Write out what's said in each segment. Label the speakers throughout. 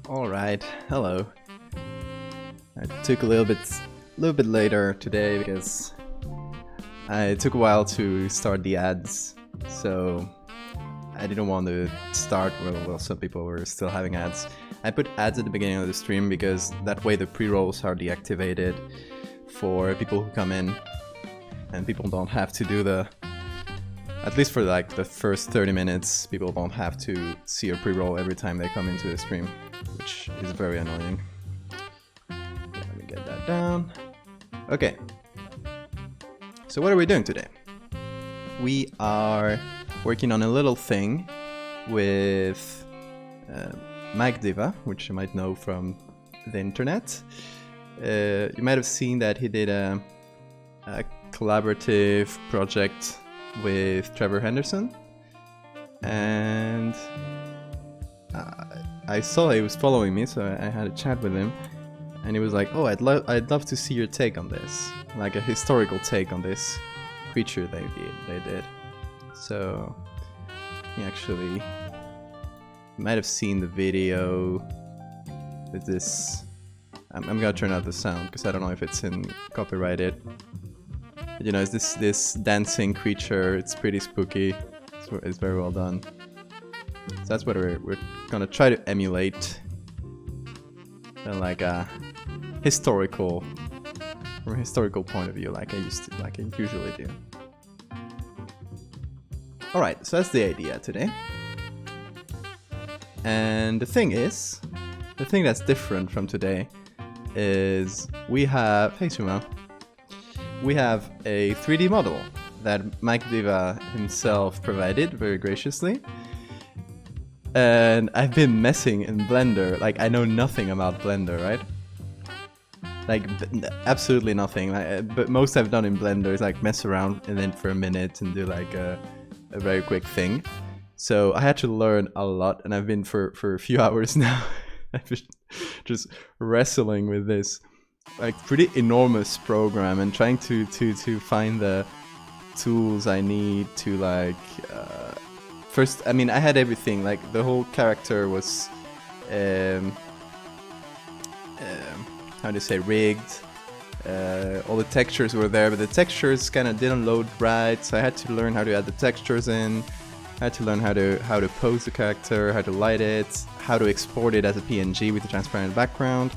Speaker 1: All right, hello. I took a little bit later today because it took a while to start the ads, so I didn't want to start well some people were still having ads. I put ads at the beginning of the stream because that way the pre-rolls are deactivated for people who come in, and people don't have to do at least for like the first 30 minutes, people don't have to see a pre-roll every time they come into the stream, which is very annoying. Let me get that down. Okay. So what are we doing today? We are working on a little thing with Valdevia, which you might know from the internet. You might have seen that he did a collaborative project with Trevor Henderson, and I saw he was following me, so I had a chat with him, and he was like, "Oh, I'd love to see your take on this, like a historical take on this creature they did." So he actually might have seen the video with this. I'm gonna turn out the sound because I don't know if it's in copyrighted. You know, it's this dancing creature. It's pretty spooky. It's very well done. So that's what we're gonna try to emulate, like a historical, from a historical point of view, like I usually do. All right, so that's the idea today. And the thing that's different from today is we have, hey Suma, we have a 3D model that Valdevia himself provided very graciously. And I've been messing in Blender. Like, I know nothing about Blender, right? Like, absolutely nothing. But most I've done in Blender is like mess around and then for a minute and do like a very quick thing. So I had to learn a lot, and I've been for a few hours now. I've been just wrestling with this like pretty enormous program and trying to find the tools I need to like first. I mean, I had everything, like the whole character was how do you say, rigged. All the textures were there, but the textures kind of didn't load right, so I had to learn how to add the textures in. I had to learn how to pose the character, how to light it, how to export it as a PNG with a transparent background.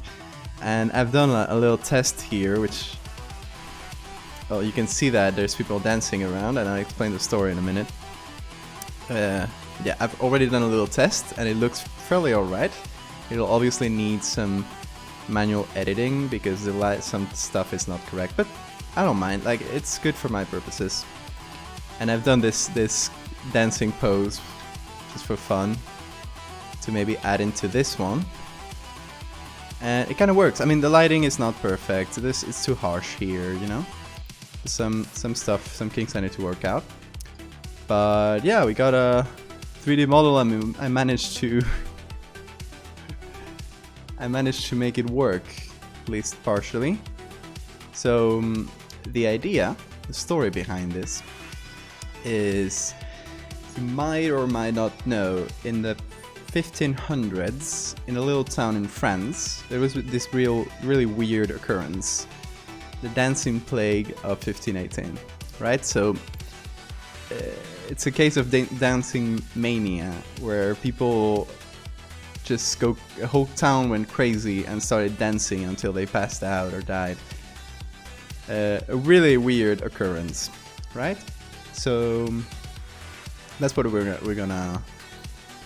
Speaker 1: And I've done a little test here, which, well, you can see that there's people dancing around, and I'll explain the story in a minute. Yeah, I've already done a little test, and it looks fairly alright. It'll obviously need some manual editing because some stuff is not correct, but I don't mind. Like, it's good for my purposes. And I've done this dancing pose just for fun to maybe add into this one. And it kind of works. I mean, the lighting is not perfect. It's too harsh here, you know? Some stuff, some kinks I need to work out. But yeah, we got a 3D model. I mean, I managed to make it work, at least partially. So the idea, the story behind this is, you might or might not know, in the 1500s, in a little town in France, there was this really weird occurrence, the dancing plague of 1518, right? So it's a case of dancing mania, where people just a whole town went crazy and started dancing until they passed out or died. A really weird occurrence, right? So that's what we're gonna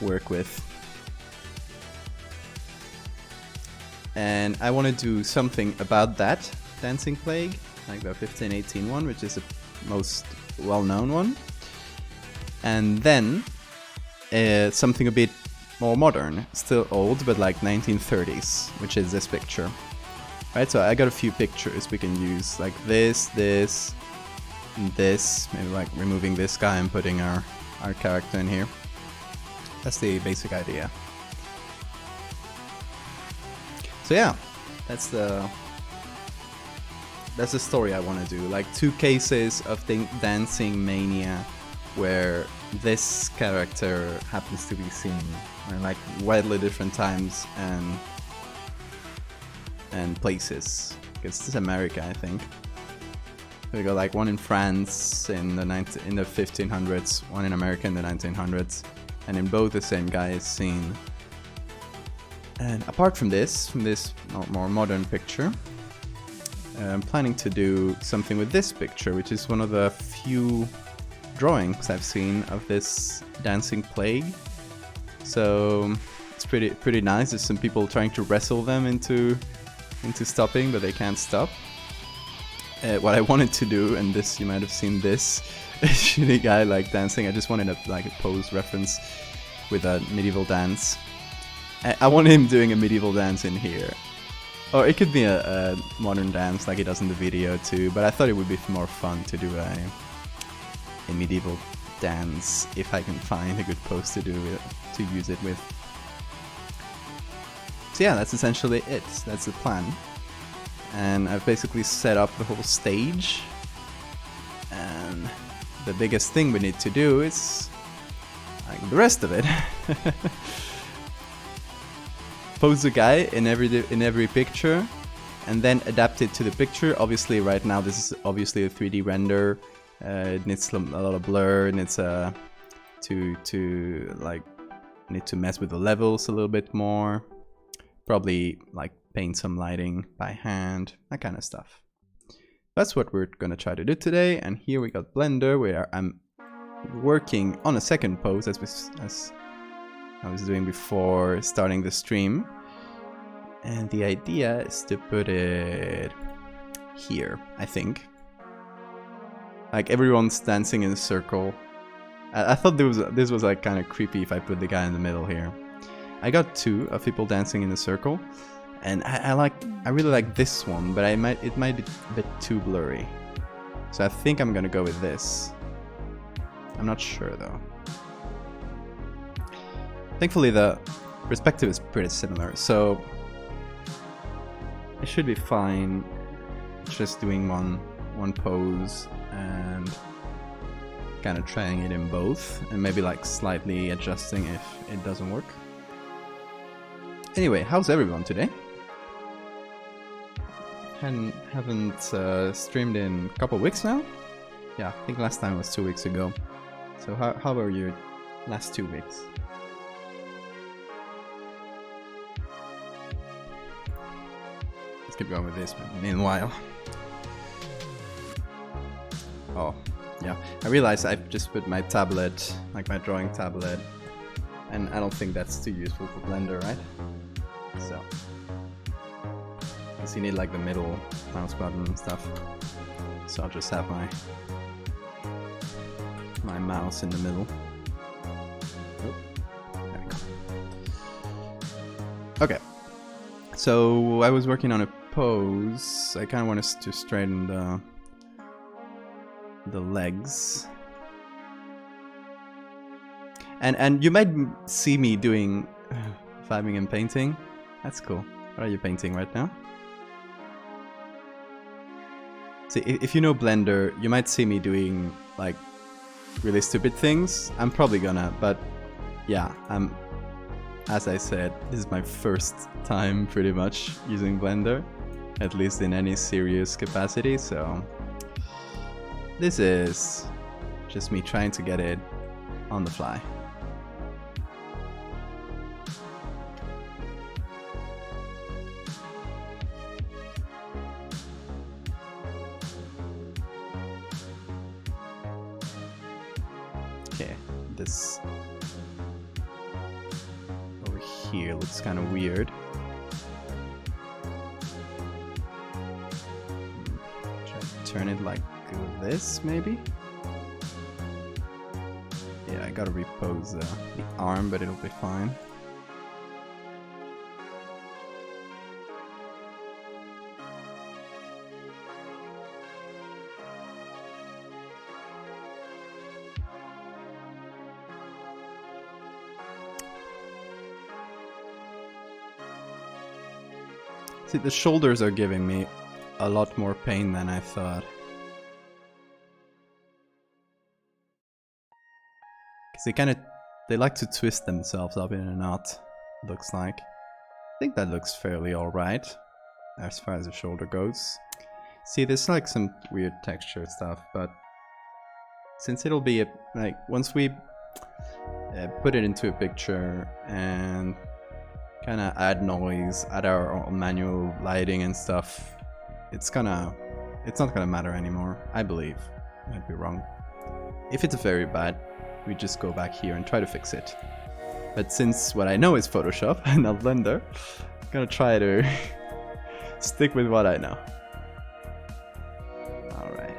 Speaker 1: work with. And I want to do something about that dancing plague, like the 1518 one, which is the most well-known one. And then something a bit more modern, still old, but like 1930s, which is this picture. Right, so I got a few pictures we can use, like this, and this, maybe like removing this guy and putting our character in here. That's the basic idea. So yeah, that's the story I want to do. Like 2 cases of dancing mania where this character happens to be seen in like widely different times and places. Because this is America, I think. We got like one in France in the 1500s, one in America in the 1900s, and in both the same guy is seen. And apart from this more modern picture, I'm planning to do something with this picture, which is one of the few drawings I've seen of this dancing plague. So it's pretty nice. There's some people trying to wrestle them into stopping, but they can't stop. What I wanted to do, and this you might have seen this shitty guy like dancing. I just wanted a pose reference with a medieval dance. I want him doing a medieval dance in here. Or it could be a modern dance like he does in the video too, but I thought it would be more fun to do a medieval dance if I can find a good pose to use it with. So yeah, that's essentially it. That's the plan. And I've basically set up the whole stage. And the biggest thing we need to do is like the rest of it. Pose the guy in every picture, and then adapt it to the picture. Obviously, right now this is obviously a 3D render. It needs a lot of blur. It needs need to mess with the levels a little bit more. Probably like paint some lighting by hand, that kind of stuff. That's what we're gonna try to do today. And here we got Blender, where I'm working on a second pose as I was doing before starting the stream. And the idea is to put it here, I think. Like everyone's dancing in a circle. I thought this was like kind of creepy if I put the guy in the middle here. I got two of people dancing in a circle, and I really like this one, but it might be a bit too blurry. So I think I'm gonna go with this. I'm not sure though. Thankfully the perspective is pretty similar, so it should be fine just doing one pose and kind of trying it in both, and maybe like slightly adjusting if it doesn't work. Anyway, how's everyone today? Haven't streamed in a couple weeks now? Yeah, I think last time was 2 weeks ago. So how were your last 2 weeks? Let's keep going with this meanwhile. Oh, yeah. I realized I've just put my tablet, like my drawing tablet, and I don't think that's too useful for Blender, right? So, because you need like the middle mouse button and stuff. So I'll just have my mouse in the middle. Oh, there we go. Okay. So I was working on a pose. I kind of want to straighten the legs. And you might see me doing vibing and painting. That's cool. What are you painting right now? See, if you know Blender, you might see me doing like really stupid things. I'm probably gonna, but yeah, as I said, this is my first time pretty much using Blender, at least in any serious capacity, so this is just me trying to get it on the fly. Okay, this over here looks kind of weird. Try to turn it like this, maybe? Yeah, I gotta repose the arm, but it'll be fine. See, the shoulders are giving me a lot more pain than I thought. Because they like to twist themselves up in a knot, looks like. I think that looks fairly alright, as far as the shoulder goes. See, there's like some weird texture stuff, but since it'll be, like, once we put it into a picture and kind of add noise, add our own manual lighting and stuff, it's not gonna matter anymore, I believe. Might be wrong. If it's very bad, we just go back here and try to fix it. But since what I know is Photoshop and not Blender, I'm gonna try to stick with what I know. Alright.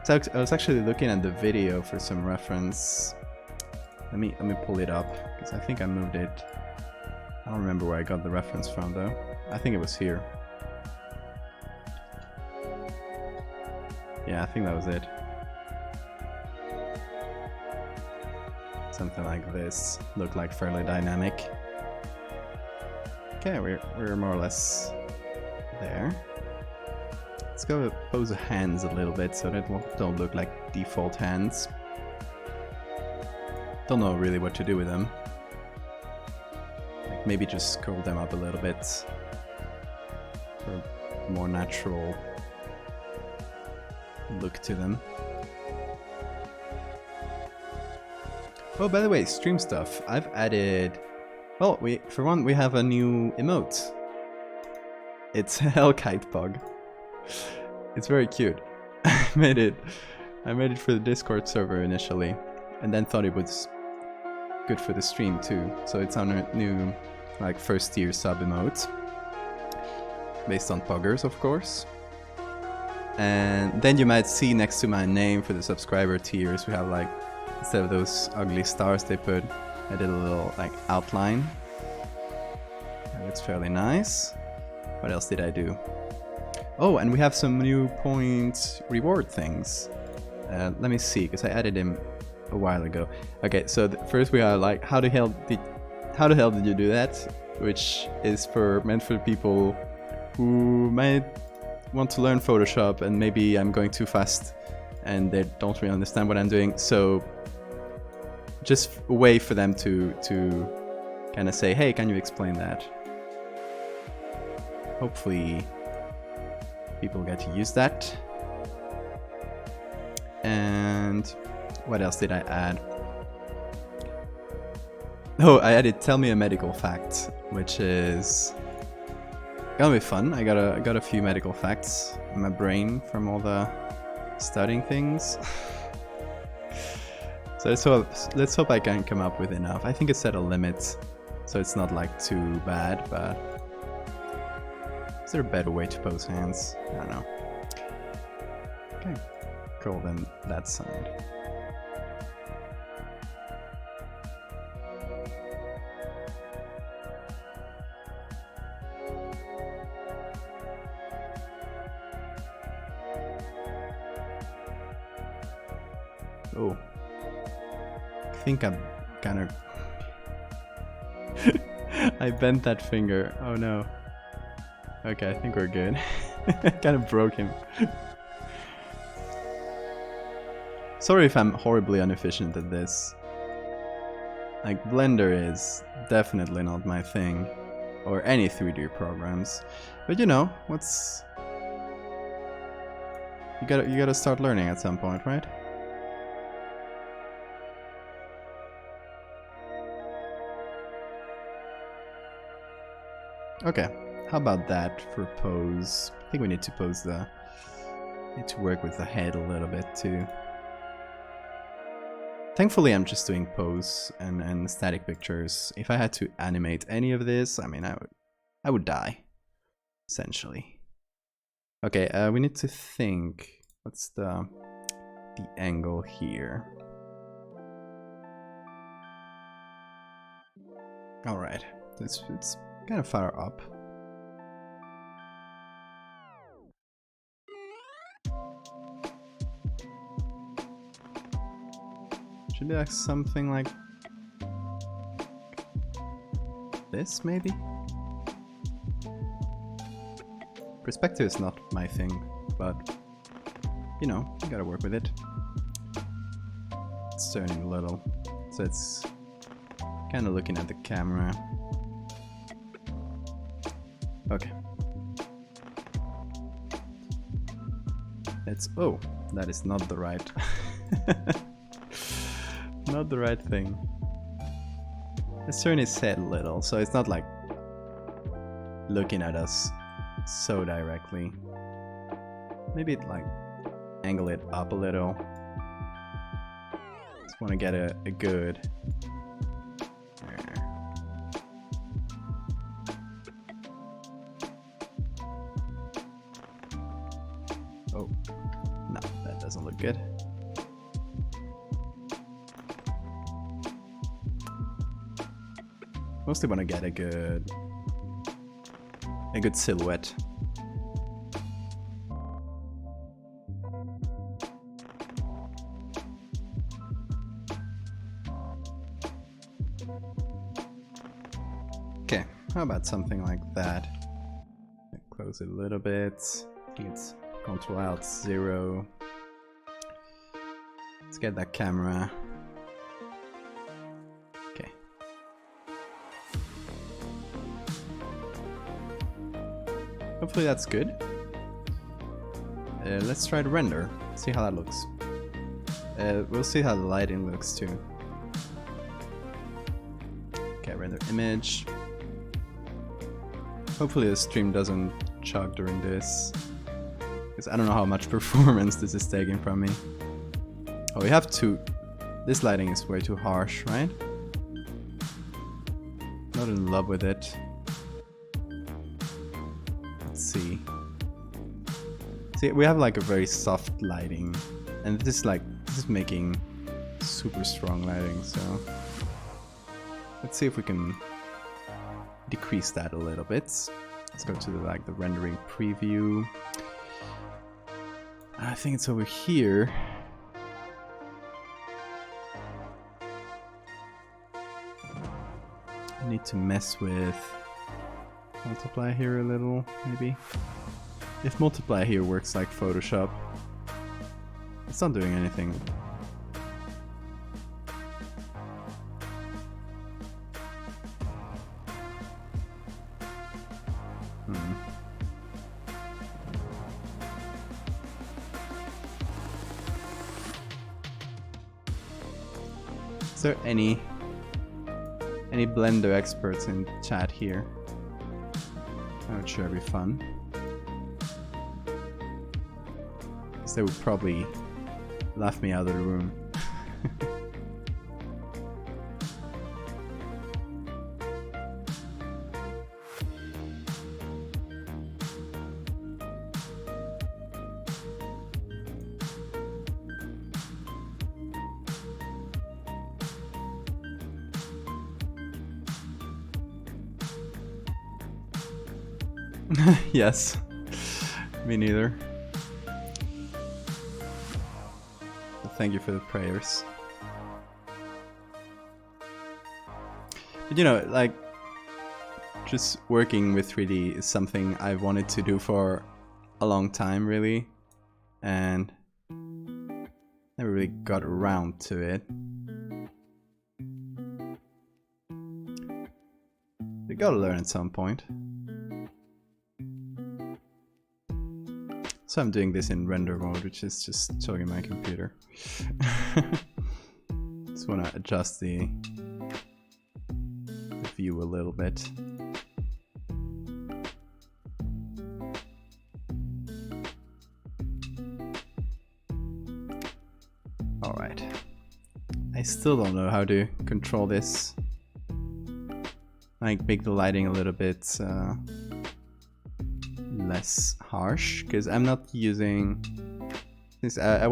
Speaker 1: So I was actually looking at the video for some reference. Let me pull it up, because I think I moved it. I don't remember where I got the reference from though. I think it was here. Yeah, I think that was it. Something like this. Looked like fairly dynamic. Okay, we're more or less there. Let's go pose the hands a little bit so that don't look like default hands. Don't know really what to do with them. Like maybe just curl them up a little bit for a more natural look to them. Oh, by the way, stream stuff. I've added... Well, for one, we have a new emote. It's Hellkite Pug. It's very cute. I made it for the Discord server initially, and then thought it was good for the stream too. So it's on a new, like, first tier sub emote, based on Puggers, of course. And then you might see next to my name for the subscriber tiers, we have, like, instead of those ugly stars they put, I did a little, like, outline. That looks fairly nice. What else did I do? Oh, and we have some new point reward things. Let me see, because I added them a while ago. Okay, so first we are like, how the hell did you do that? Which is meant for people who might want to learn Photoshop and maybe I'm going too fast and they don't really understand what I'm doing. So just a way for them to kind of say, hey, can you explain that? Hopefully people get to use that. And what else did I add? Oh, I added tell me a medical fact, which is gonna be fun. I got a few medical facts in my brain from all the studying things. So let's hope I can come up with enough. I think it's set a limit, so it's not like too bad, but is there a better way to pose hands? I don't know. Okay, curl them that side. Oh, I think I'm kind of... I bent that finger. Oh no. Okay, I think we're good. Kind of broke him. Sorry if I'm horribly inefficient at this. Like, Blender is definitely not my thing. Or any 3D programs. But you know, you gotta start learning at some point, right? Okay, how about that for pose? I think we need to need to work with the head a little bit too. Thankfully I'm just doing pose and static pictures. If I had to animate any of this, I mean I would die, essentially. Okay, we need to think, what's the angle here? Alright, it's kind of far up. Should be like something like this, maybe? Perspective is not my thing. but you know, you gotta work with it. It's turning a little, so it's kind of looking at the camera. Okay. It's, oh, that is not the right, not the right thing. Let's turn his head a little, so it's not like looking at us so directly. Maybe like angle it up a little. Just want to get a good. Oh, no, that doesn't look good. Mostly want to get a good silhouette. Okay, how about something like that? Close it a little bit. It's Control Alt 0. Let's get that camera. Okay. Hopefully that's good. Let's try to render. See how that looks. We'll see how the lighting looks too. Okay, render image. Hopefully the stream doesn't chug during this, because I don't know how much performance this is taking from me. Oh, we have to... This lighting is way too harsh, right? Not in love with it. Let's see. See, we have like a very soft lighting, and this is making super strong lighting, so... Let's see if we can decrease that a little bit. Let's go to the rendering preview. I think it's over here. I need to mess with multiply here a little, maybe. If multiply here works like Photoshop, it's not doing anything. Is there any Blender experts in chat here? That would sure be fun. Because they would probably laugh me out of the room. Yes, me neither. But thank you for the prayers. But you know, like, just working with 3D is something I've wanted to do for a long time, really, and never really got around to it. You gotta learn at some point. So I'm doing this in render mode, which is just showing my computer. Just want to adjust the view a little bit. Alright. I still don't know how to control this. Like, make the lighting a little bit less harsh, because I'm not using this. I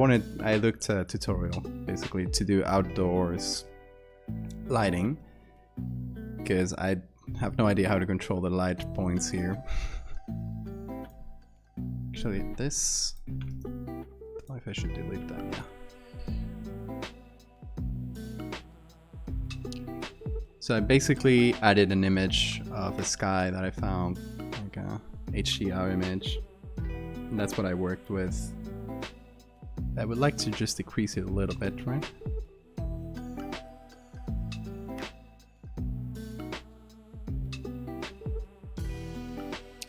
Speaker 1: looked at a tutorial basically to do outdoors lighting, because I have no idea how to control the light points here. Actually, this, if I should delete that, yeah. So I basically added an image of the sky that I found, like a HDR image, that's what I worked with. I would like to just decrease it a little bit, right?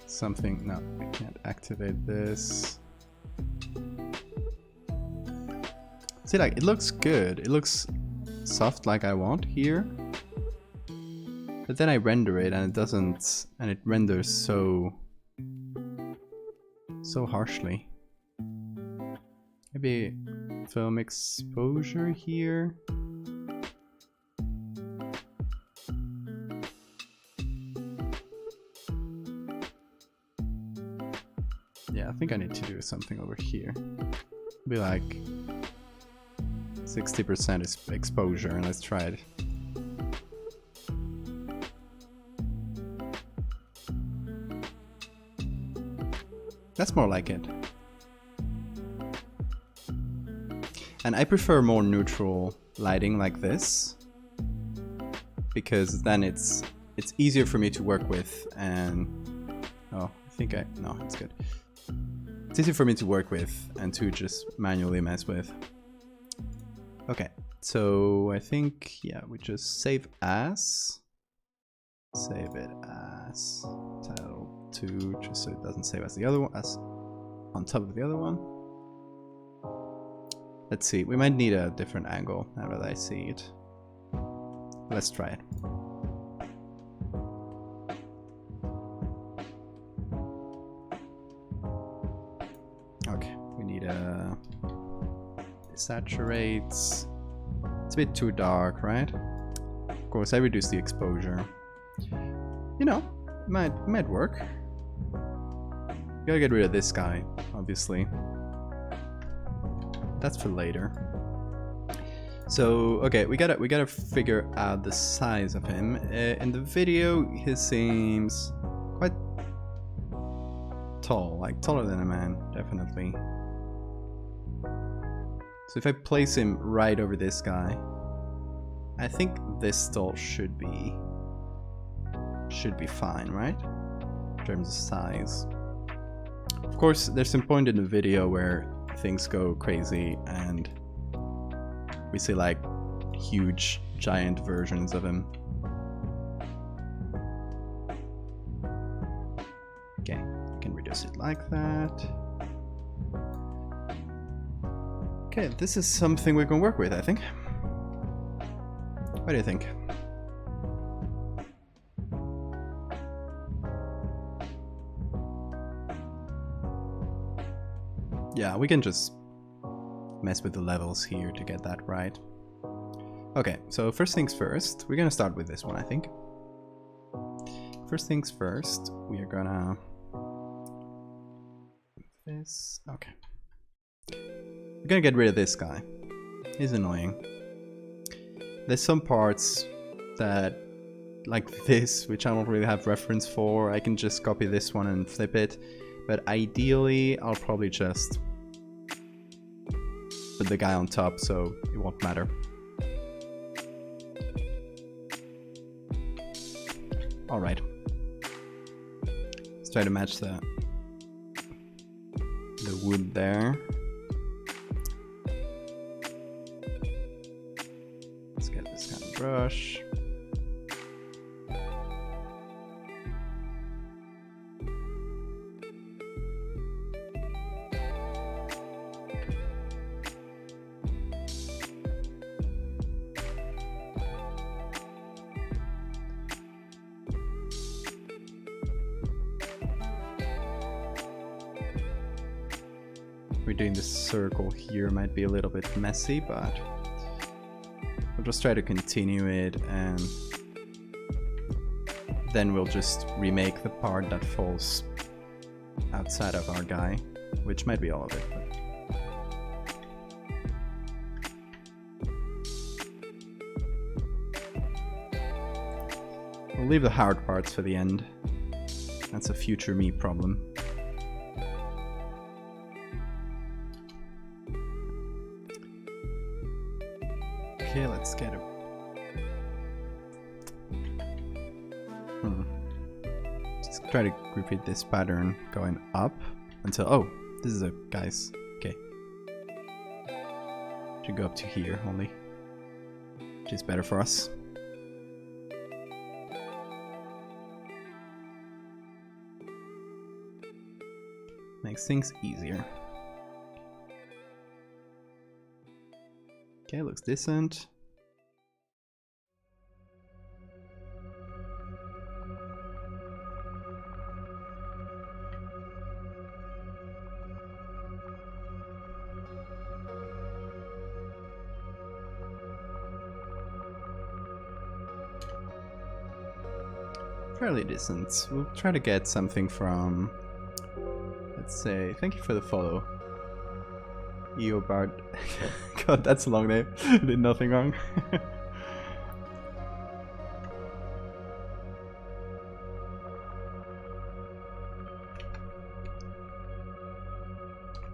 Speaker 1: Something, no, I can't activate this. See, like, it looks good. It looks soft like I want here. But then I render it and it doesn't, and it renders so harshly. Maybe film exposure here. Yeah, I think I need to do something over here. Be like 60% is exposure, and let's try it. That's more like it. And I prefer more neutral lighting like this, because then it's easier for me to work with, and oh, I think no, it's good. It's easy for me to work with and to just manually mess with. Okay, so I think, yeah, we just save as. Save it as title 2, just so it doesn't save as the other one, as on top of the other one. Let's see, we might need a different angle now that I see it. Let's try it. Okay, we need a desaturates. It's a bit too dark, right? Of course, I reduce the exposure. You know, might work. Gotta get rid of this guy, obviously. That's for later. So, okay, we gotta figure out the size of him. In the video, he seems quite tall, like taller than a man, definitely. So if I place him right over this guy, I think this stall should be fine, right? In terms of size. Of course, there's some point in the video where things go crazy and we see like huge, giant versions of him. Okay, I can reduce it like that. Okay, this is something we can work with, I think. What do you think? Yeah, we can just mess with the levels here to get that right. Okay, so first things first, we're gonna start with this one, I think. First things first, we are gonna... this... okay. We're gonna get rid of this guy. He's annoying. There's some parts that, like this, which I don't really have reference for. I can just copy this one and flip it. But ideally, I'll probably just put the guy on top, so it won't matter. Alright. Let's try to match the wood there. Let's get this kind of brush. Doing this circle here might be a little bit messy, but we'll just try to continue it, and then we'll just remake the part that falls outside of our guy, which might be all of it. But we'll leave the hard parts for the end. That's a future me problem. Okay, let's get it. Just try to repeat this pattern going up until, oh, This is a... guys, okay. Should go up to here only. Which is better for us. Makes things easier. Okay, looks decent. Fairly decent. We'll try to get something from, let's say, thank you for the follow. Eobard. God, that's a long name. Did nothing wrong.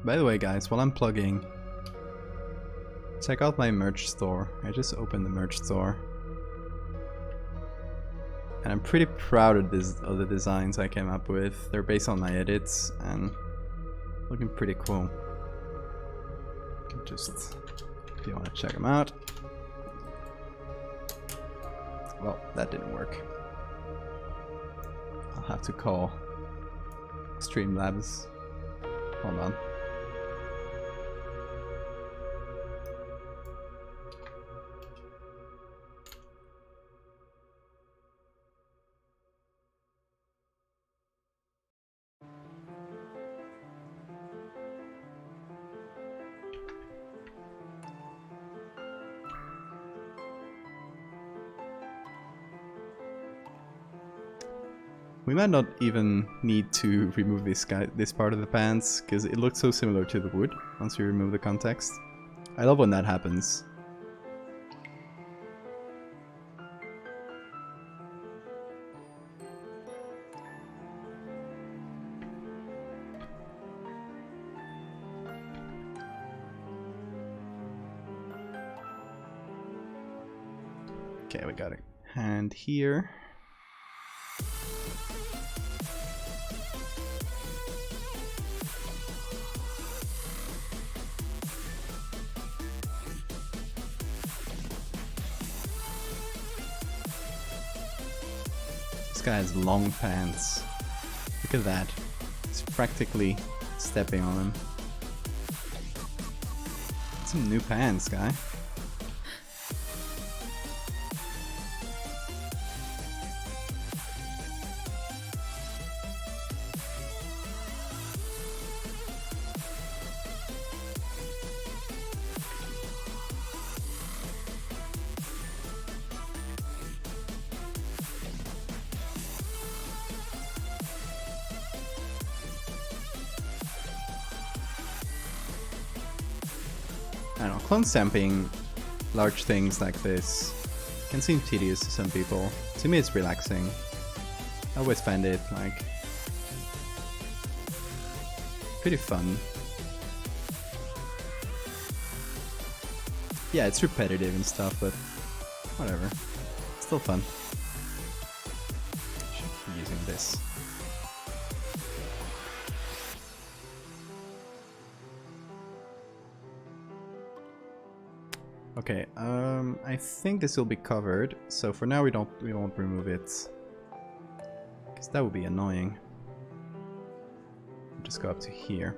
Speaker 1: By the way, guys, while I'm plugging, check out my merch store. I just opened the merch store. And I'm pretty proud of the designs I came up with. They're based on my edits and looking pretty cool. Just if you want to check them out. Well, that didn't work. I'll have to call Streamlabs. Hold on. We might not even need to remove this part of the pants, because it looks so similar to the wood once we remove the context. I love when that happens. Okay, we got it. And here. This guy has long pants. Look at that. He's practically stepping on them. Some new pants, guy. I don't know, clone stamping large things like this can seem tedious to some people. To me it's relaxing. I always find it like pretty fun. Yeah, it's repetitive and stuff, but whatever. It's still fun. Should be using this. Okay, I think this will be covered, so for now we won't remove it, because that would be annoying. Just go up to here.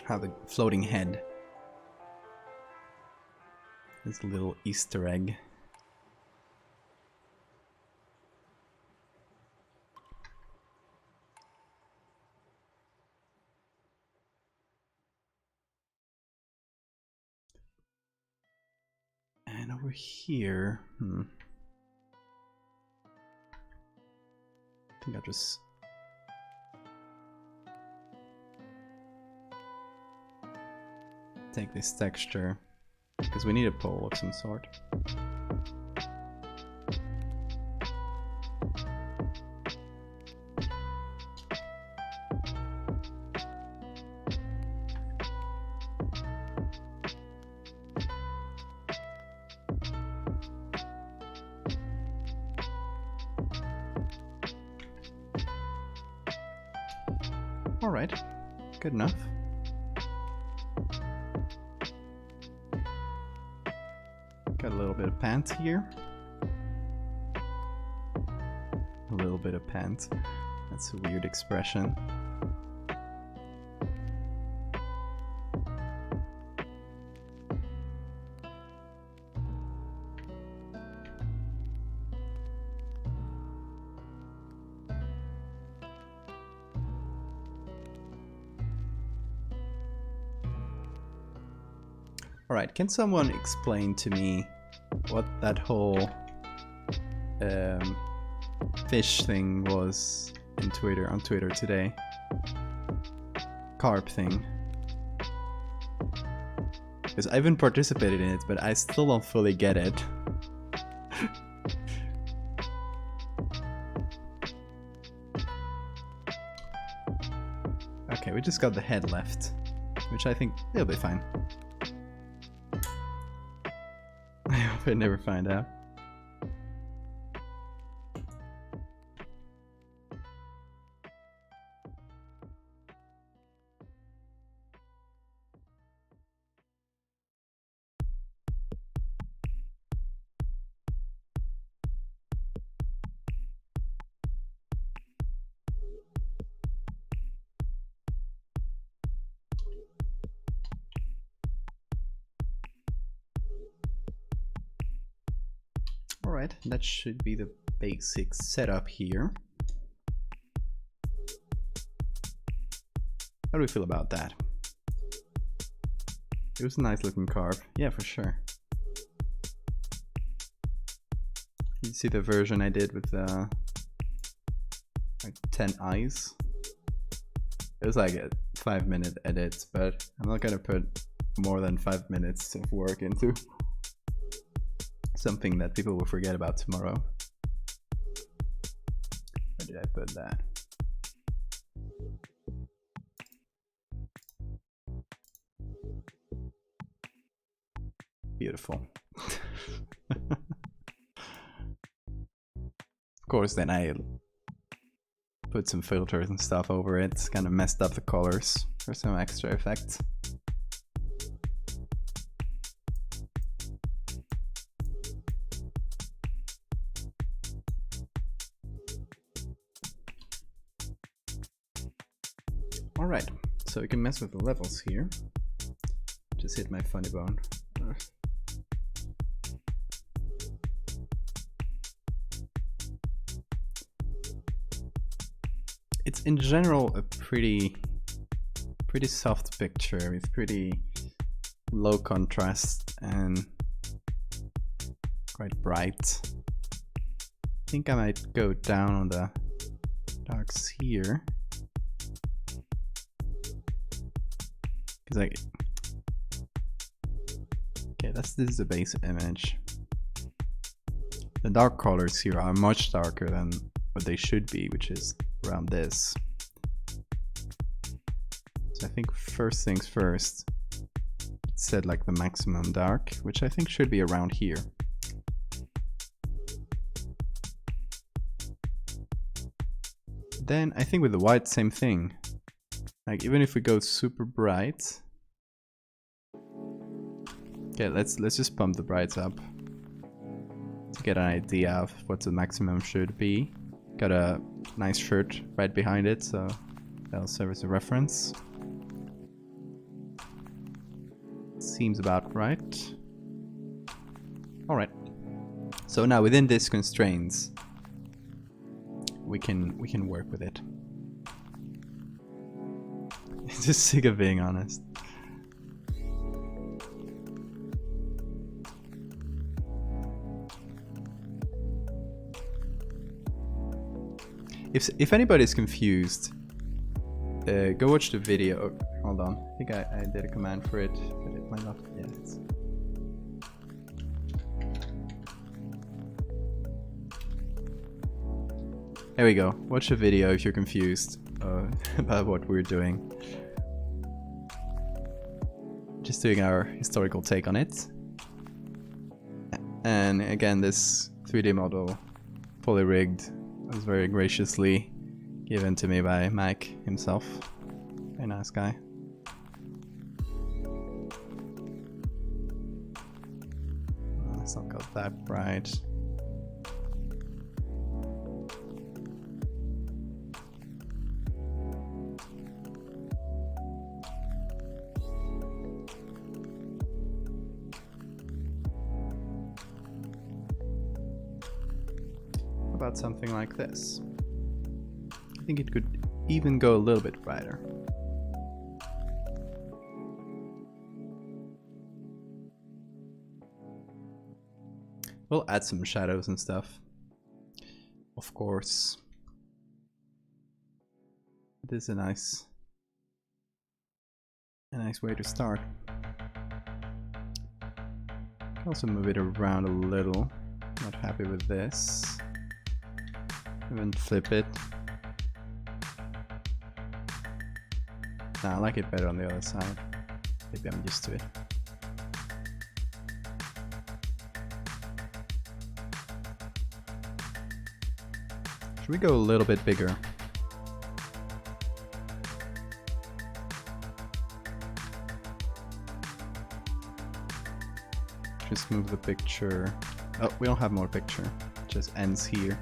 Speaker 1: Have the floating head. This little Easter egg. And over here, I think I'll just take this texture, because we need a pole of some sort. Alright, good enough. little bit of pant here. A little bit of pant. That's a weird expression. Alright, can someone explain to me what that whole fish thing was in on Twitter today? Carp thing. Because I haven't participated in it, but I still don't fully get it. Okay, we just got the head left, which I think it'll be fine. I hope I never find out. Alright, that should be the basic setup here. How do we feel about that? It was a nice looking carve, yeah, for sure. You see the version I did with like 10 eyes? It was like a 5-minute edit, but I'm not gonna put more than 5 minutes of work into something that people will forget about tomorrow. Where did I put that? Beautiful. Of course, then I put some filters and stuff over it, kind of messed up the colors for some extra effect. Alright, so we can mess with the levels here. Just hit my funny bone. It's in general a pretty soft picture with pretty low contrast and quite bright. I think I might go down on the darks here. Like, okay, this is the base image. The dark colors here are much darker than what they should be, which is around this. So I think first things first, set like the maximum dark, which I think should be around here. Then I think with the white, same thing. Like, even if we go super bright. Okay, let's just pump the brights up to get an idea of what the maximum should be. Got a nice shirt right behind it, so that'll serve as a reference. Seems about right. Alright. So now within these constraints, we can work with it. Just sick of being honest. If anybody's confused, go watch the video. Oh, hold on, I think I did a command for it, but it might not yet. There we go. Watch the video if you're confused about what we're doing. Just doing our historical take on it. And again, this 3D model, fully rigged, was very graciously given to me by Mike himself. Very nice guy. Let's not go that bright. About something like this. I think it could even go a little bit brighter. We'll add some shadows and stuff, of course. This is a nice way to start. Can also move it around a little. Not happy with this. Even flip it. Nah, I like it better on the other side. Maybe I'm used to it. Should we go a little bit bigger? Just move the picture. Oh, we don't have more picture. It just ends here.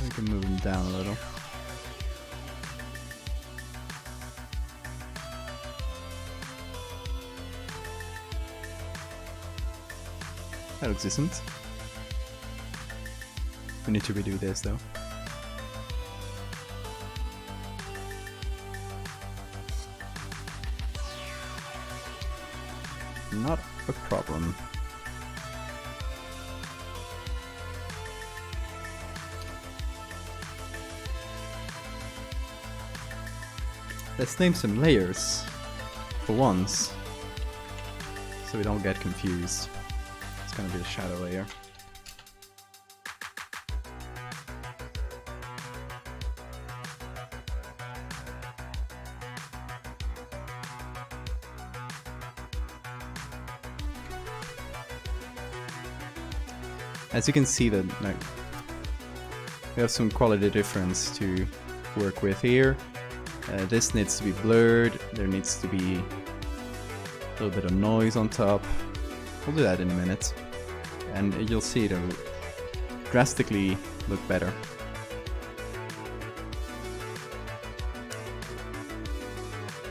Speaker 1: We can move them down a little. That looks decent. We need to redo this though. Not a problem. Let's name some layers for once, so we don't get confused. It's gonna be a shadow layer. As you can see, that we have some quality difference to work with here. This needs to be blurred. There needs to be a little bit of noise on top. We'll do that in a minute, and you'll see it'll drastically look better.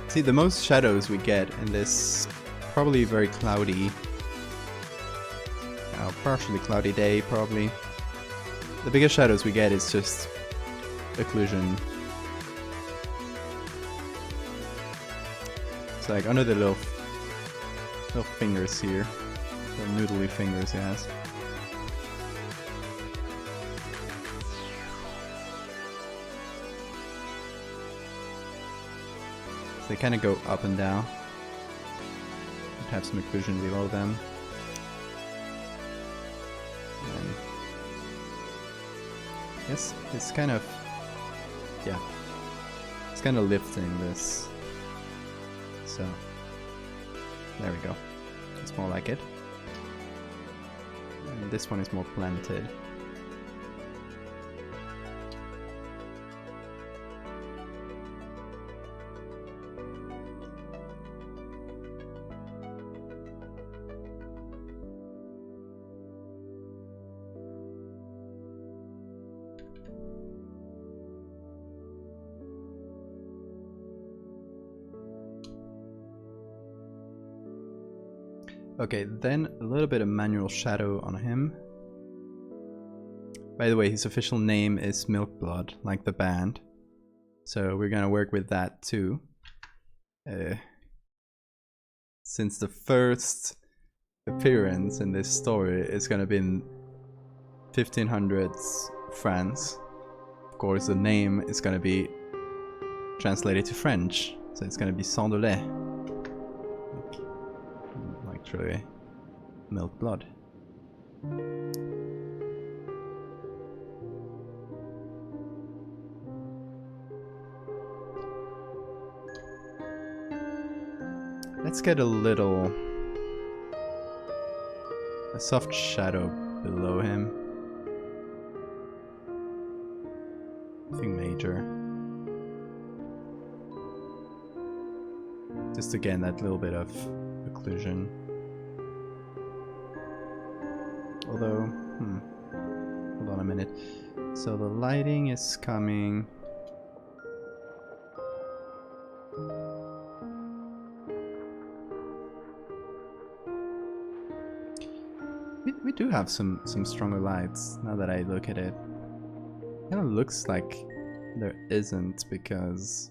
Speaker 1: See, the most shadows we get in this probably very cloudy, partially cloudy day, probably. The biggest shadows we get is just occlusion. It's like under the little fingers here, little noodly fingers he has. So they kind of go up and down. Have some occlusion below them. And yes, it's kind of, yeah, it's kind of lifting this. So there we go. It's more like it. And this one is more planted. Okay, then a little bit of manual shadow on him. By the way, his official name is Milkblood, like the band. So we're gonna work with that too. Since the first appearance in this story is gonna be in 1500s France. Of course, the name is gonna be translated to French, so it's gonna be sang de lait. Actually, milk blood. Let's get a soft shadow below him. Nothing major. Just to gain that little bit of occlusion. Although, hold on a minute. So the lighting is coming. We do have some stronger lights now that I look at it. It kind of looks like there isn't because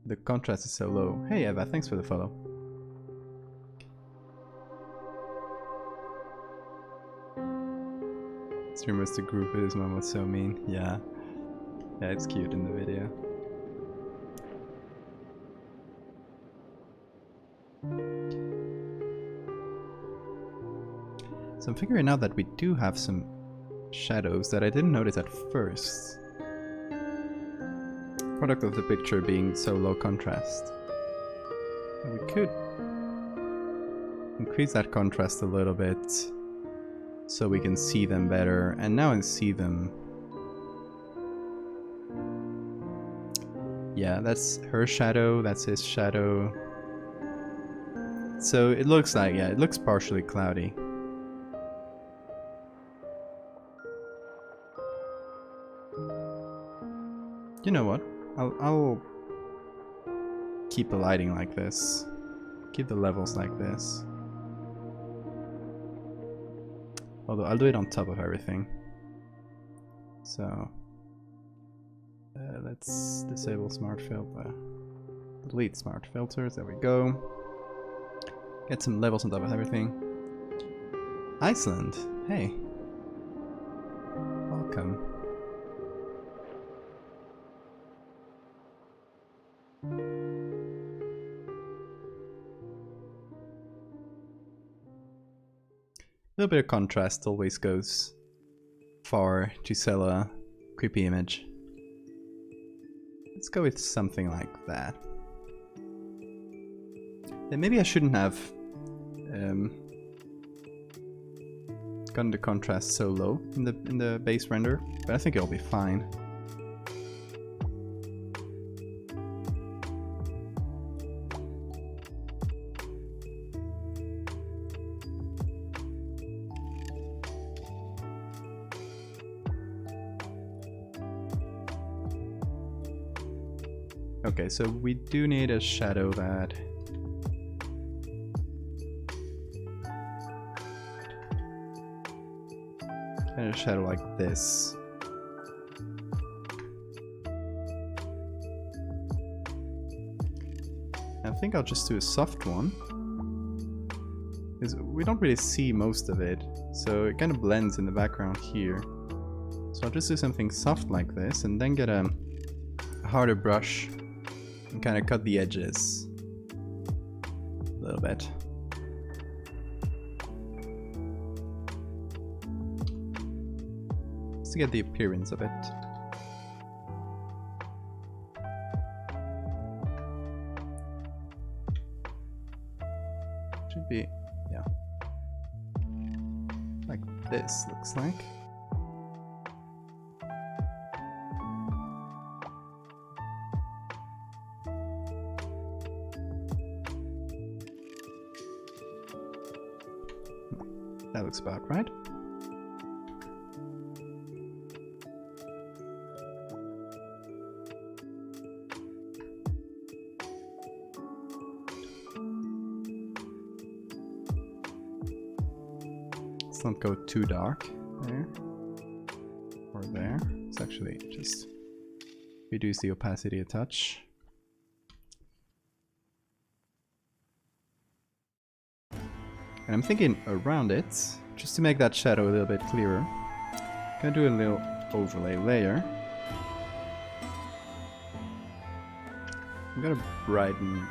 Speaker 1: the contrast is so low. Hey Eva, thanks for the follow. Streamers the group with his mom was so mean. Yeah. Yeah, it's cute in the video. So I'm figuring out that we do have some shadows that I didn't notice at first. Product of the picture being so low contrast. And we could increase that contrast a little bit so we can see them better. And now I see them. Yeah, that's her shadow, that's his shadow. So it looks like, yeah, it looks partially cloudy. You know what? I'll keep the lighting like this. Keep the levels like this. Although I'll do it on top of everything. So let's disable smart filter. Delete smart filters. There we go. Get some levels on top of everything. Iceland. Hey. Welcome. A little bit of contrast always goes far to sell a creepy image. Let's go with something like that. And maybe I shouldn't have gotten the contrast so low in the base render, but I think it'll be fine. Okay, so we do need a shadow that kind of shadow like this. I think I'll just do a soft one, because we don't really see most of it, so it kind of blends in the background here. So I'll just do something soft like this, and then get a harder brush and kind of cut the edges a little bit. Just to get the appearance of it. Should be, yeah. Like this, looks like. That looks about right. Let's not go too dark there or there. Let's actually just reduce the opacity a touch. And I'm thinking around it, just to make that shadow a little bit clearer, I'm gonna do a little overlay layer. I'm gonna brighten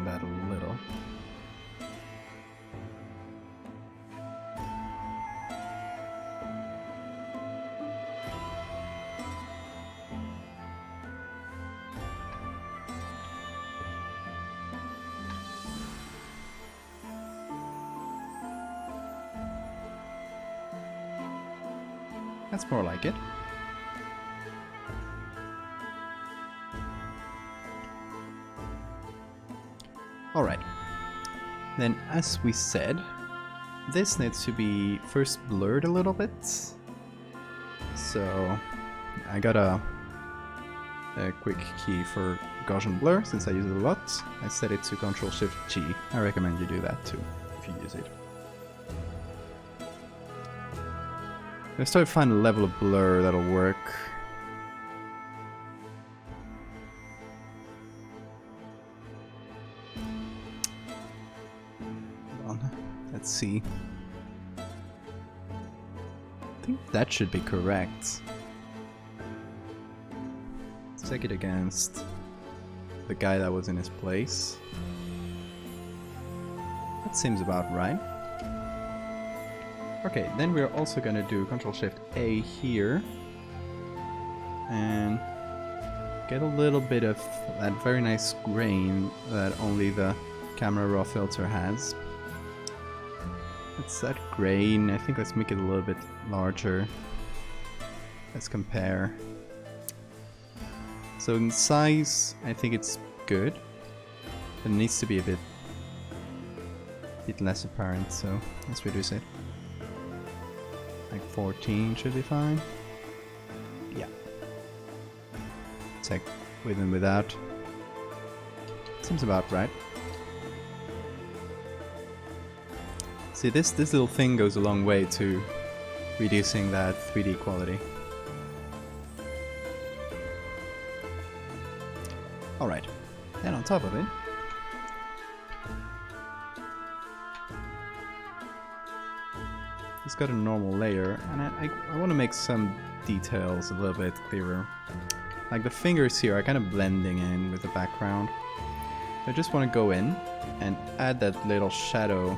Speaker 1: that a little. That's more like it. Alright. Then, as we said, this needs to be first blurred a little bit. So, I got a quick key for Gaussian blur, since I use it a lot. I set it to Ctrl-Shift-G. I recommend you do that too, if you use it. Let's try to find a level of blur that'll work. Hold on. Let's see. I think that should be correct. Let's check it against the guy that was in his place. That seems about right. Okay, then we're also gonna do Ctrl-Shift-A here and get a little bit of that very nice grain that only the camera raw filter has. It's that grain. I think let's make it a little bit larger. Let's compare. So in size, I think it's good. It needs to be a bit less apparent, so let's reduce it. Like 14 should be fine. Yeah. Check with and without. Seems about right. See, this little thing goes a long way to reducing that 3D quality. Alright, then on top of it, it's got a normal layer, and I want to make some details a little bit clearer. Like the fingers here are kind of blending in with the background. I just want to go in and add that little shadow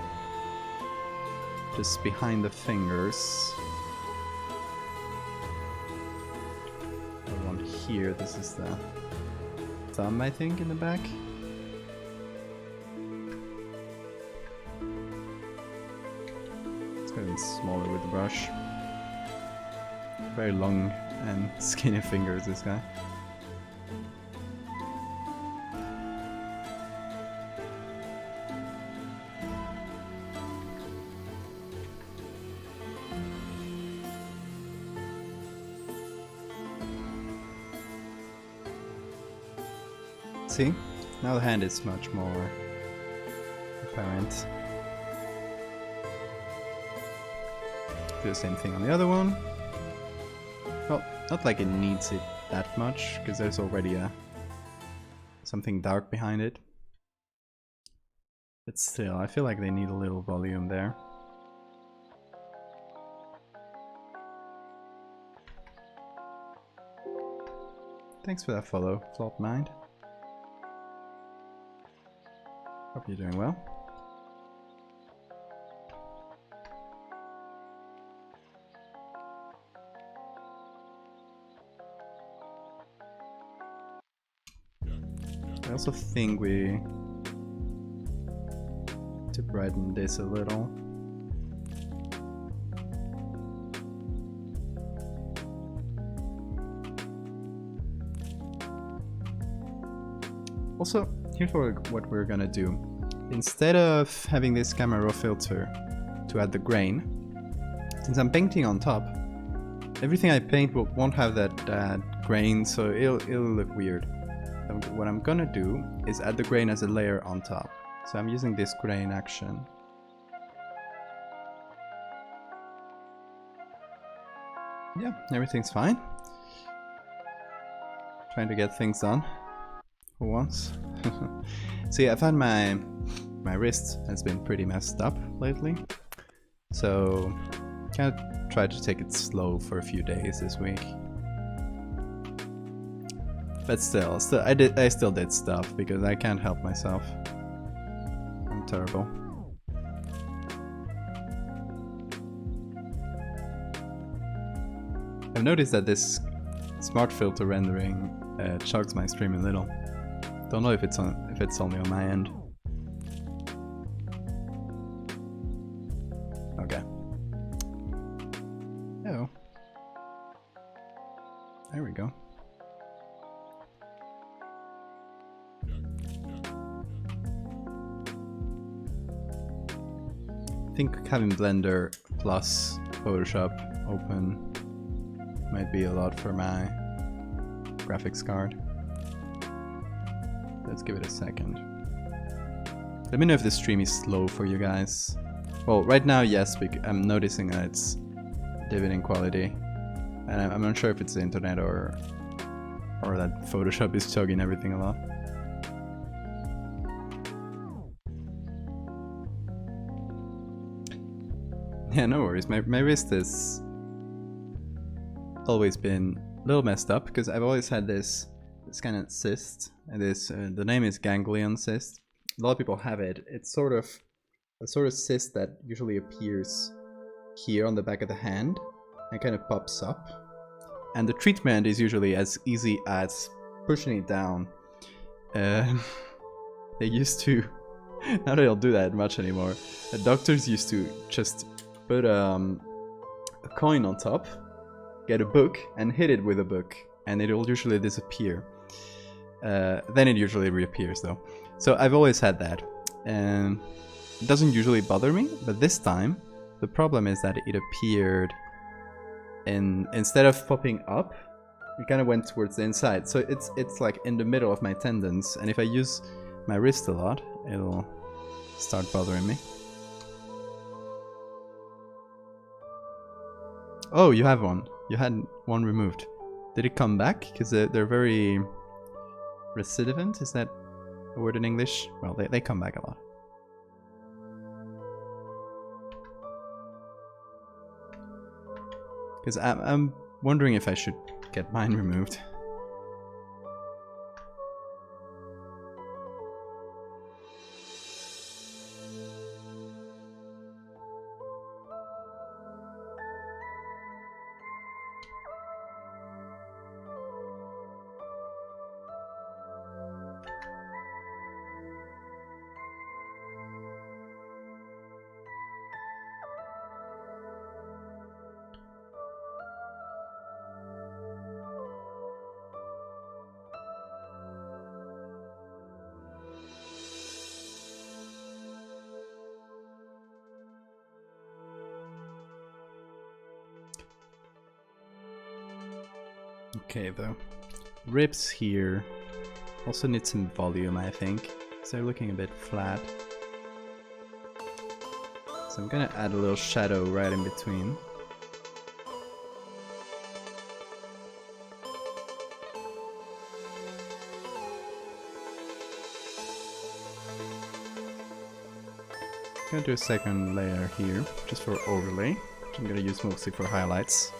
Speaker 1: just behind the fingers. The one here, this is the thumb, I think, in the back. It's going to be smaller with the brush. Very long and skinny fingers, this guy. See? Now the hand is much more apparent. Do the same thing on the other one. Well, not like it needs it that much, because there's already something dark behind it. But still, I feel like they need a little volume there. Thanks for that follow, Flop Mind. Hope you're doing well. I also think we need to brighten this a little. Also, here's what we're gonna do. Instead of having this camera raw filter to add the grain, since I'm painting on top, everything I paint won't have that grain, so it'll look weird. So what I'm gonna do is add the grain as a layer on top. So I'm using this grain action. Yeah, everything's fine. Trying to get things done for once. See, I found my wrist has been pretty messed up lately, so kind of tried to take it slow for a few days this week. But still, I still did stuff because I can't help myself. I'm terrible. I've noticed that this smart filter rendering chugs my stream a little. Don't know if it's only on my end. Okay. Oh. There we go. think having Blender plus Photoshop open might be a lot for my graphics card. Let's give it a second. Let me know if the stream is slow for you guys. Well, right now, yes, I'm noticing that it's dipping in quality. And I'm not sure if it's the internet or that Photoshop is chugging everything a lot. Yeah, no worries. My wrist has always been a little messed up because I've always had this kind of cyst. And the name is ganglion cyst. A lot of people have it. It's sort of a sort of cyst that usually appears here on the back of the hand and kind of pops up. And the treatment is usually as easy as pushing it down. They used to, now they don't do that much anymore. The doctors used to just put a coin on top, get a book, and hit it with a book, and it'll usually disappear. Then it usually reappears though. So I've always had that, and it doesn't usually bother me, but this time the problem is that it appeared instead of popping up, it kind of went towards the inside. So it's like in the middle of my tendons, and if I use my wrist a lot, it'll start bothering me. Oh, you have one. You had one removed. Did it come back? Because they're very recidivant, is that a word in English? Well, they come back a lot. Because I'm wondering if I should get mine removed. Okay, the ribs here also need some volume, I think, because they're looking a bit flat. So I'm gonna add a little shadow right in between. I'm gonna do a second layer here, just for overlay, which I'm gonna use mostly for highlights.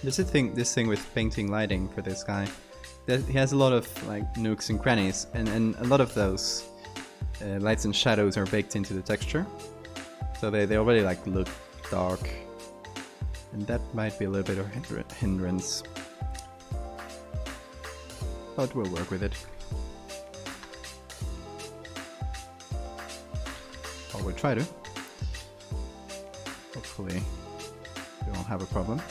Speaker 1: There's this thing with painting lighting for this guy. He has a lot of like nooks and crannies, and a lot of those lights and shadows are baked into the texture, so they already like look dark, and that might be a little bit of hindrance, but we'll work with it. Or we'll try to. Hopefully we won't have a problem.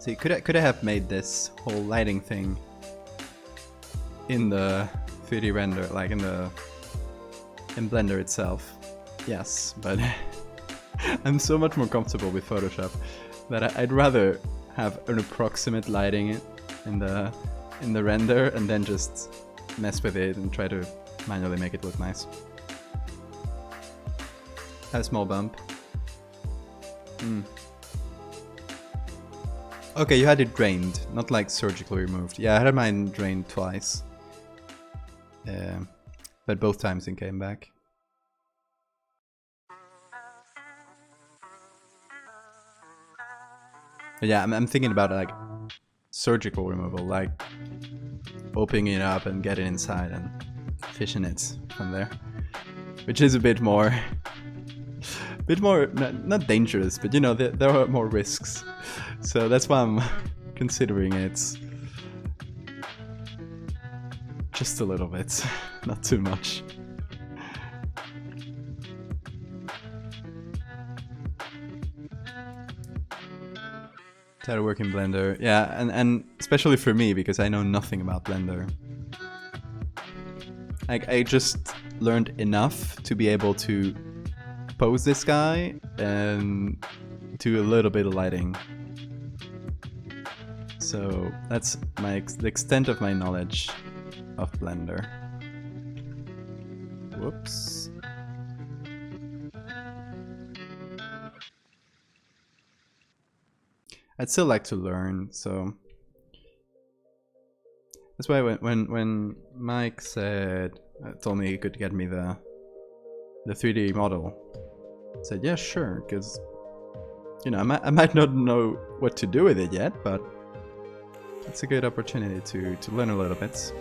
Speaker 1: See, could I have made this whole lighting thing in the 3D render, like in Blender itself? Yes, but I'm so much more comfortable with Photoshop that I'd rather have an approximate lighting in the render and then just mess with it and try to manually make it look nice. A small bump. Okay, you had it drained, not like surgically removed. Yeah, I had mine drained twice. But both times it came back. But yeah, I'm thinking about like surgical removal, like opening it up and getting inside and fishing it from there, which is a bit more, not dangerous, but you know there are more risks. So that's why I'm considering it. Just a little bit, not too much. How to work in Blender, yeah, and especially for me because I know nothing about Blender. I just learned enough to be able to pose this guy and do a little bit of lighting. So that's the extent of my knowledge of Blender. Whoops. I'd still like to learn, so that's why when Mike told me he could get me the 3D model, I said yeah, sure, because you know I might not know what to do with it yet, but it's a good opportunity to learn a little bit.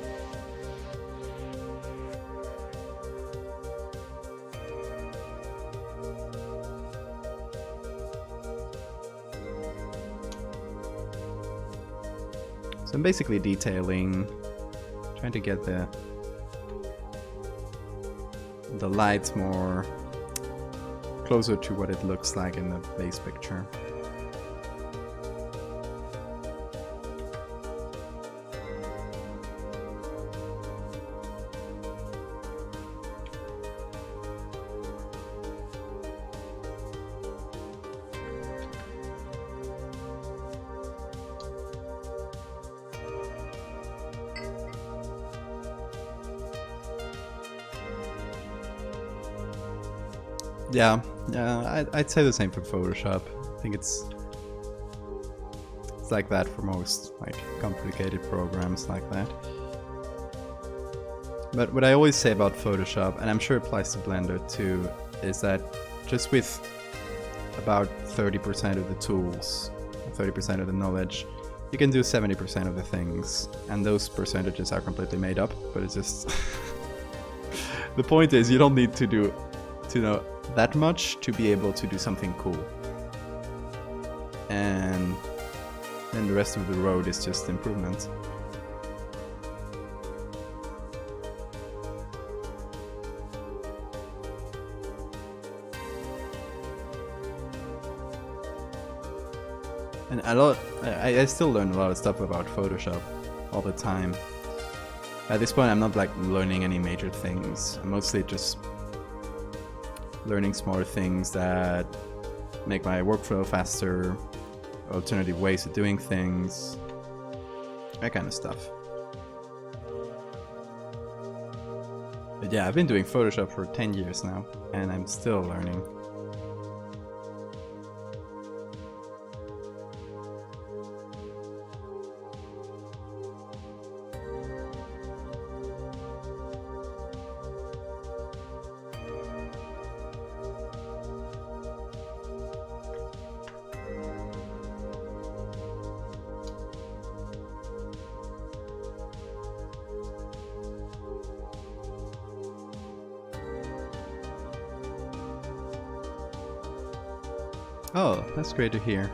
Speaker 1: So I'm basically detailing, trying to get the lights more closer to what it looks like in the base picture. Yeah, I'd say the same for Photoshop. I think it's like that for most like complicated programs like that. But what I always say about Photoshop, and I'm sure it applies to Blender too, is that just with about 30% of the tools, 30% of the knowledge, you can do 70% of the things, and those percentages are completely made up, but it's just the point is you don't need to know that much to be able to do something cool, and then the rest of the road is just improvement. And I still learn a lot of stuff about Photoshop all the time. At this point I'm not like learning any major things, I'm mostly just learning smaller things that make my workflow faster, alternative ways of doing things, that kind of stuff. But yeah, I've been doing Photoshop for 10 years now, and I'm still learning. Oh, that's great to hear.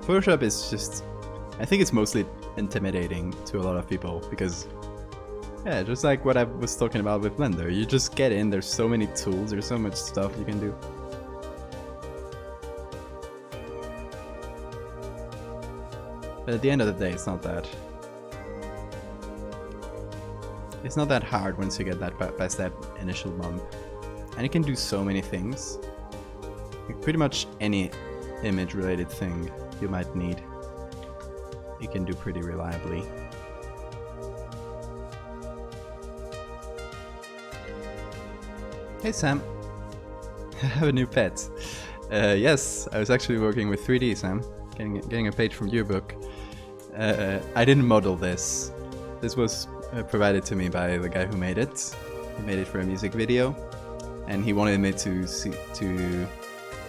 Speaker 1: Photoshop is just, I think it's mostly intimidating to a lot of people because, yeah, just like what I was talking about with Blender, you just get in, there's so many tools, there's so much stuff you can do. But at the end of the day, it's not that hard once you get past that initial bump. And you can do so many things. Like pretty much any image related thing you might need, you can do pretty reliably. Hey Sam, I have a new pet. Yes, I was actually working with 3D, Sam. Getting a page from your book. I didn't model this. This was provided to me by the guy who made it. He made it for a music video, and he wanted me to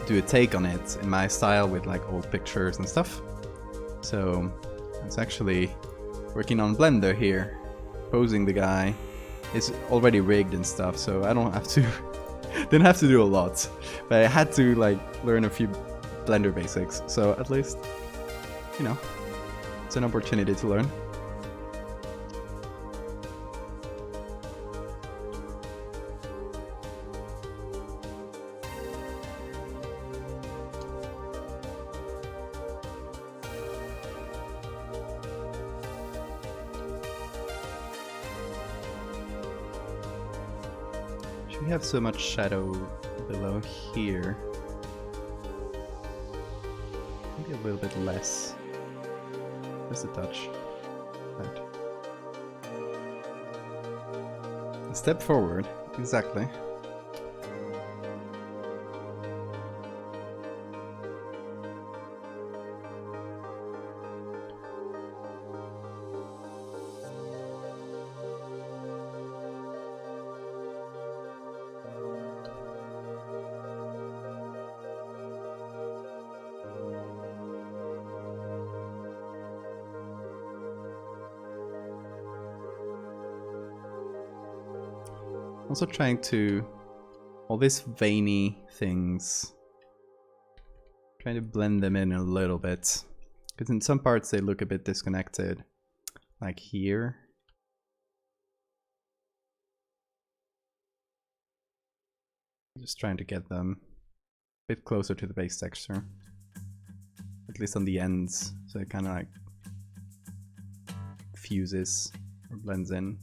Speaker 1: do a take on it in my style with like old pictures and stuff. So I was actually working on Blender here, posing the guy. It's already rigged and stuff, so I don't have to didn't have to do a lot, but I had to like learn a few Blender basics, so at least, you know, it's an opportunity to learn. We have so much shadow below here. Maybe a little bit less. Just a touch. Right. A step forward, exactly. Also trying to, all these veiny things, trying to blend them in a little bit, because in some parts they look a bit disconnected, like here. Just trying to get them a bit closer to the base texture, at least on the ends, so it kind of like fuses or blends in.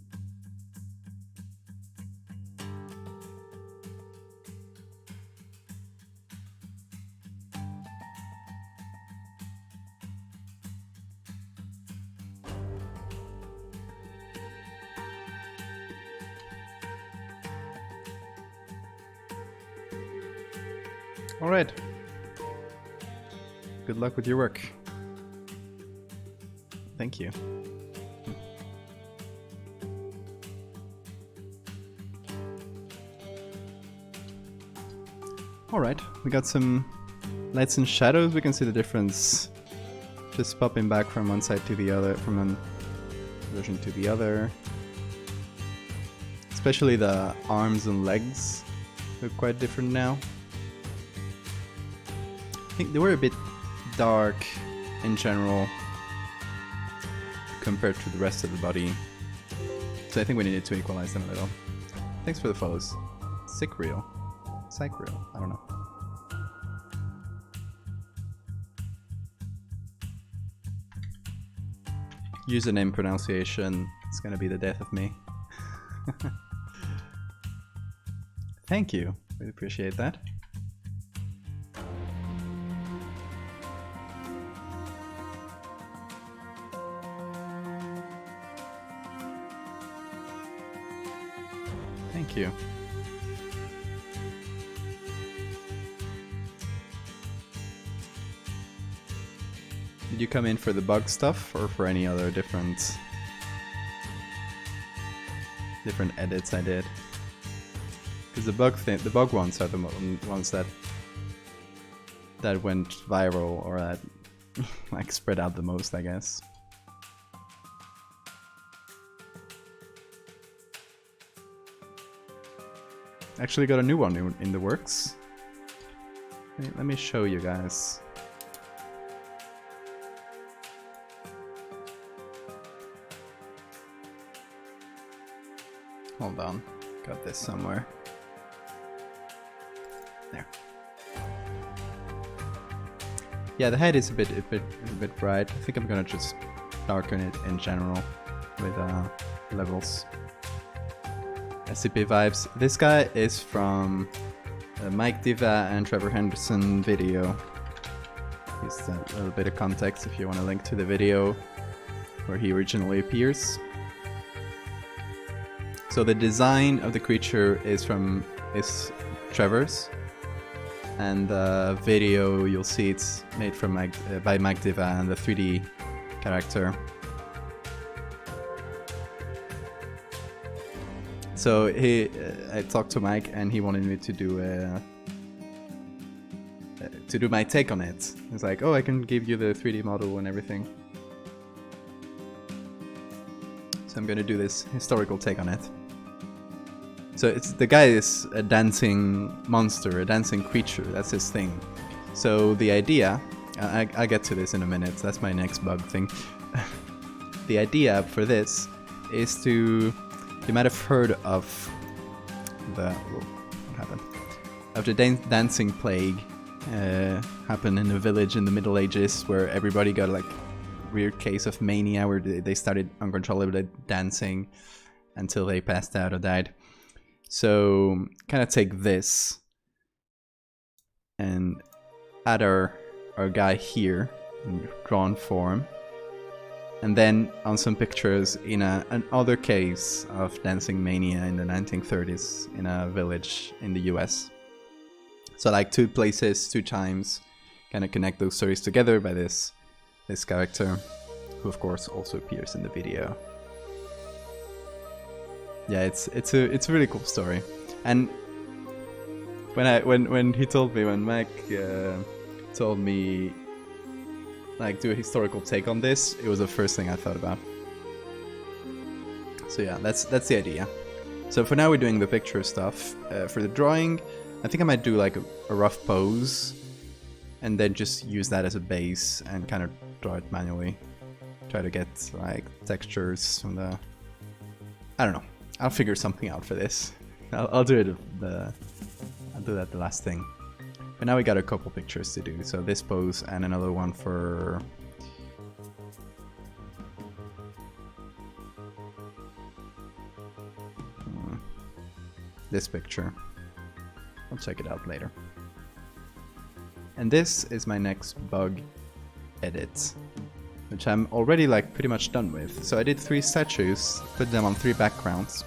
Speaker 1: All right. Good luck with your work. Thank you. All right, we got some lights and shadows. We can see the difference just popping back from one side to the other, from one version to the other. Especially the arms and legs look quite different now. I think they were a bit dark in general compared to the rest of the body, so I think we needed to equalize them a little. Thanks for the follows. Sick real. Psych real. I don't know. Username pronunciation is gonna be the death of me. Thank you. Really appreciate that. Thank you. Did you come in for the bug stuff or for any other different edits I did? Because the bug ones are the ones that went viral, or that like spread out the most, I guess. Actually got a new one in the works. Let me show you guys. Hold on, got this somewhere. There. Yeah, the head is a bit bright. I think I'm gonna just darken it in general with levels. SCP vibes. This guy is from Mike Diva and Trevor Henderson video. Just a little bit of context if you want to link to the video where he originally appears. So the design of the creature is Trevor's. and the video you'll see it's made from by Valdevia and the 3D character. So I talked to Mike and he wanted me to do my take on it. He's like, oh, I can give you the 3D model and everything. So I'm gonna do this historical take on it. So the guy is a dancing monster, a dancing creature, that's his thing. So the idea, I'll get to this in a minute, that's my next bug thing. The idea for this is to, you might have heard of what happened? Of the dancing plague happened in a village in the Middle Ages where everybody got like weird case of mania where they started uncontrollably dancing until they passed out or died. So kind of take this and add our guy here in drawn form, and then on some pictures in another case of dancing mania in the 1930s in a village in the US. So like 2 places, 2 times, kind of connect those stories together by this character, who of course also appears in the video. Yeah, it's a really cool story. And when he told me, when Mike told me like do a historical take on this, it was the first thing I thought about. So yeah, that's the idea. So for now we're doing the picture stuff. For the drawing, I think I might do like a rough pose and then just use that as a base and kind of draw it manually. Try to get like textures from the, I don't know. I'll figure something out for this. I'll do it. I'll do that the last thing. But now we got a couple pictures to do. So this pose and another one for this picture. I'll check it out later. And this is my next bug edit, which I'm already like pretty much done with. So I did 3 statues, put them on 3 backgrounds.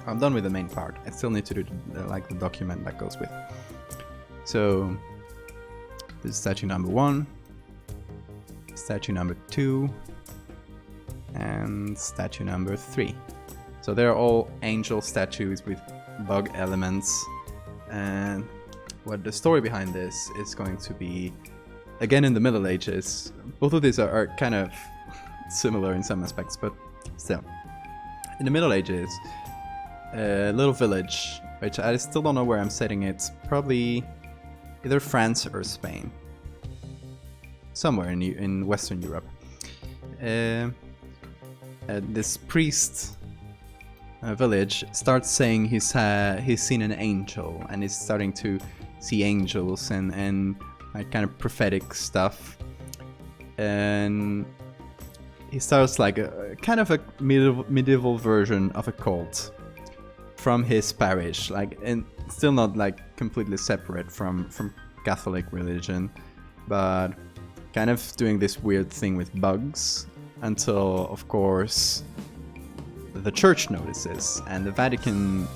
Speaker 1: I'm done with the main part. I still need to do like the document that goes with. So this is statue number 1, statue number 2, and statue number 3. So they're all angel statues with bug elements. And what the story behind this is going to be, again in the Middle Ages. Both of these are kind of similar in some aspects, but still. In the Middle Ages, a little village, which I still don't know where I'm setting it, probably either France or Spain. Somewhere in Western Europe. This priest village starts saying he's seen an angel, and he's starting to see angels and like kind of prophetic stuff, and he starts like a kind of a medieval version of a cult from his parish, like, and still not like completely separate from Catholic religion, but kind of doing this weird thing with bugs until, of course, the church notices and the Vatican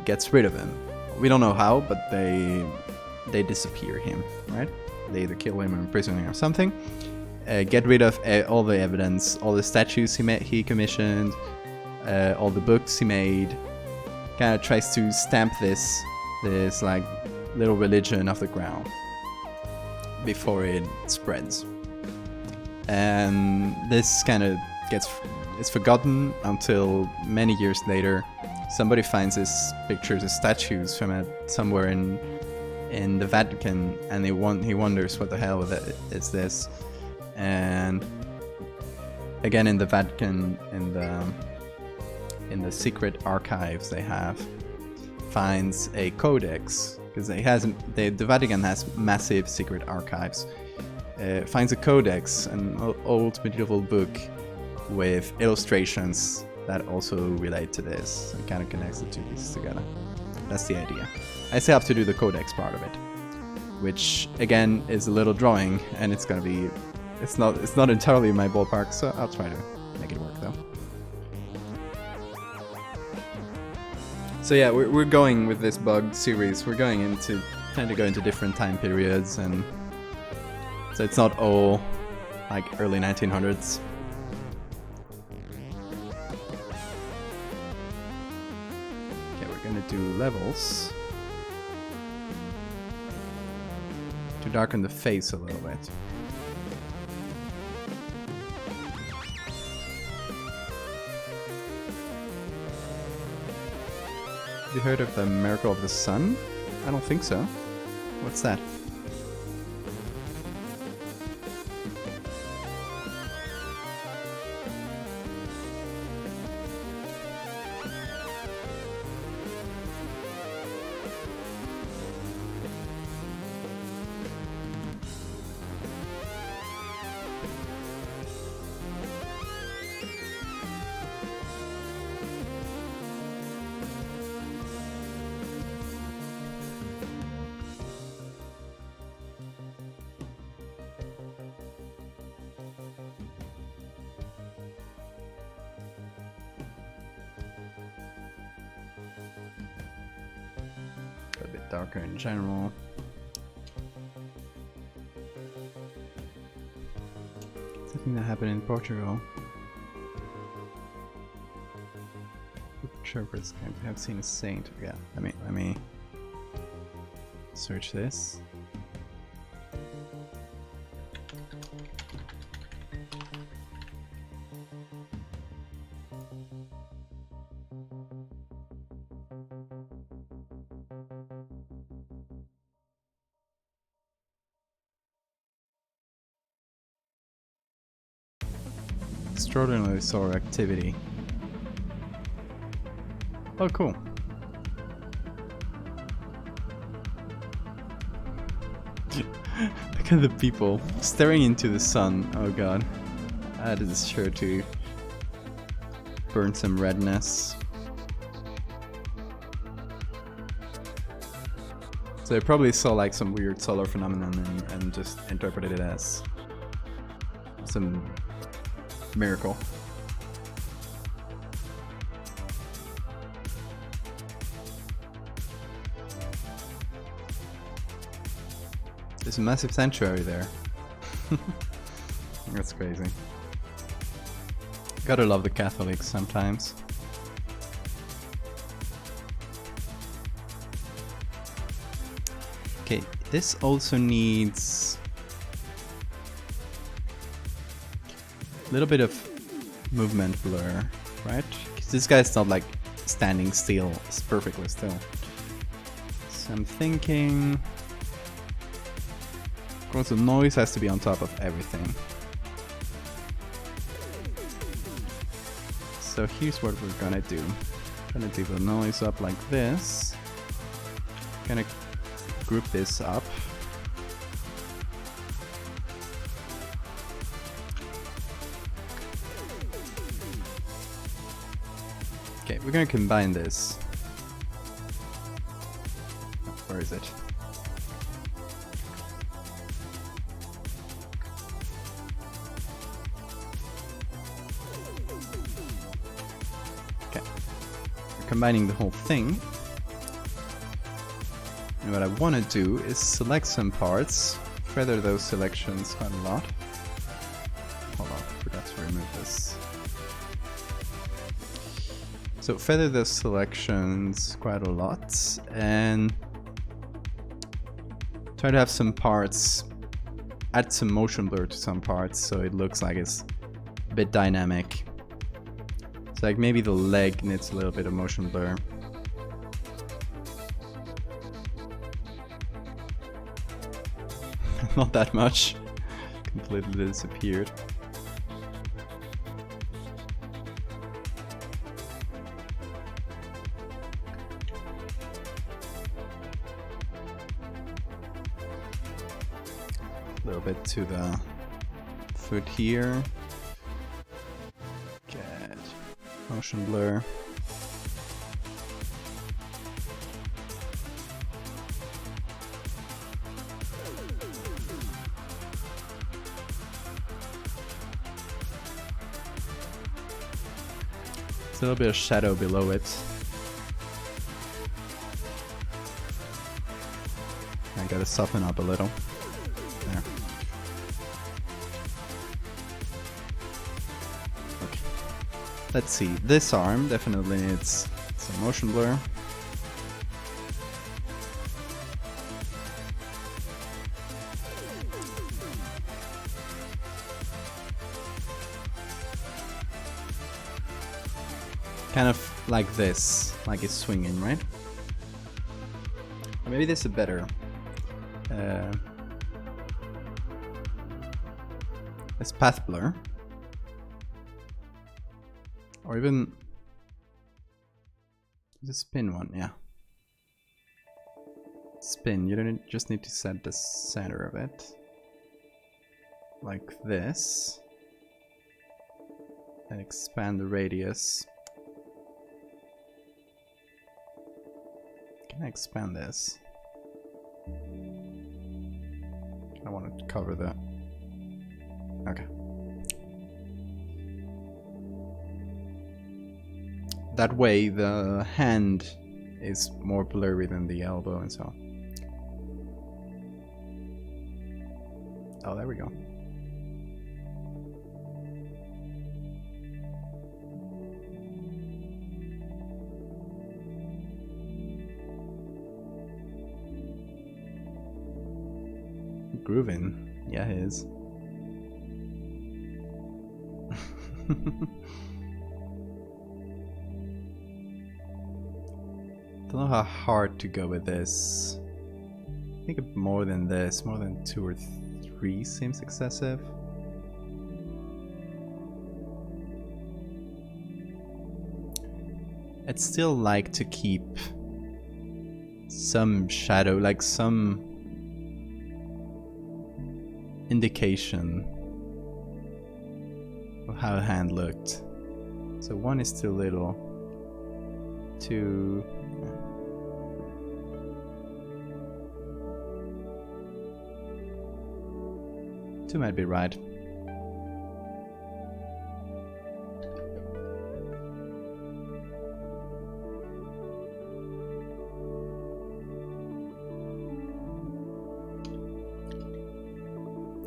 Speaker 1: gets rid of him. We don't know how, but they disappear him, right? They either kill him or imprison him or something. Get rid of all the evidence, all the statues he commissioned, all the books he made. Kind of tries to stamp this like little religion off the ground before it spreads. And this kind of it's forgotten until many years later. Somebody finds his pictures, his statues from somewhere in the Vatican, and he wonders what the hell is this. And again, in the Vatican, in the secret archives they have, finds a codex, because the Vatican has massive secret archives. Finds a codex, an old medieval book with illustrations that also relate to this, and kind of connects the 2 pieces together. That's the idea. I still have to do the codex part of it, which again is a little drawing, and it's gonna be, it's not entirely in my ballpark, so I'll try to make it work though. So yeah, we're going with this bug series. We're going into trying to go into different time periods, and so it's not all like early 1900s. Okay, we're gonna do levels to darken the face a little bit. Have you heard of the miracle of the sun? I don't think so. What's that? A bit darker in general. Something that happened in Portugal. Interpreters claim to have seen a saint. Yeah, let me search this. Extraordinary solar activity. Oh, cool. Look at the people staring into the sun. Oh god. That is sure to burn some redness. So they probably saw like some weird solar phenomenon and just interpreted it as some miracle. There's a massive sanctuary there. That's crazy. Gotta love the Catholics sometimes. Okay, this also needs a little bit of movement blur, right? 'Cause this guy's not like standing still, it's perfectly still. So I'm thinking, of course, the noise has to be on top of everything. So here's what we're gonna do. Gonna do the noise up like this. Gonna group this up. Okay, we're gonna combine this. Where is it? Okay, we're combining the whole thing. And what I want to do is select some parts, feather those selections quite a lot. Hold on, I forgot to remove this. So feather those selections quite a lot, and try to have some parts, add some motion blur to some parts so it looks like it's a bit dynamic. So like maybe the leg needs a little bit of motion blur. Not that much. Completely disappeared. A little bit to the foot here. Get motion blur. A little bit of shadow below it. gotta soften up a little. There. Okay. Let's see. This arm definitely needs some motion blur. Kind of like this, like it's swinging, right? Or maybe this is better. It's path blur. Or even the spin one, yeah. Spin, you don't just need to set the center of it. Like this. And expand the radius. Can I expand this? I want to cover that. Okay. That way the hand is more blurry than the elbow and so on. Oh, there we go. Grooving. Yeah, it is. Don't know how hard to go with this. I think more than this, more than 2 or 3 seems excessive. I'd still like to keep some shadow, like some indication of how the hand looked. So 1 is too little. 2. 2 might be right. A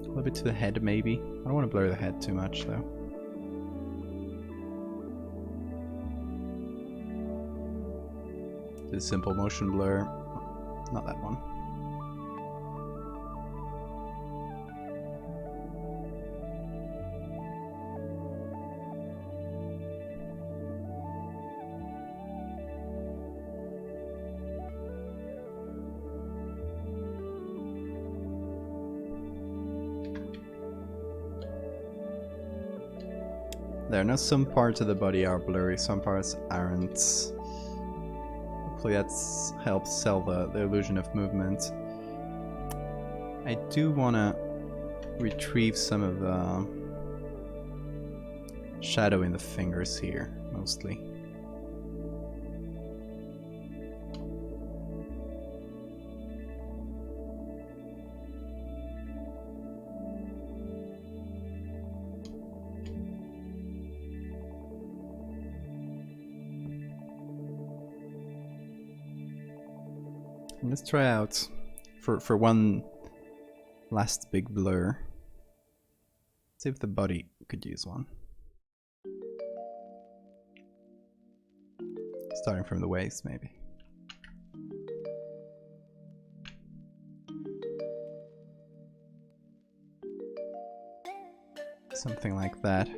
Speaker 1: little bit to the head, maybe. I don't want to blur the head too much, though. Do a simple motion blur. Not that one. There, now some parts of the body are blurry, some parts aren't. Hopefully that helps sell the illusion of movement. I do want to retrieve some of the shadow in the fingers here, mostly. Let's try out for one last big blur. See if the body could use one. Starting from the waist, maybe. Something like that.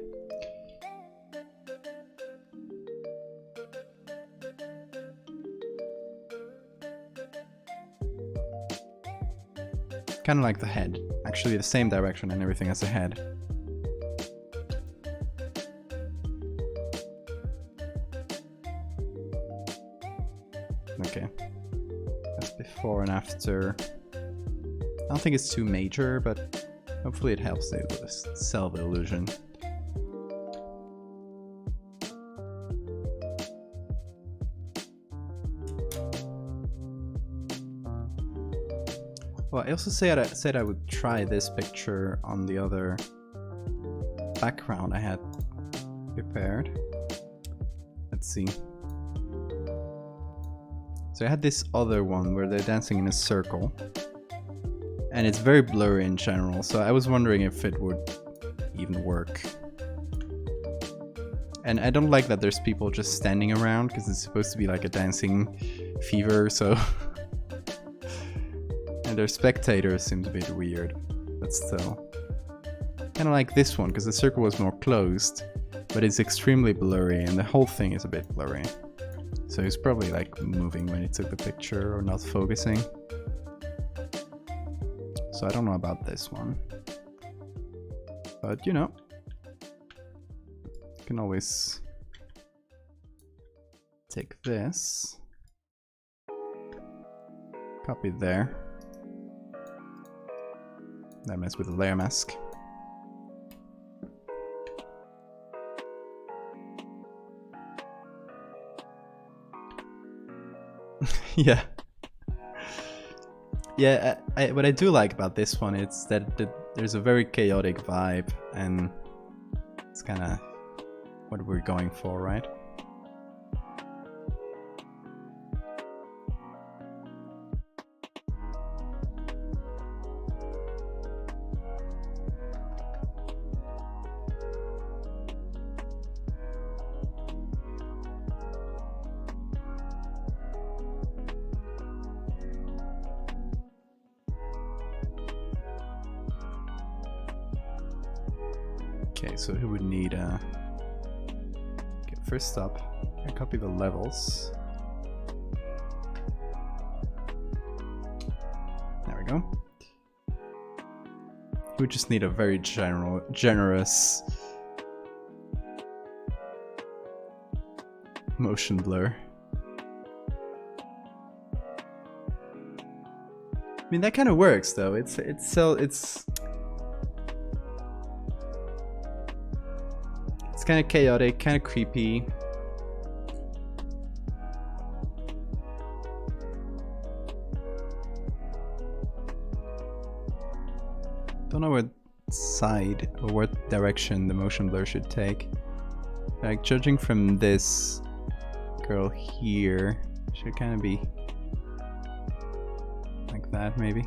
Speaker 1: Kind of like the head. Actually the same direction and everything as the head. Okay. That's before and after. I don't think it's too major, but hopefully it helps sell the illusion. Well, I also said I would try this picture on the other background I had prepared. Let's see. So I had this other one where they're dancing in a circle. And it's very blurry in general, so I was wondering if it would even work. And I don't like that there's people just standing around, because it's supposed to be like a dancing fever, so... And their spectators seems a bit weird, but still. Kinda like this one, because the circle was more closed, but it's extremely blurry, and the whole thing is a bit blurry. So he's probably like moving when he took the picture, or not focusing. So I don't know about this one. But you know, you can always take this, copy there, then mess with the layer mask. Yeah. Yeah, what I do like about this one is that there's a very chaotic vibe, and it's kind of what we're going for, right? Okay, so he would need okay, first up, I copy the levels. There we go. He would just need a very generous motion blur. I mean, that kind of works though. It's kind of chaotic, kind of creepy. Don't know what side or what direction the motion blur should take. Like, judging from this girl here, should kind of be like that, maybe.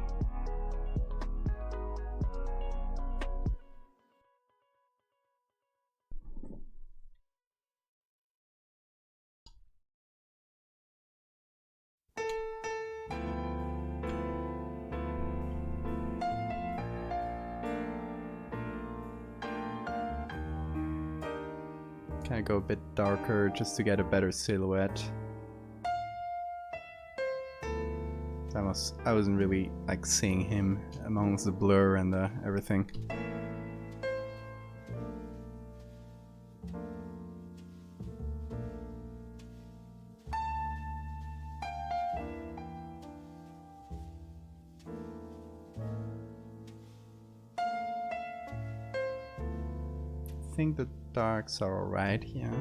Speaker 1: Kind of go a bit darker just to get a better silhouette. I wasn't really like seeing him amongst the blur and the everything. I think the darks are alright here.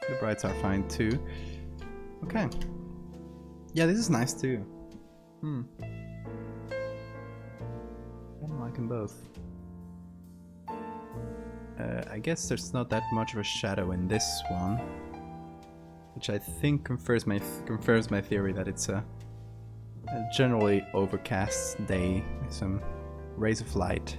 Speaker 1: The brights are fine too. Okay. Yeah, this is nice too. I'm liking both. I guess there's not that much of a shadow in this one, which I think confirms my theory that it's a generally overcast day with some rays of light.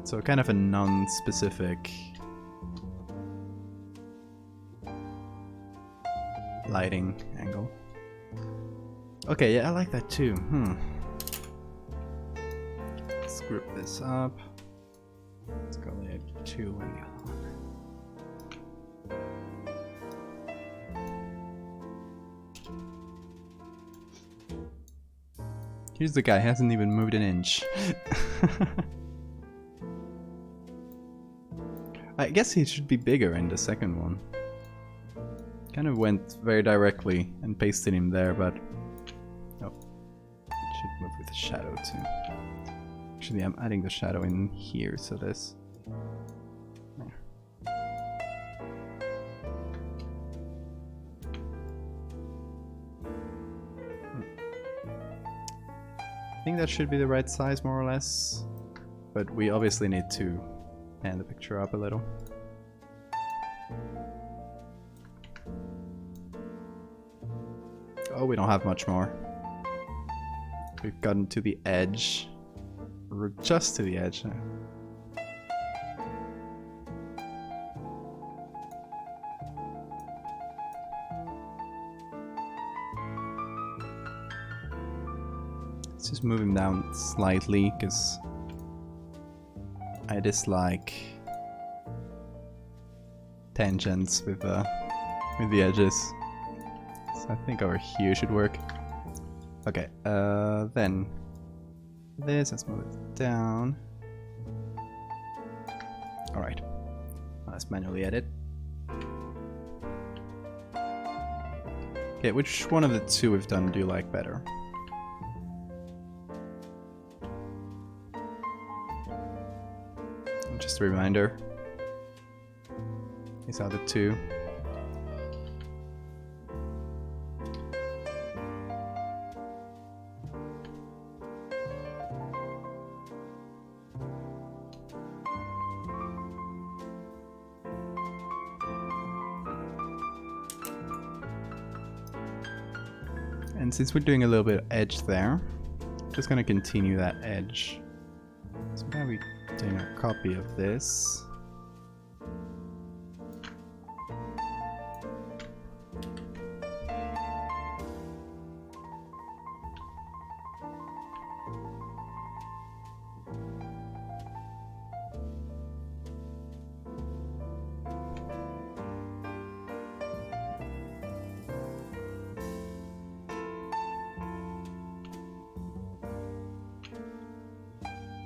Speaker 1: So kind of a non-specific lighting angle. Okay, yeah, I like that too. Let's group this up. Let's go layer 2 and the other one. Here's the guy, hasn't even moved an inch. I guess he should be bigger in the second one. Kind of went very directly and pasted him there, but oh, should move with the shadow too. Actually, I'm adding the shadow in here, so this. There. I think that should be the right size, more or less, but we obviously need to pan the picture up a little. Oh, we don't have much more. We've gotten to the edge. We're just to the edge now. Let's just move him down slightly, because I dislike tangents with the edges. So I think over here should work. Okay, then this, let's move it down. Alright, let's manually edit. Okay, which one of the two we've done do you like better? Just a reminder, these are the two. And since we're doing a little bit of edge there, I'm just gonna continue that edge. So now we're doing a copy of this.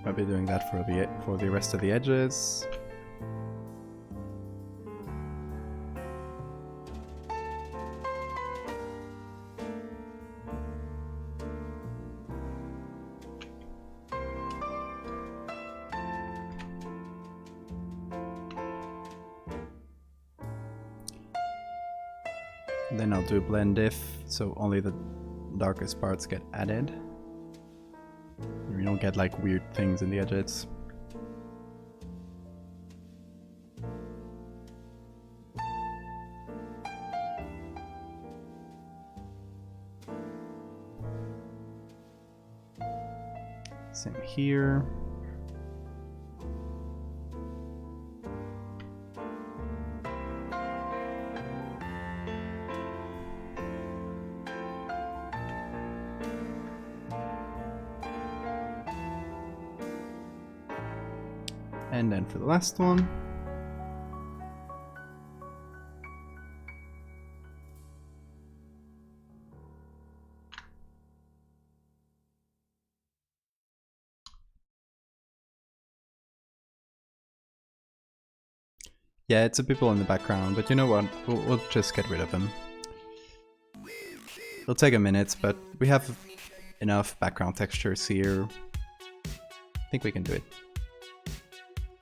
Speaker 1: I'll be doing that for the rest of the edges. And then I'll do blend if, so only the darkest parts get added. You don't get like weird things in the edges. Same here. And then for the last one, yeah, it's the people in the background, but you know what, we'll just get rid of them. It'll take a minute, but we have enough background textures here. I think we can do it.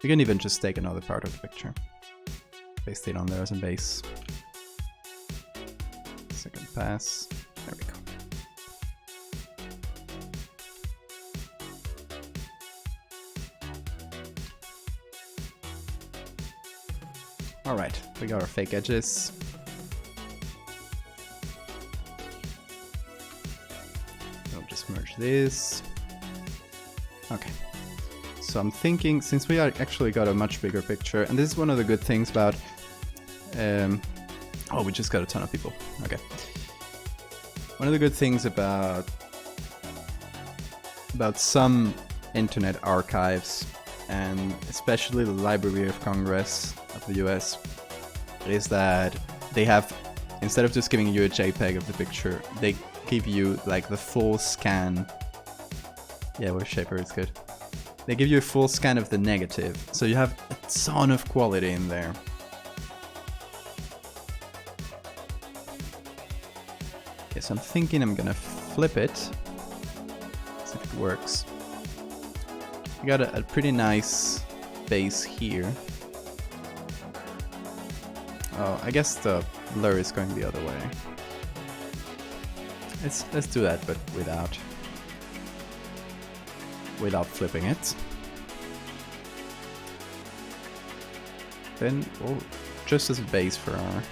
Speaker 1: We can even just take another part of the picture. Paste it on there as a base. Second pass. There we go. Alright, we got our fake edges. I'll just merge this. Okay. So I'm thinking, since we actually got a much bigger picture, and this is one of the good things about... oh, we just got a ton of people. Okay. One of the good things about some internet archives, and especially the Library of Congress of the US, is that they have, instead of just giving you a JPEG of the picture, they give you like the full scan. Yeah, where Shaper is good. They give you a full scan of the negative, so you have a ton of quality in there. Okay, so I'm thinking I'm gonna flip it, see if it works. We got a pretty nice base here. Oh, I guess the blur is going the other way. Let's do that, but without flipping it. Then, just as a base for our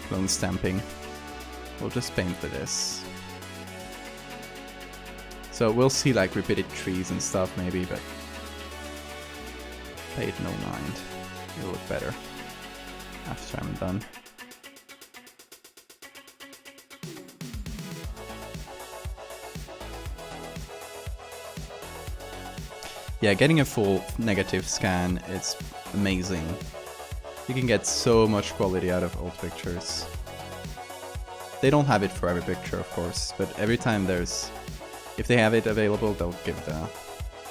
Speaker 1: clone stamping, we'll just paint with this. So we'll see like repeated trees and stuff maybe, but pay it no mind. It'll look better after I'm done. Yeah, getting a full negative scan is amazing. You can get so much quality out of old pictures. They don't have it for every picture, of course, but every time there's... If they have it available, they'll give the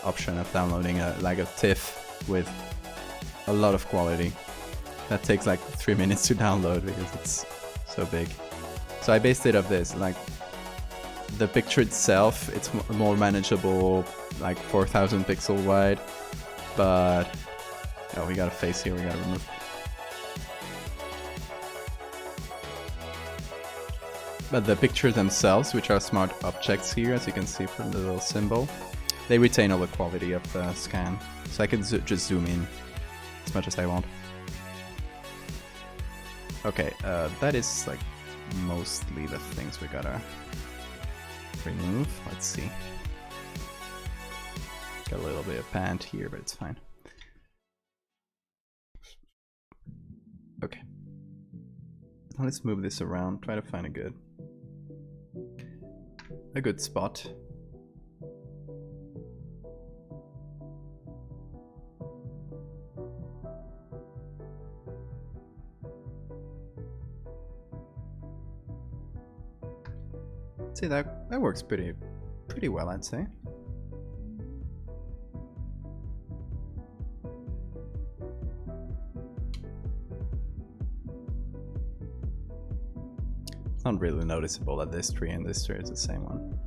Speaker 1: option of downloading like a TIFF with a lot of quality. That takes like 3 minutes to download because it's so big. So I based it off this, like the picture itself, it's more manageable, like 4000 pixel wide, but oh, we got a face here we gotta remove. But the pictures themselves, which are smart objects here, as you can see from the little symbol, they retain all the quality of the scan, so I can just zoom in as much as I want. Okay, that is like mostly the things we gotta remove. Let's see. Got a little bit of pant here, but it's fine. Okay. Now let's move this around, try to find a good spot. See, that works pretty well, I'd say. It's not really noticeable that this tree and this tree is the same one.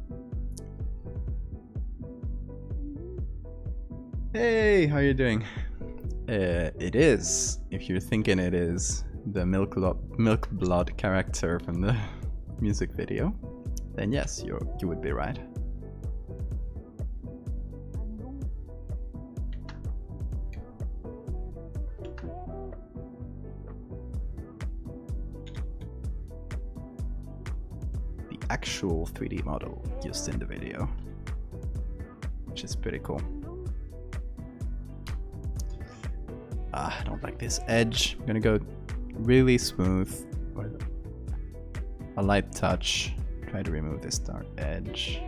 Speaker 1: Hey, how are you doing? It is, if you're thinking it is, the Milkblood character from the music video, then yes, you would be right. The actual 3D model used in the video, which is pretty cool. I don't like this edge. I'm gonna go really smooth with a light touch. Try to remove this dark edge.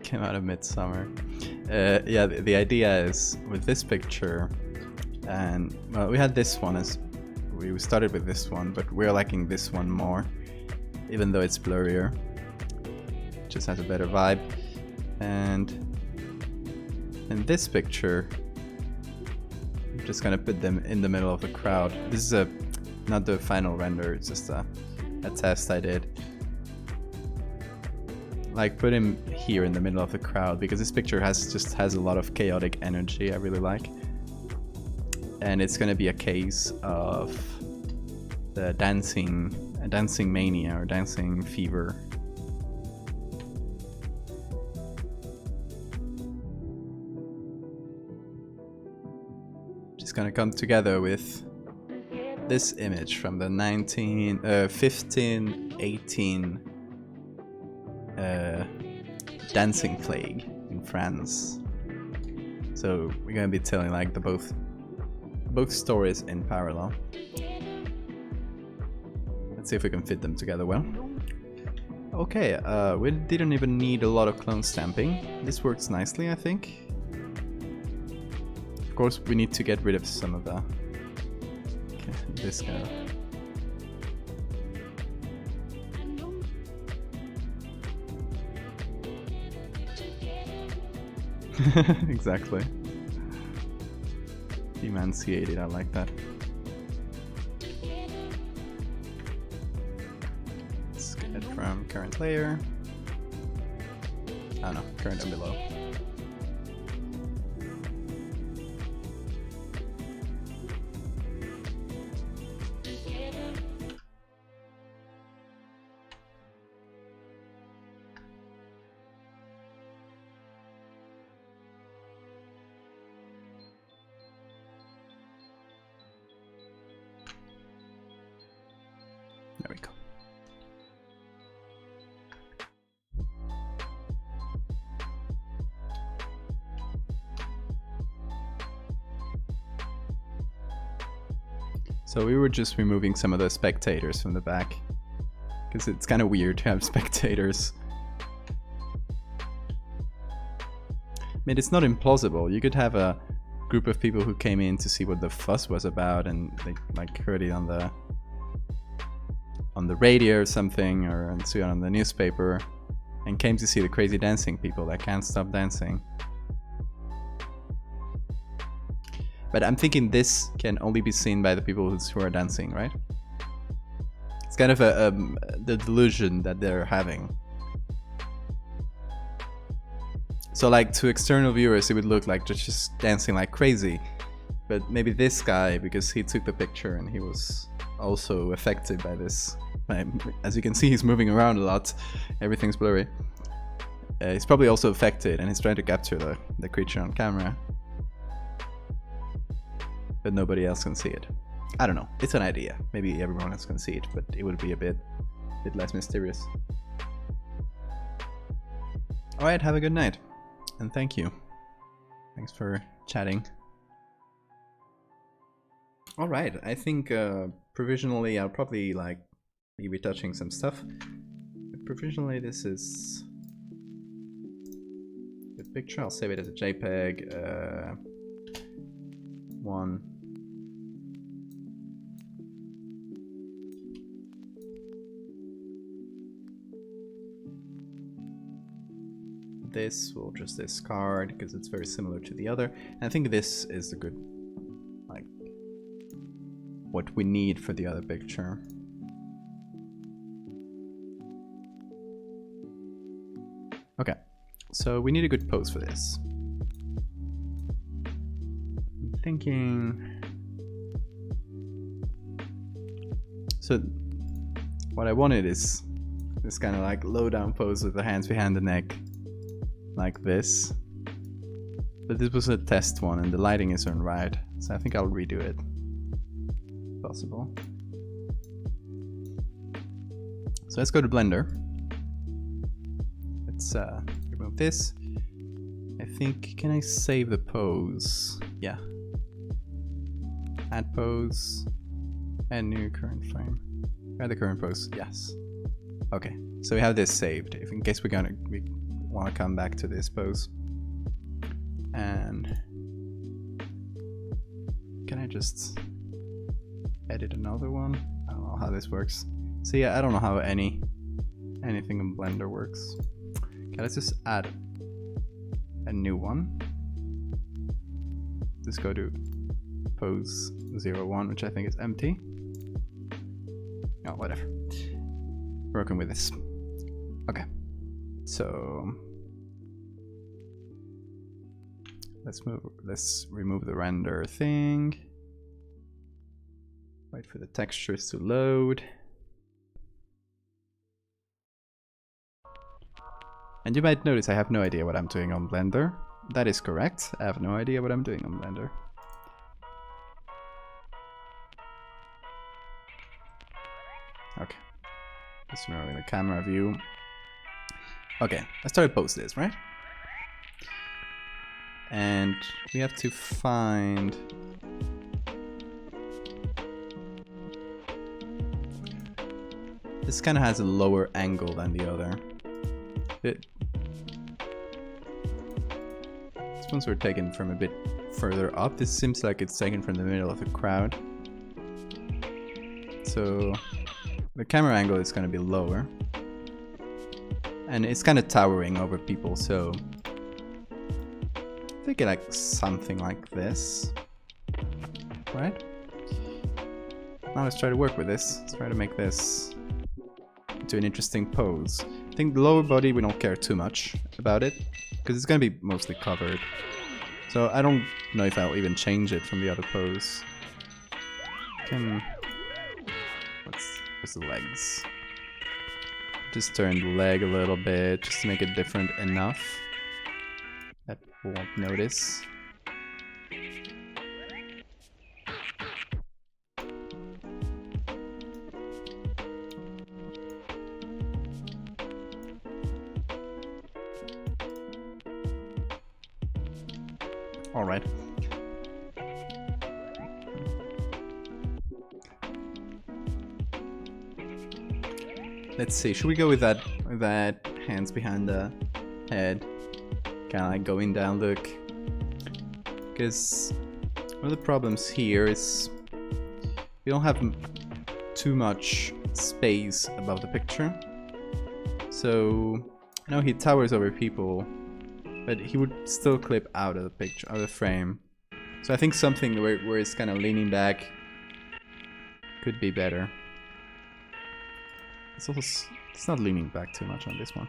Speaker 1: Came out of Midsummer. Yeah, the idea is with this picture, and well, we had this one as we started with this one, but we're liking this one more, even though it's blurrier. It just has a better vibe. And in this picture, I'm just gonna put them in the middle of the crowd. This is not the final render, it's just a test I did. Like, put him here in the middle of the crowd because this picture just has a lot of chaotic energy I really like. And it's gonna be a case of the dancing mania or dancing fever. Just gonna come together with this image from the 1518 dancing plague in France. So we're gonna be telling like the both stories in parallel. Let's see if we can fit them together well. Okay, we didn't even need a lot of clone stamping. This works nicely, I think. Of course, we need to get rid of some of the this kind of. Exactly. Emanciated, I like that. Let's get it from current layer. Oh no, current and below. There we go. So we were just removing some of the spectators from the back, because it's kind of weird to have spectators. I mean, it's not implausible. You could have a group of people who came in to see what the fuss was about, and they like heard it on the radio or something, or see it on the newspaper, and came to see the crazy dancing people that can't stop dancing. But I'm thinking this can only be seen by the people who are dancing, right? It's kind of the delusion that they're having. So like to external viewers it would look like they're just dancing like crazy. But maybe this guy, because he took the picture and he was also affected by this. As you can see, he's moving around a lot. Everything's blurry. He's probably also affected and he's trying to capture the creature on camera. But nobody else can see it. I don't know. It's an idea. Maybe everyone else can see it, but it would be a bit less mysterious. Alright, have a good night. And thank you. Thanks for chatting. Alright, I think provisionally I'll probably like be retouching some stuff. But provisionally this is the picture. I'll save it as a JPEG. One. This we'll just discard because it's very similar to the other. And I think this is the good, like, what we need for the other picture. Okay, so we need a good pose for this. I'm thinking. So, what I wanted is this kind of like low down pose with the hands behind the neck. Like this, but this was a test one and the lighting isn't right, so I think I'll redo it. Possible. So let's go to Blender. Let's remove this. I think, can I save the pose? Yeah. Add pose. Add new current frame. Add the current pose. Yes. Okay. So we have this saved, if in case we want to come back to this pose. And can I just edit another one? I don't know how this works. So yeah, I don't know how anything in Blender works. Okay, let's just add a new one. Let's go to pose 01, which I think is empty. Oh, whatever. Working with this. Okay. So let's remove the render thing. Wait for the textures to load. And you might notice I have no idea what I'm doing on Blender. That is correct. I have no idea what I'm doing on Blender. Okay. Just removing the camera view. Okay, let's try to post this, right? And we have to find... This kind of has a lower angle than the other. These ones were taken from a bit further up. This seems like it's taken from the middle of the crowd. So the camera angle is going to be lower. And it's kind of towering over people, so I think like something like this, right? Now let's try to work with this. Let's try to make this into an interesting pose. I think the lower body we don't care too much about it, because it's going to be mostly covered. So I don't know if I'll even change it from the other pose. What's the legs? Just turn the leg a little bit, just to make it different enough that people won't notice. Alright. Let's see, should we go with that hands behind the head? Kinda like going down look. Because one of the problems here is we don't have too much space above the picture. So I know he towers over people, but he would still clip out of the picture, out of the frame. So I think something where it's kind of leaning back could be better. It's also, it's not leaning back too much on this one.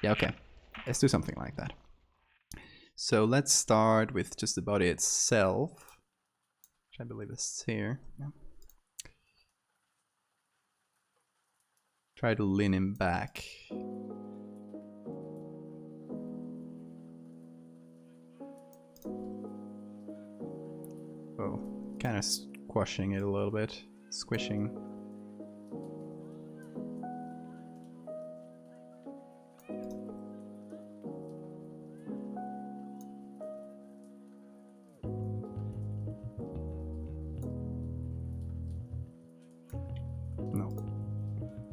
Speaker 1: Yeah, okay. Let's do something like that. So let's start with just the body itself, which I believe is here. Yeah. Try to lean him back. Oh, kind of squashing it a little bit, squishing. No,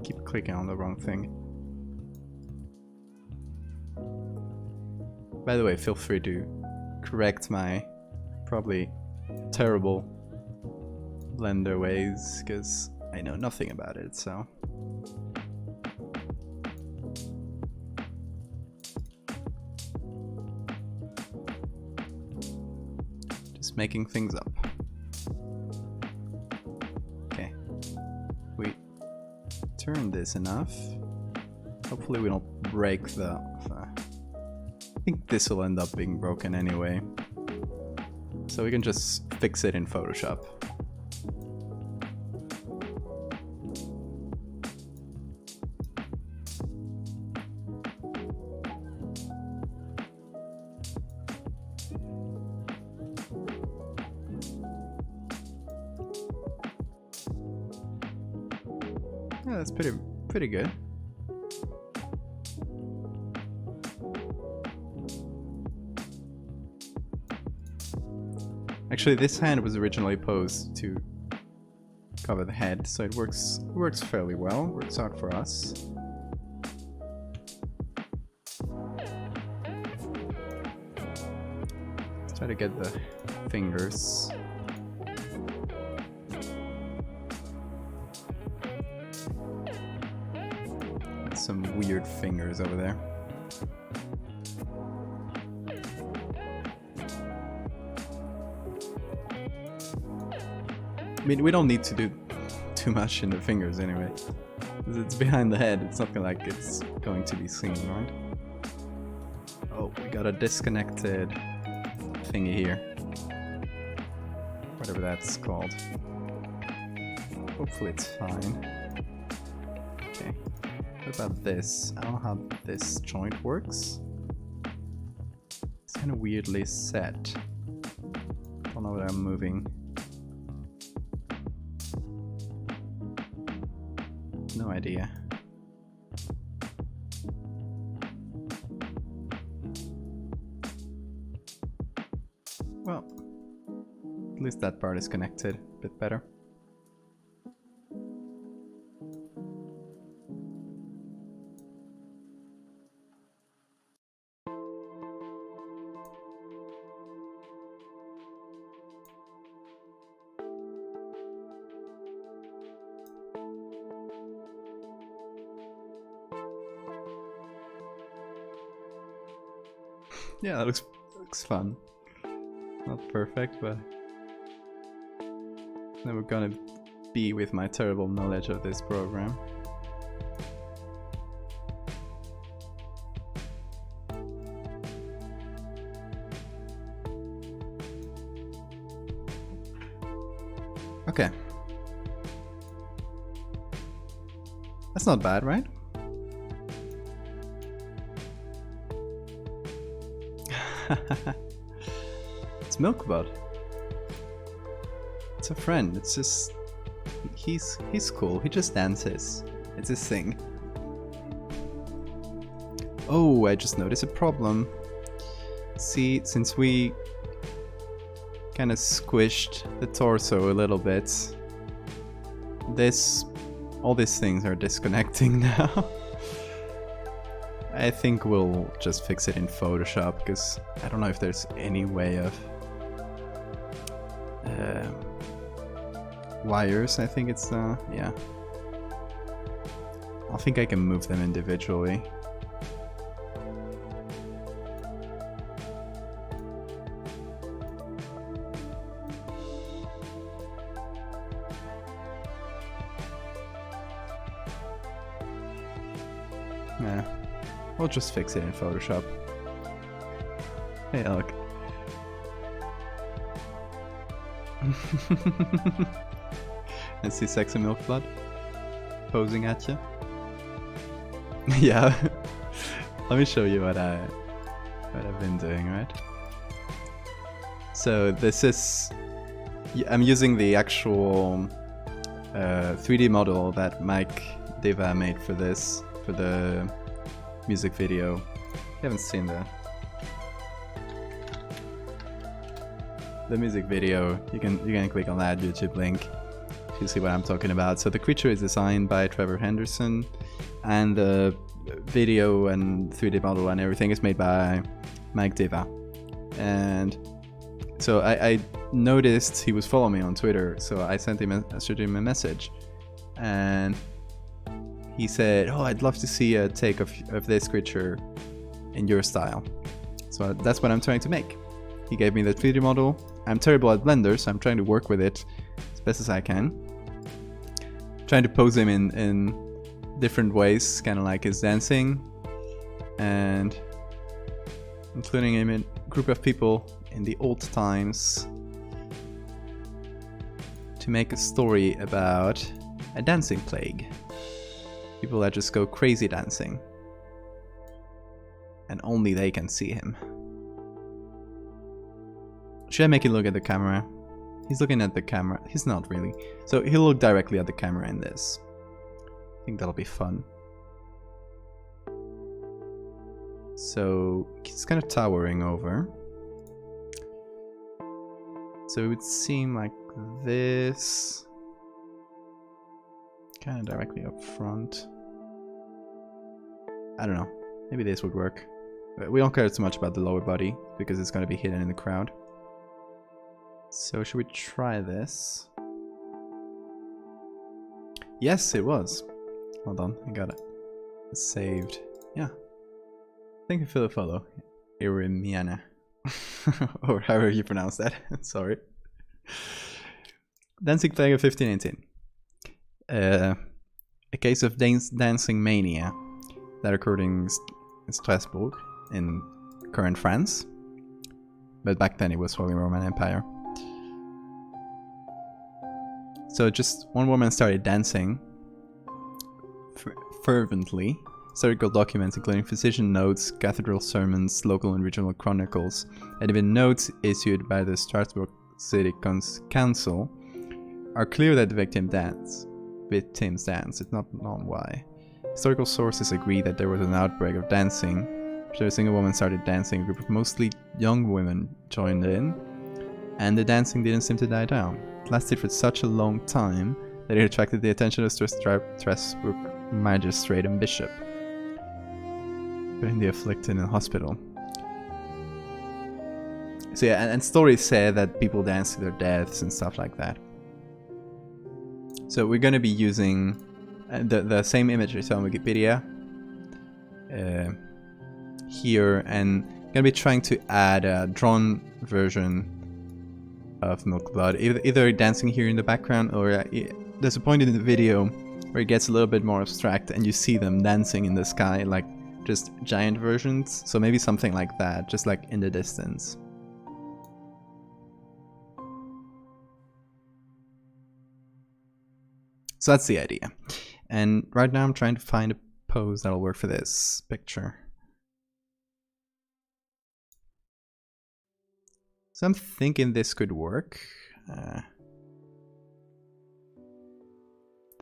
Speaker 1: keep clicking on the wrong thing. By the way, feel free to correct my probably terrible Blender ways, because I know nothing about it, so. Just making things up. Okay. We turn this enough. Hopefully we don't break the... I think this will end up being broken anyway. So we can just fix it in Photoshop. Yeah, that's pretty good. Actually, this hand was originally posed to cover the head, so it works fairly well. Works out for us. Let's try to get the fingers. Some weird fingers over there. I mean, we don't need to do too much in the fingers anyway. It's behind the head, it's not like it's going to be seen, right? Oh, we got a disconnected thingy here. Whatever that's called. Hopefully it's fine. Okay. What about this? I don't know how this joint works. It's kind of weirdly set. Don't know what I'm moving. No idea. Well, at least that part is connected a bit better. Yeah, that looks fun. Not perfect, but never gonna be with my terrible knowledge of this program. Okay. That's not bad, right? It's Milkblood. It's a friend. It's just he's cool. He just dances. It's his thing. Oh, I just noticed a problem. See, since we kind of squished the torso a little bit. All these things are disconnecting now. I think we'll just fix it in Photoshop, because I don't know if there's any way of wires. I think it's yeah. I think I can move them individually. Yeah, we'll just fix it in Photoshop. Hey, look. And see sexy Milkblood posing at you. Yeah. Let me show you what I've been doing, right? So this is, I'm using the actual 3D model that Valdevia made for this, for the music video. You haven't seen the music video. You can click on that YouTube link if you see what I'm talking about. So the creature is designed by Trevor Henderson, and the video and 3D model and everything is made by Valdevia. And so I noticed he was following me on Twitter, so I sent him a message, and he said, "Oh, I'd love to see a take of this creature in your style." So that's what I'm trying to make. He gave me the 3D model. I'm terrible at Blender, so I'm trying to work with it as best as I can. Trying to pose him in different ways, kind of like his dancing, and including him in a group of people in the old times to make a story about a dancing plague. People that just go crazy dancing, and only they can see him. Should I make it look at the camera? He's looking at the camera. He's not really. So he'll look directly at the camera in this. I think that'll be fun. So he's kind of towering over. So it would seem like this. Kind of directly up front. I don't know. Maybe this would work. But we don't care too much about the lower body because it's going to be hidden in the crowd. So should we try this? Yes, it was. Hold on, I got it. It's saved. Yeah. Thank you for the follow, Irimiana. Or however you pronounce that. Sorry. Dancing Plague of 1518. A case of dancing mania that occurred in Strasbourg in current France. But back then it was Holy Roman Empire. So just one woman started dancing fervently. Historical documents including physician notes, cathedral sermons, local and regional chronicles, and even notes issued by the Strasbourg City Council are clear that the victims dance. It's not known why. Historical sources agree that there was an outbreak of dancing. After a single woman started dancing, a group of mostly young women joined in, and the dancing didn't seem to die down. It lasted for such a long time that it attracted the attention of the Strasbourg magistrate and bishop, putting the afflicted in a hospital. So yeah, and stories say that people dance to their deaths and stuff like that. So we're going to be using the same image I saw on Wikipedia here, and going to be trying to add a drawn version of Milkblood, either dancing here in the background, or there's a point in the video where it gets a little bit more abstract and you see them dancing in the sky, like just giant versions. So maybe something like that, just like in the distance. So that's the idea. And right now I'm trying to find a pose that'll work for this picture. So I'm thinking this could work. I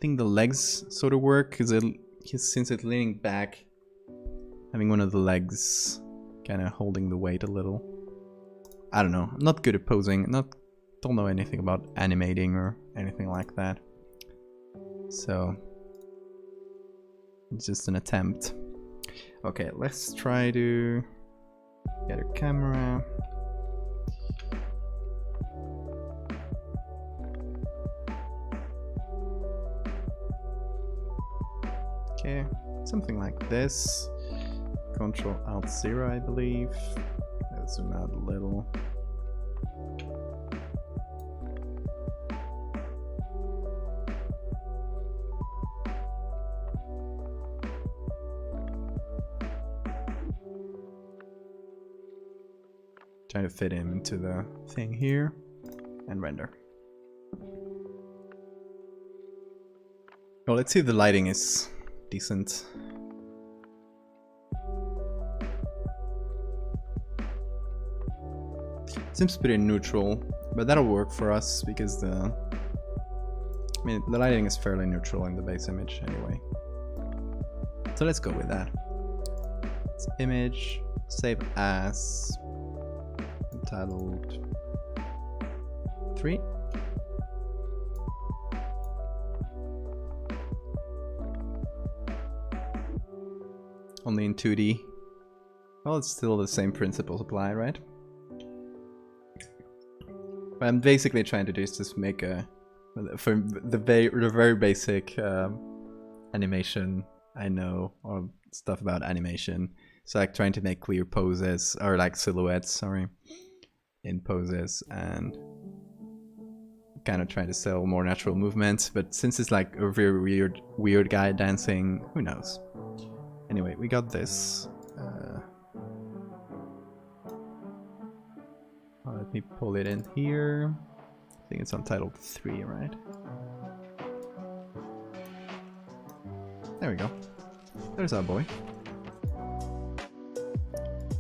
Speaker 1: think the legs sort of work, because since it's leaning back, having one of the legs kind of holding the weight a little. I don't know. I'm not good at posing. I'm not don't know anything about animating or anything like that. So it's just an attempt. Okay, let's try to get a camera. Okay, something like this. Control-Alt-0, I believe. Let's zoom out a little. Trying to fit him into the thing here and render. Well, let's see if the lighting is decent. Seems pretty neutral, but that'll work for us because the lighting is fairly neutral in the base image anyway. So let's go with that. It's image, save as, entitled 3. Only in 2D. Well, it's still the same principles apply, right? What I'm basically trying to do is just make a, for the very basic animation I know, or stuff about animation. So like trying to make clear poses, or like silhouettes, sorry, in poses, and kind of trying to sell more natural movements. But since it's like a very weird guy dancing, who knows? Anyway, we got this. Let me pull it in here. I think it's untitled 3, right? There we go. There's our boy.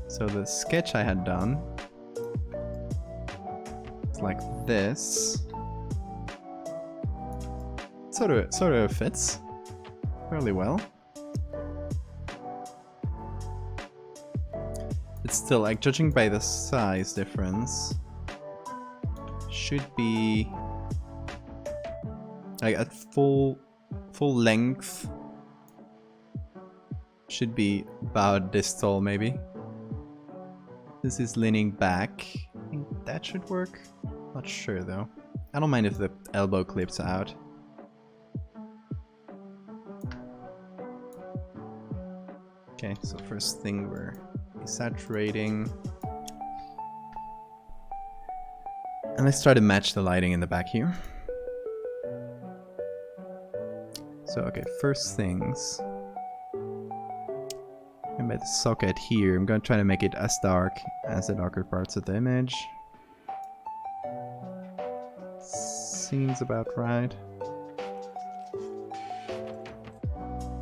Speaker 1: So the sketch I had done is like this. Sort of fits fairly well. It's still, like, judging by the size difference, should be like at full length, should be about this tall maybe. This is leaning back. I think that should work. Not sure though. I don't mind if the elbow clips out. Okay, so first thing we're saturating. And let's try to match the lighting in the back here. So, okay, first things. I'm at the socket here. I'm going to try to make it as dark as the darker parts of the image. Seems about right.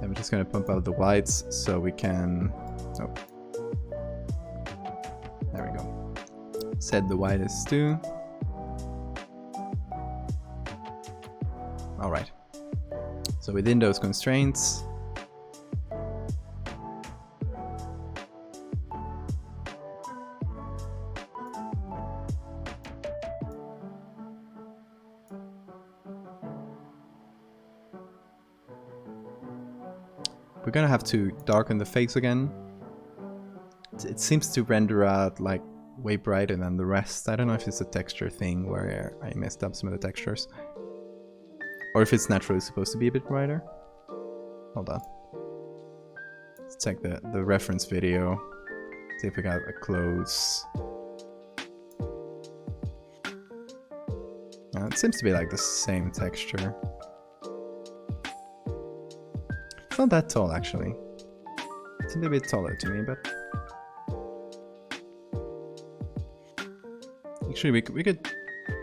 Speaker 1: I'm just going to pump out the whites so we can... Oh. There we go. Set the whitest to. Alright. So within those constraints, we're gonna have to darken the face again. It seems to render out like way brighter than the rest. I don't know if it's a texture thing where I messed up some of the textures, or if it's naturally supposed to be a bit brighter. Hold on. Let's check the reference video. See if we got a close. It seems to be like the same texture. It's not that tall actually. It's a little bit taller to me, but actually we could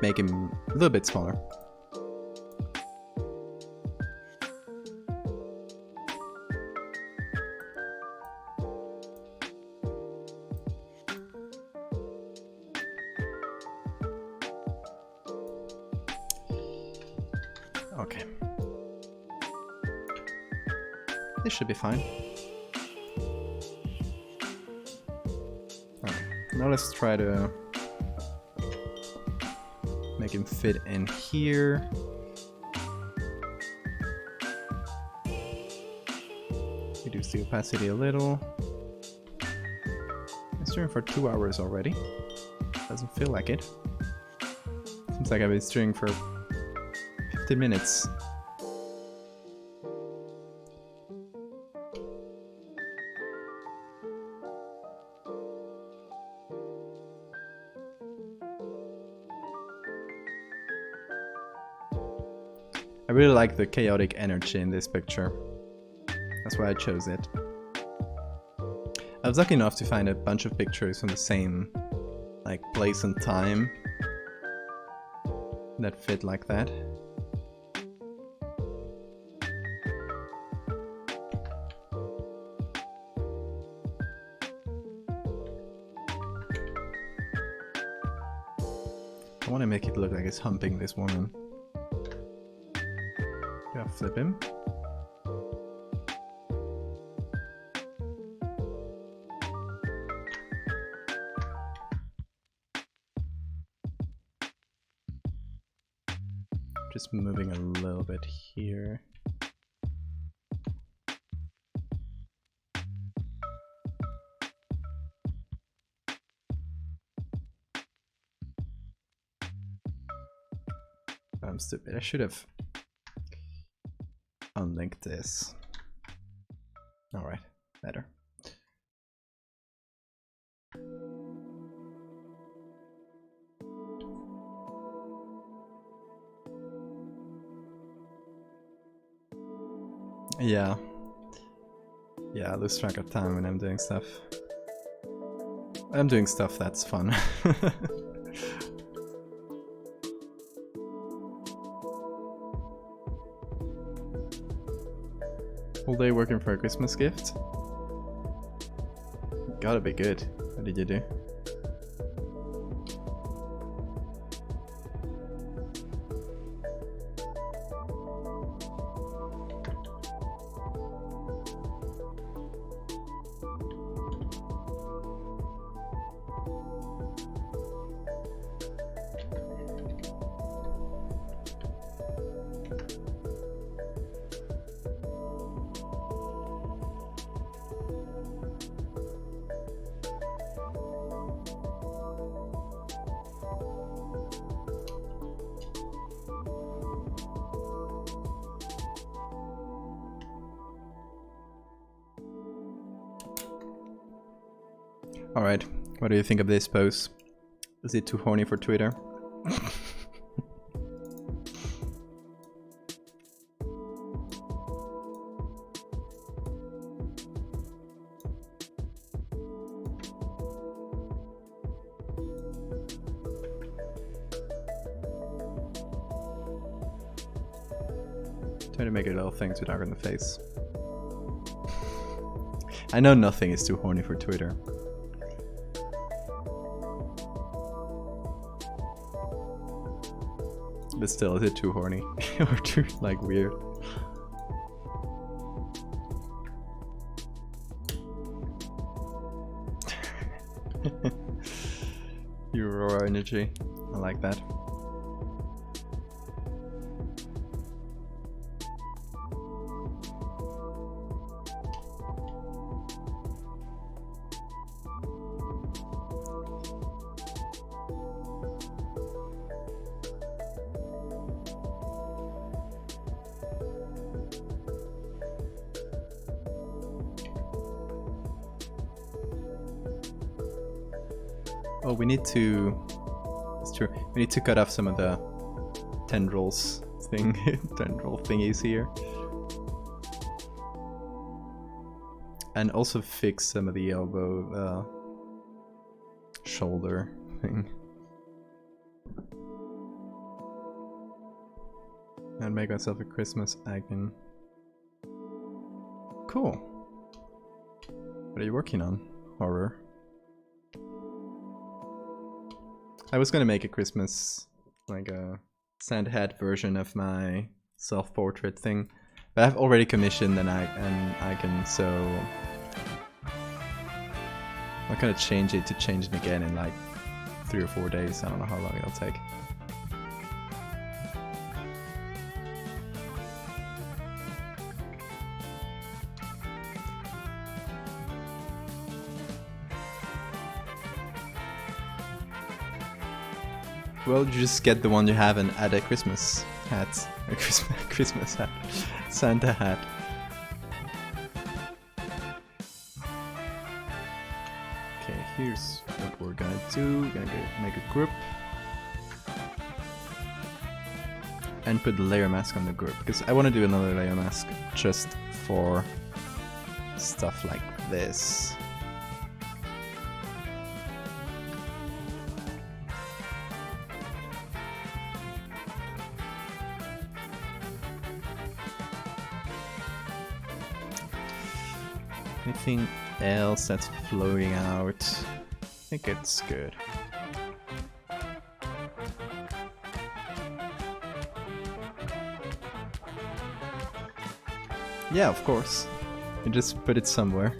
Speaker 1: make him a little bit smaller. Okay. This should be fine. Alright, now let's try to make him fit in here. Reduce the opacity a little. Been streaming for 2 hours already. Doesn't feel like it. Seems like I've been streaming for 15 minutes. I really like the chaotic energy in this picture. That's why I chose it. I was lucky enough to find a bunch of pictures from the same like place and time that fit like that. I want to make it look like it's humping this woman. Yeah, flip him. Just moving a little bit here. I'm stupid. I should have unlinked this. Alright, better. Yeah. Yeah, I lose track of time when I'm doing stuff. I'm doing stuff that's fun. Whole day working for a Christmas gift? Gotta be good. What did you do? Alright, what do you think of this pose? Is it too horny for Twitter? Trying to make it little things with dark on the face. I know nothing is too horny for Twitter. But still, is it too horny? Or too, like, weird? Your raw energy. I like that. Oh, we need to... It's true. We need to cut off some of the tendrils tendril thingies here. And also fix some of the elbow, shoulder thing. And make myself a Christmas icon. Cool. What are you working on? Horror. I was gonna make a Christmas, like a sand hat version of my self-portrait thing, but I've already commissioned an icon, so I'm gonna change it to change it again in like 3 or 4 days. I don't know how long it'll take. Well, you just get the one you have and add a Christmas hat. A Christmas hat. Santa hat. Okay, here's what we're gonna do. We're gonna make a group. And put the layer mask on the group, because I want to do another layer mask just for stuff like this. Anything else that's floating out? I think it's good. Yeah, of course. You just put it somewhere.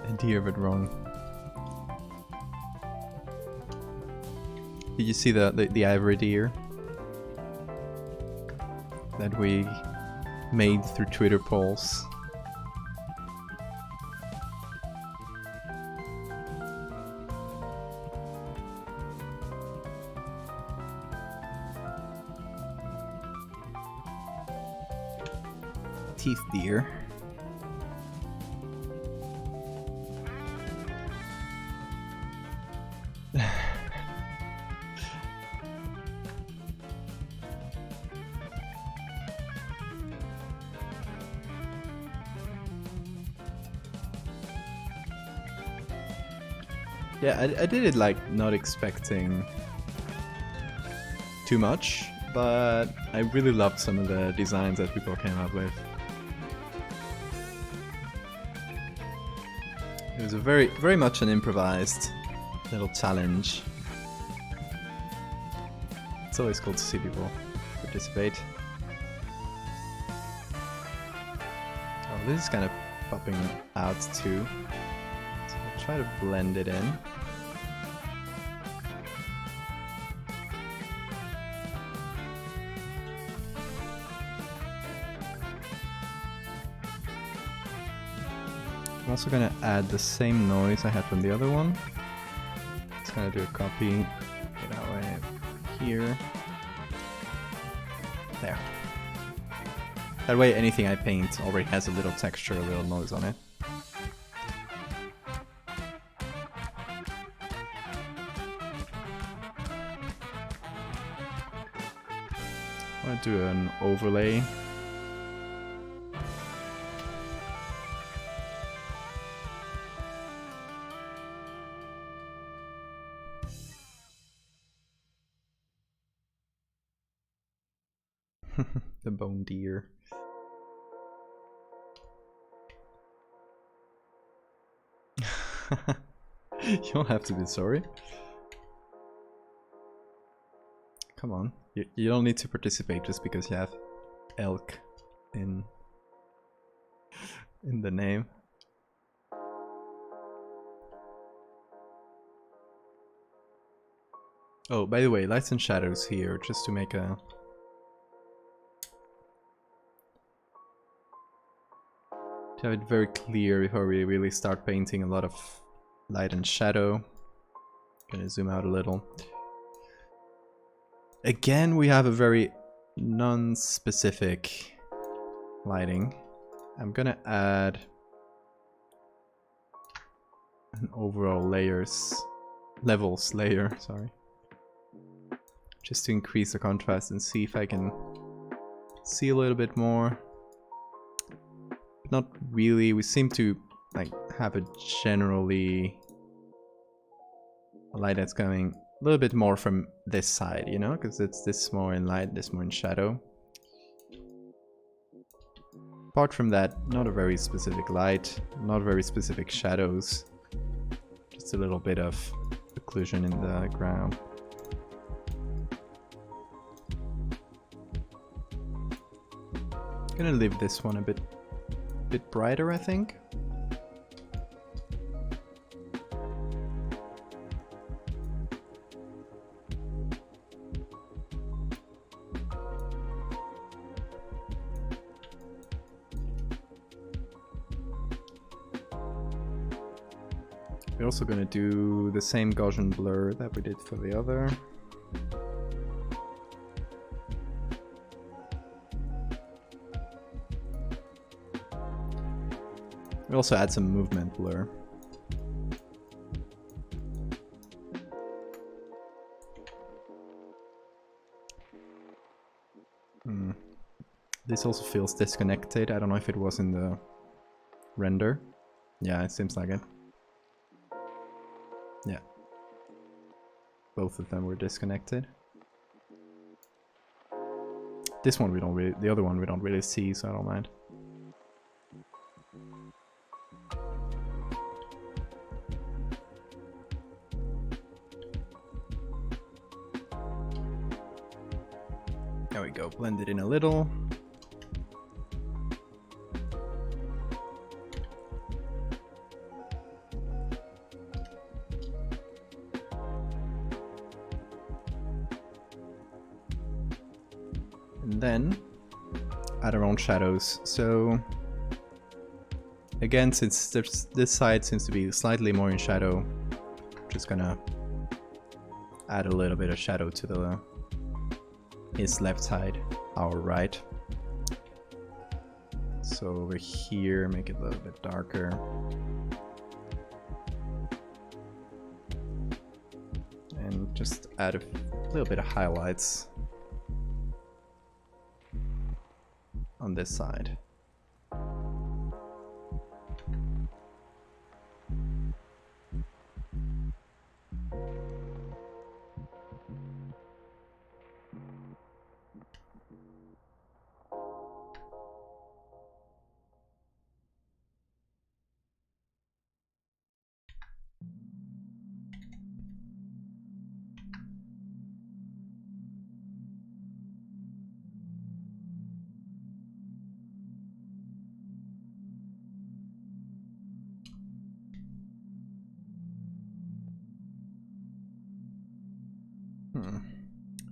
Speaker 1: A deer, but wrong. Did you see the ivory deer that we made through Twitter polls? Teeth deer. Yeah, I did it like not expecting too much, but I really loved some of the designs that people came up with. It was a very much an improvised little challenge. It's always cool to see people participate. Oh, this is kind of popping out too. So I'll try to blend it in. I'm also gonna add the same noise I had from the other one. Just gonna do a copy, get that way here. There. That way anything I paint already has a little texture, a little noise on it. I want to do an overlay. The bone deer. You don't have to be sorry. Come on. You don't need to participate just because you have elk in the name. Oh, by the way, lights and shadows here, just to make a... to have it very clear before we really start painting a lot of light and shadow. Gonna zoom out a little. Again, we have a very non-specific lighting. I'm gonna add an overall levels layer, sorry. Just to increase the contrast and see if I can see a little bit more. But not really, we seem to like have a generally a light that's coming a little bit more from this side, you know, because it's this more in light, this more in shadow. Apart from that, not a very specific light, not very specific shadows, just a little bit of occlusion in the ground. Gonna leave this one a bit brighter, I think. We're also gonna do the same Gaussian blur that we did for the other. We also add some movement blur. This also feels disconnected. I don't know if it was in the render. Yeah, it seems like it. Yeah. Both of them were disconnected. This one we don't really, the other one we don't really see, so I don't mind. There we go, blend it in a little. And then add our own shadows. So again, since this side seems to be slightly more in shadow, I'm just gonna add a little bit of shadow to his left side, our right. So over here, make it a little bit darker. And just add a little bit of highlights on this side.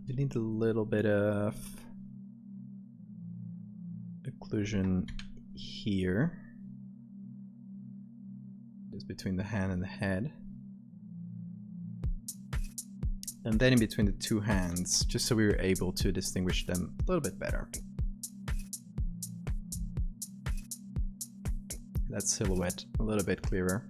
Speaker 1: We need a little bit of occlusion here, just between the hand and the head, and then in between the two hands, just so we were able to distinguish them a little bit better. That silhouette a little bit clearer.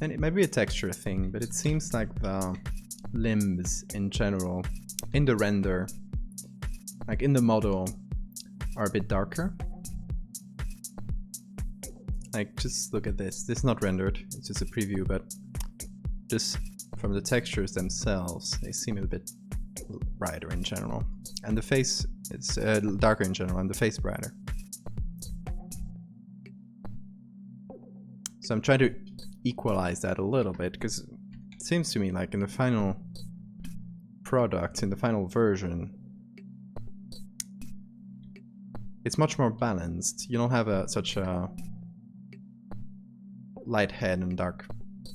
Speaker 1: And it might be a texture thing, but it seems like the limbs in general, in the render, like in the model, are a bit darker. Like, just look at this. This is not rendered, it's just a preview, but just from the textures themselves, they seem a bit brighter in general. And the face is darker in general, and the face brighter. So I'm trying to equalize that a little bit, because it seems to me like in the final product, in the final version, it's much more balanced. You don't have such a light head and dark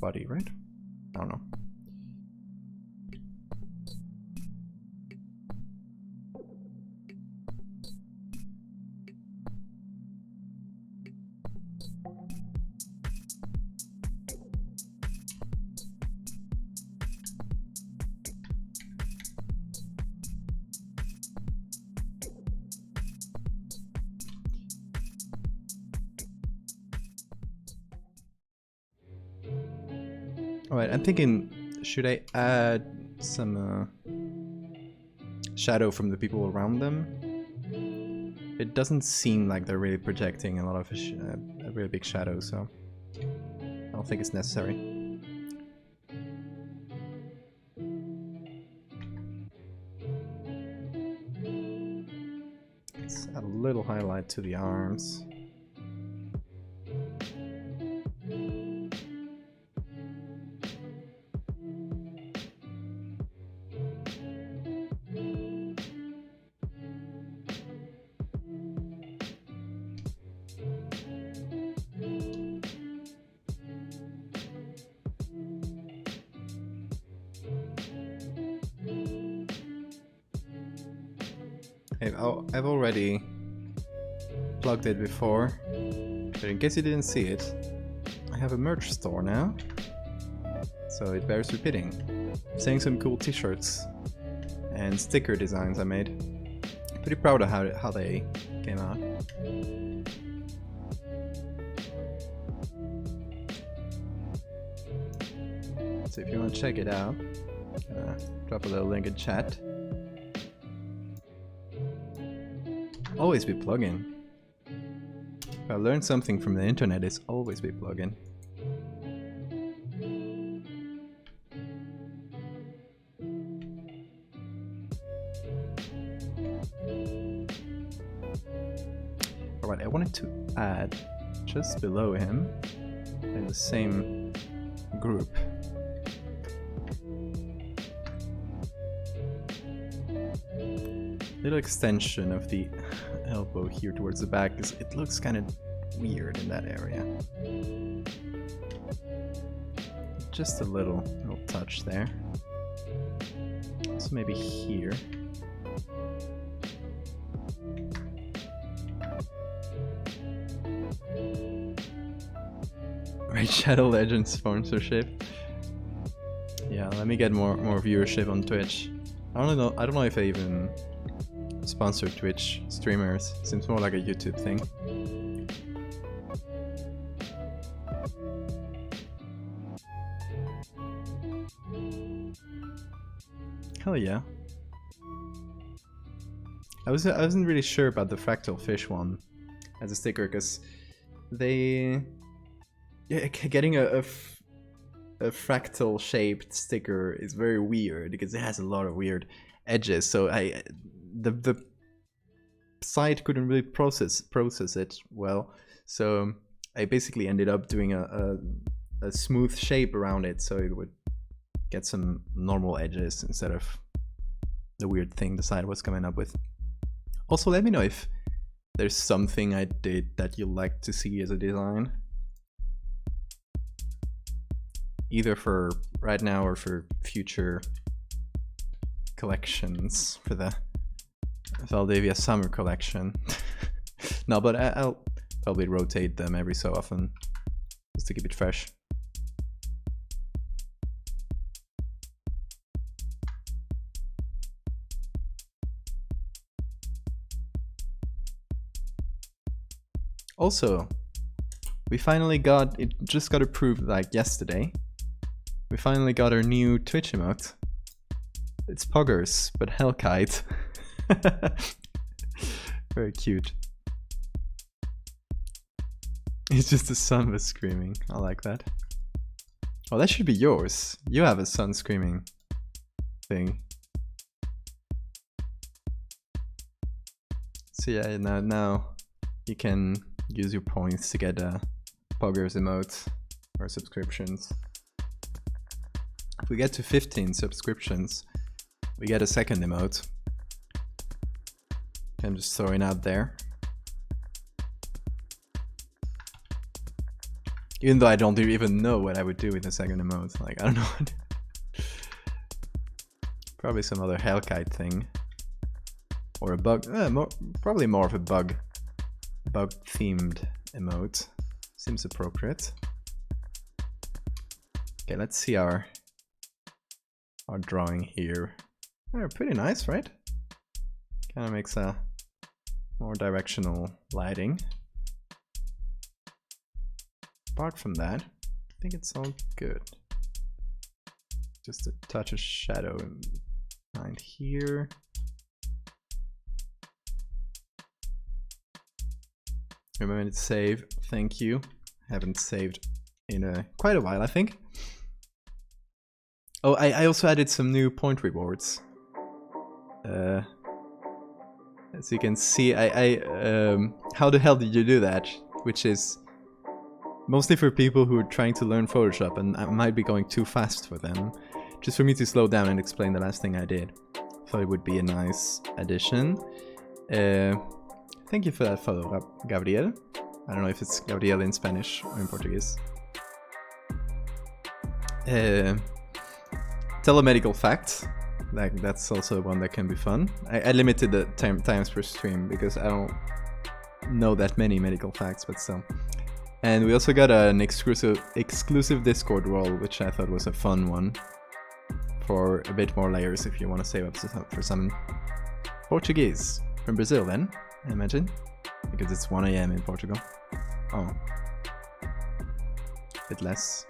Speaker 1: body, right? I don't know. Alright, I'm thinking, should I add some shadow from the people around them? It doesn't seem like they're really projecting a lot of a really big shadow, so I don't think it's necessary. Let's add a little highlight to the arms. Okay, I've already plugged it before, but in case you didn't see it, I have a merch store now, so it bears repeating. Seeing some cool t-shirts and sticker designs I made. Pretty proud of how they came out. So if you want to check it out, drop a little link in chat. Always be plugging. If I learned something from the internet, it's always be plugging. Alright, I wanted to add just below him in the same group little extension of the elbow here towards the back, because it looks kind of weird in that area. Just a little touch there. So maybe here. Raid Shadow Legends sponsorship. Yeah, let me get more viewership on Twitch. I don't know if I even sponsor Twitch streamers. Seems more like a YouTube thing. Hell yeah. I wasn't really sure about the fractal fish one as a sticker, because getting a fractal shaped sticker is very weird because it has a lot of weird edges. So the site couldn't really process it well. So I basically ended up doing a smooth shape around it, so it would get some normal edges instead of the weird thing the site was coming up with. Also, let me know if there's something I did that you like to see as a design, either for right now or for future collections, for the Valdevia summer collection. No, but I'll probably rotate them every so often just to keep it fresh. Also, we finally got, it just got approved like yesterday. We finally got our new Twitch emote. It's Poggers, but Hellkite. Very cute. It's just a sun was screaming. I like that. Oh, that should be yours. You have a sun screaming thing. So yeah, now you can use your points to get a Poggers emote or subscriptions. If we get to 15 subscriptions, we get a second emote. I'm just throwing out there. Even though I don't even know what I would do with a second emote. Like, I don't know what. Probably some other Hellkite thing. Or a bug. Probably more of a bug themed emote. Seems appropriate. Okay, let's see our drawing here. Oh, pretty nice, right? Kind of makes a more directional lighting. Apart from that, I think it's all good. Just a touch of shadow behind here. Remember to save, thank you. Haven't saved in quite a while, I think. Oh, I also added some new point rewards. As you can see, how the hell did you do that? Which is mostly for people who are trying to learn Photoshop, and I might be going too fast for them. Just for me to slow down and explain the last thing I did. Thought it would be a nice addition. Thank you for that follow, Gabriel. I don't know if it's Gabriel in Spanish or in Portuguese. Telemedical fact. Like that's also one that can be fun. I limited the times per stream because I don't know that many medical facts, but still. And we also got an exclusive Discord role, which I thought was a fun one for a bit more layers if you want to save up for some Portuguese from Brazil. Then I imagine because it's 1 AM in Portugal. Oh, a bit less.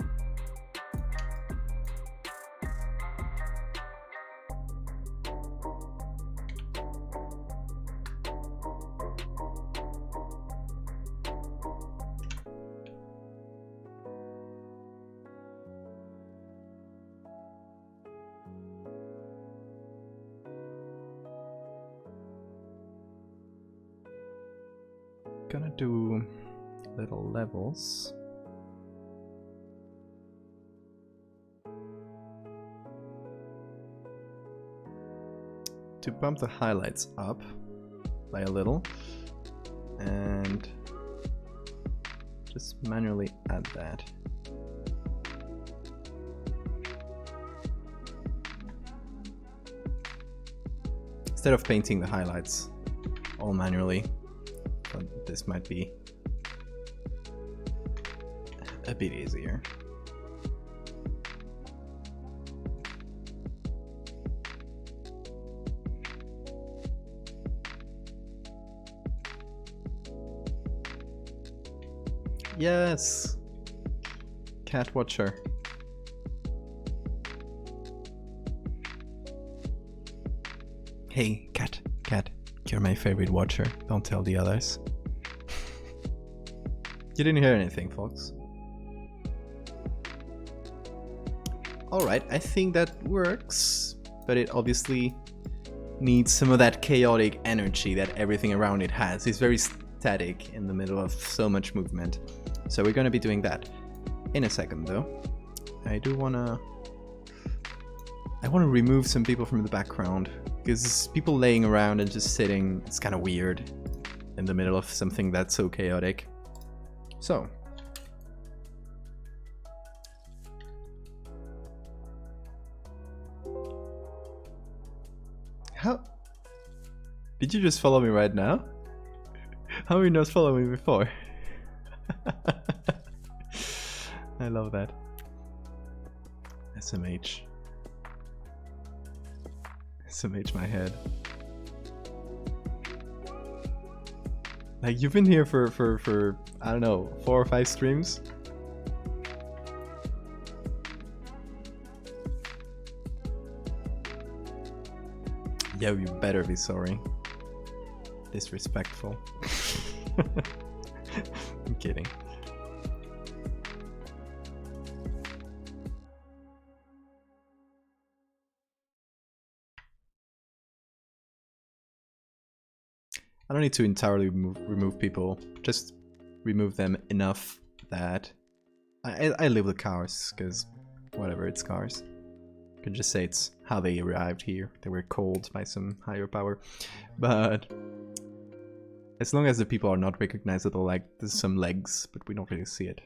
Speaker 1: Gonna do little levels. To bump the highlights up by a little and just manually add that. Instead of painting the highlights all manually. But this might be a bit easier. Yes! Cat Watcher. Hey, cat, you're my favorite watcher. Don't tell the others. You didn't hear anything, folks. Alright, I think that works. But it obviously needs some of that chaotic energy that everything around it has. It's very static in the middle of so much movement. So we're gonna be doing that in a second though. I wanna remove some people from the background. Because people laying around and just sitting, it's kind of weird in the middle of something that's so chaotic. So, how did you just follow me right now? How are you not following me before? I love that. SMH. SMH my head. Like you've been here for I don't know, 4 or 5 streams? Yeah, you better be sorry. Disrespectful. I'm kidding. I don't need to entirely remove people, just remove them enough that I live with cars, because whatever, it's cars. You can just say it's how they arrived here. They were called by some higher power. But as long as the people are not recognizable, like there's some legs, but we don't really see it.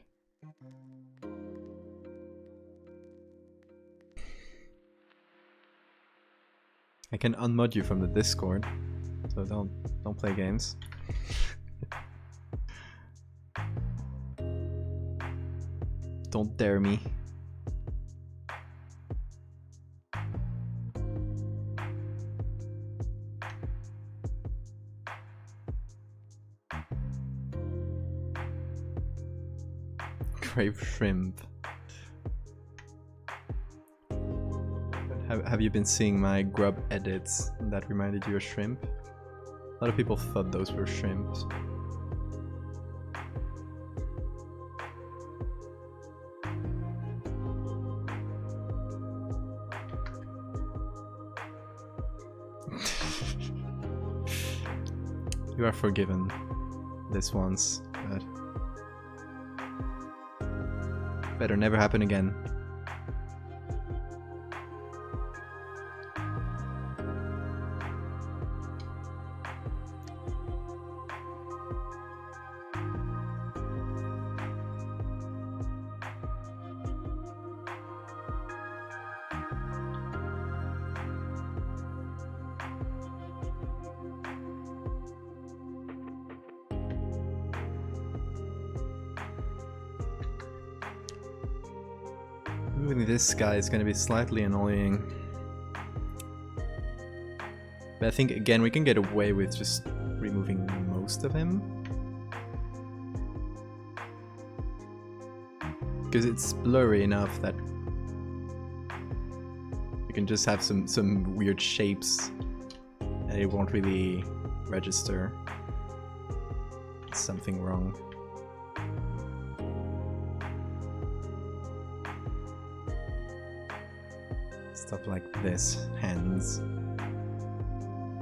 Speaker 1: I can unmod you from the Discord. So don't play games. Don't dare me. Grave shrimp. Have you been seeing my grub edits that reminded you of shrimp? A lot of people thought those were shrimps. You are forgiven this once, but better never happen again. Removing this guy is gonna be slightly annoying. But I think again we can get away with just removing most of him. Because it's blurry enough that you can just have some weird shapes and it won't really register something wrong. Stuff like this, hands.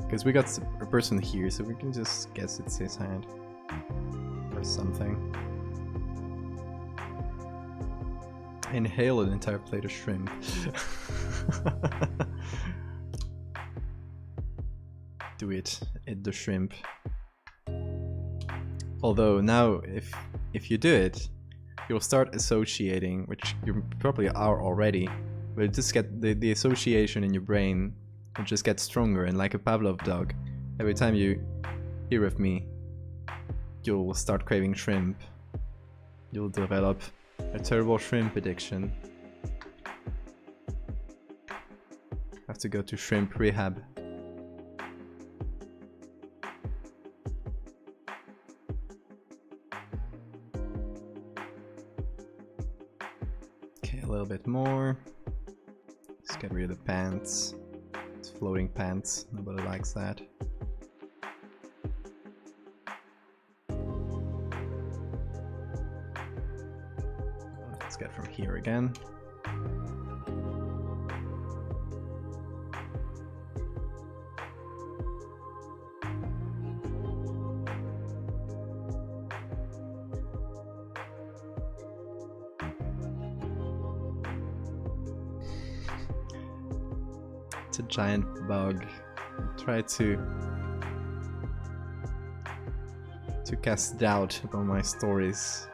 Speaker 1: Because we got a person here, so we can just guess it's his hand. Or something. Inhale an entire plate of shrimp. Do it. Eat the shrimp. Although now, if you do it, you'll start associating, which you probably are already, but just get the association in your brain will just get stronger, and like a Pavlov dog, every time you hear of me, you'll start craving shrimp. You'll develop a terrible shrimp addiction. Have to go to shrimp rehab. Okay, a little bit more. Let's get rid of the pants. It's floating pants. Nobody likes that. Let's get from here again. It's a giant bug. Try to cast doubt upon my stories.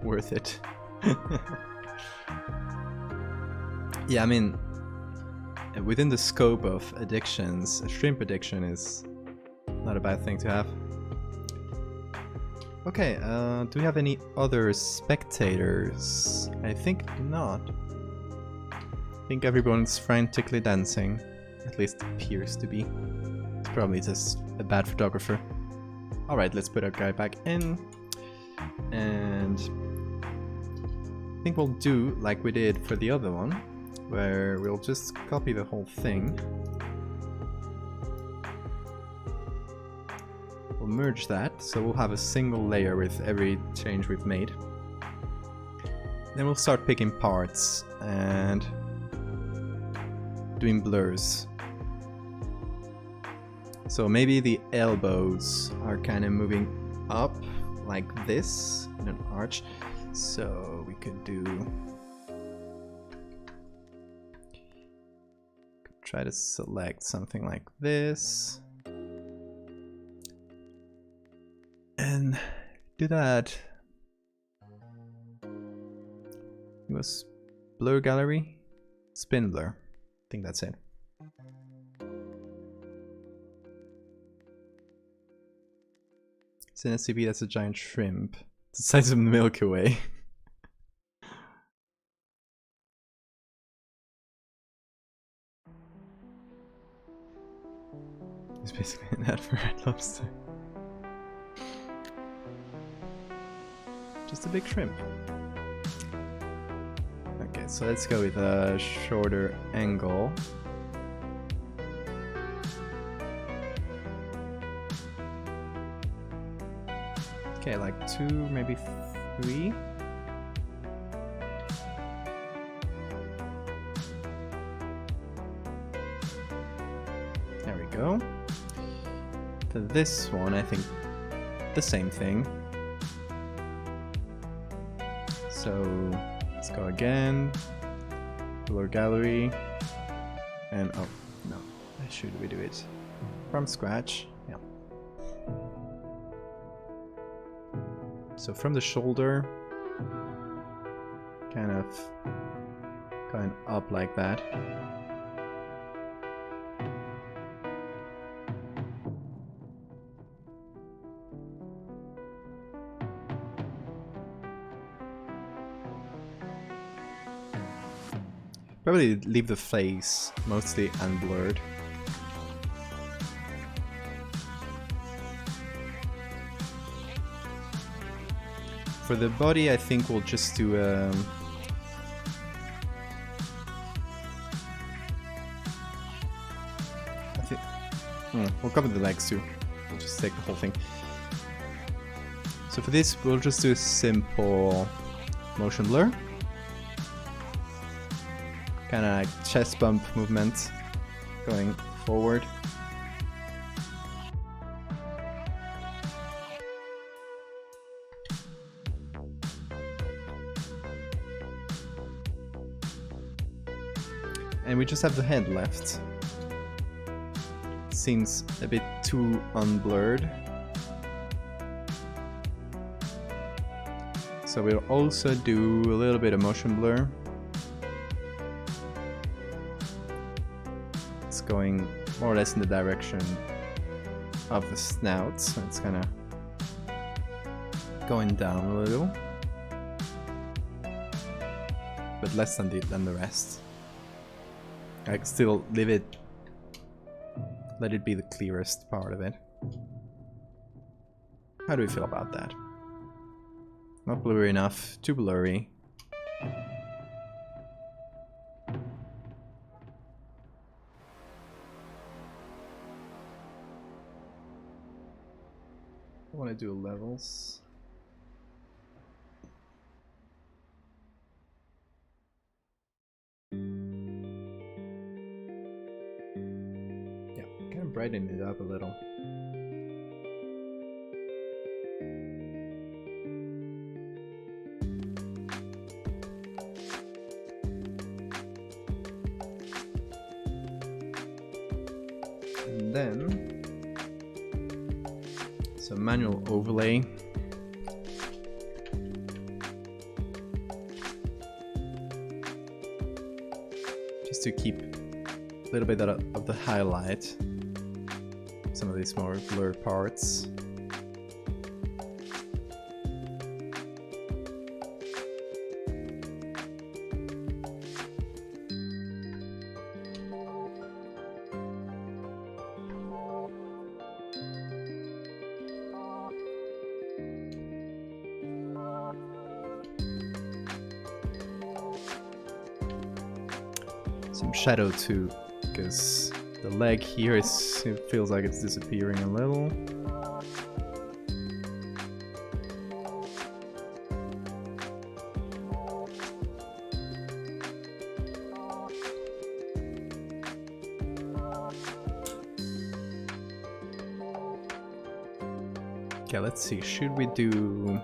Speaker 1: Worth it. Yeah, I mean, within the scope of addictions, a shrimp addiction is not a bad thing to have. Okay, do we have any other spectators? I think not. I think everyone's frantically dancing. At least appears to be. It's probably just a bad photographer. Alright, let's put our guy back in. And I think we'll do like we did for the other one, where we'll just copy the whole thing. We'll merge that, so we'll have a single layer with every change we've made. Then we'll start picking parts and doing blurs. So maybe the elbows are kind of moving up like this in an arch. So we could try to select something like this. And do that. It was blur gallery, spin blur. I think that's it. It's an SCP, that's a giant shrimp. It's the size of the Milky Way. It's basically an ad for Red Lobster. Just a big shrimp. Okay, so let's go with a shorter angle. Okay, like 2, maybe 3. There we go. For this one, I think the same thing. So let's go again. Blur gallery. And oh no, should we do it from scratch? Yeah. So from the shoulder, kind of going up like that. probably leave the face mostly unblurred. For the body, I think we'll just do we'll cover the legs too. We'll just take the whole thing. So for this, we'll just do a simple motion blur. Kind of like chest bump movement going forward. And we just have the head left. Seems a bit too unblurred. So we'll also do a little bit of motion blur. It's going more or less in the direction of the snout, so it's kind of going down a little, but less than the rest. I can still leave it, let it be the clearest part of it. How do we feel about that? Not blurry enough, too blurry. I want to do levels. Yeah, kind of brighten it up a little. And then some manual overlay. Just to keep a little bit of the highlight. Some of these more blurred parts. Some shadow too, because the leg here it feels like it's disappearing a little. Okay, let's see, should we do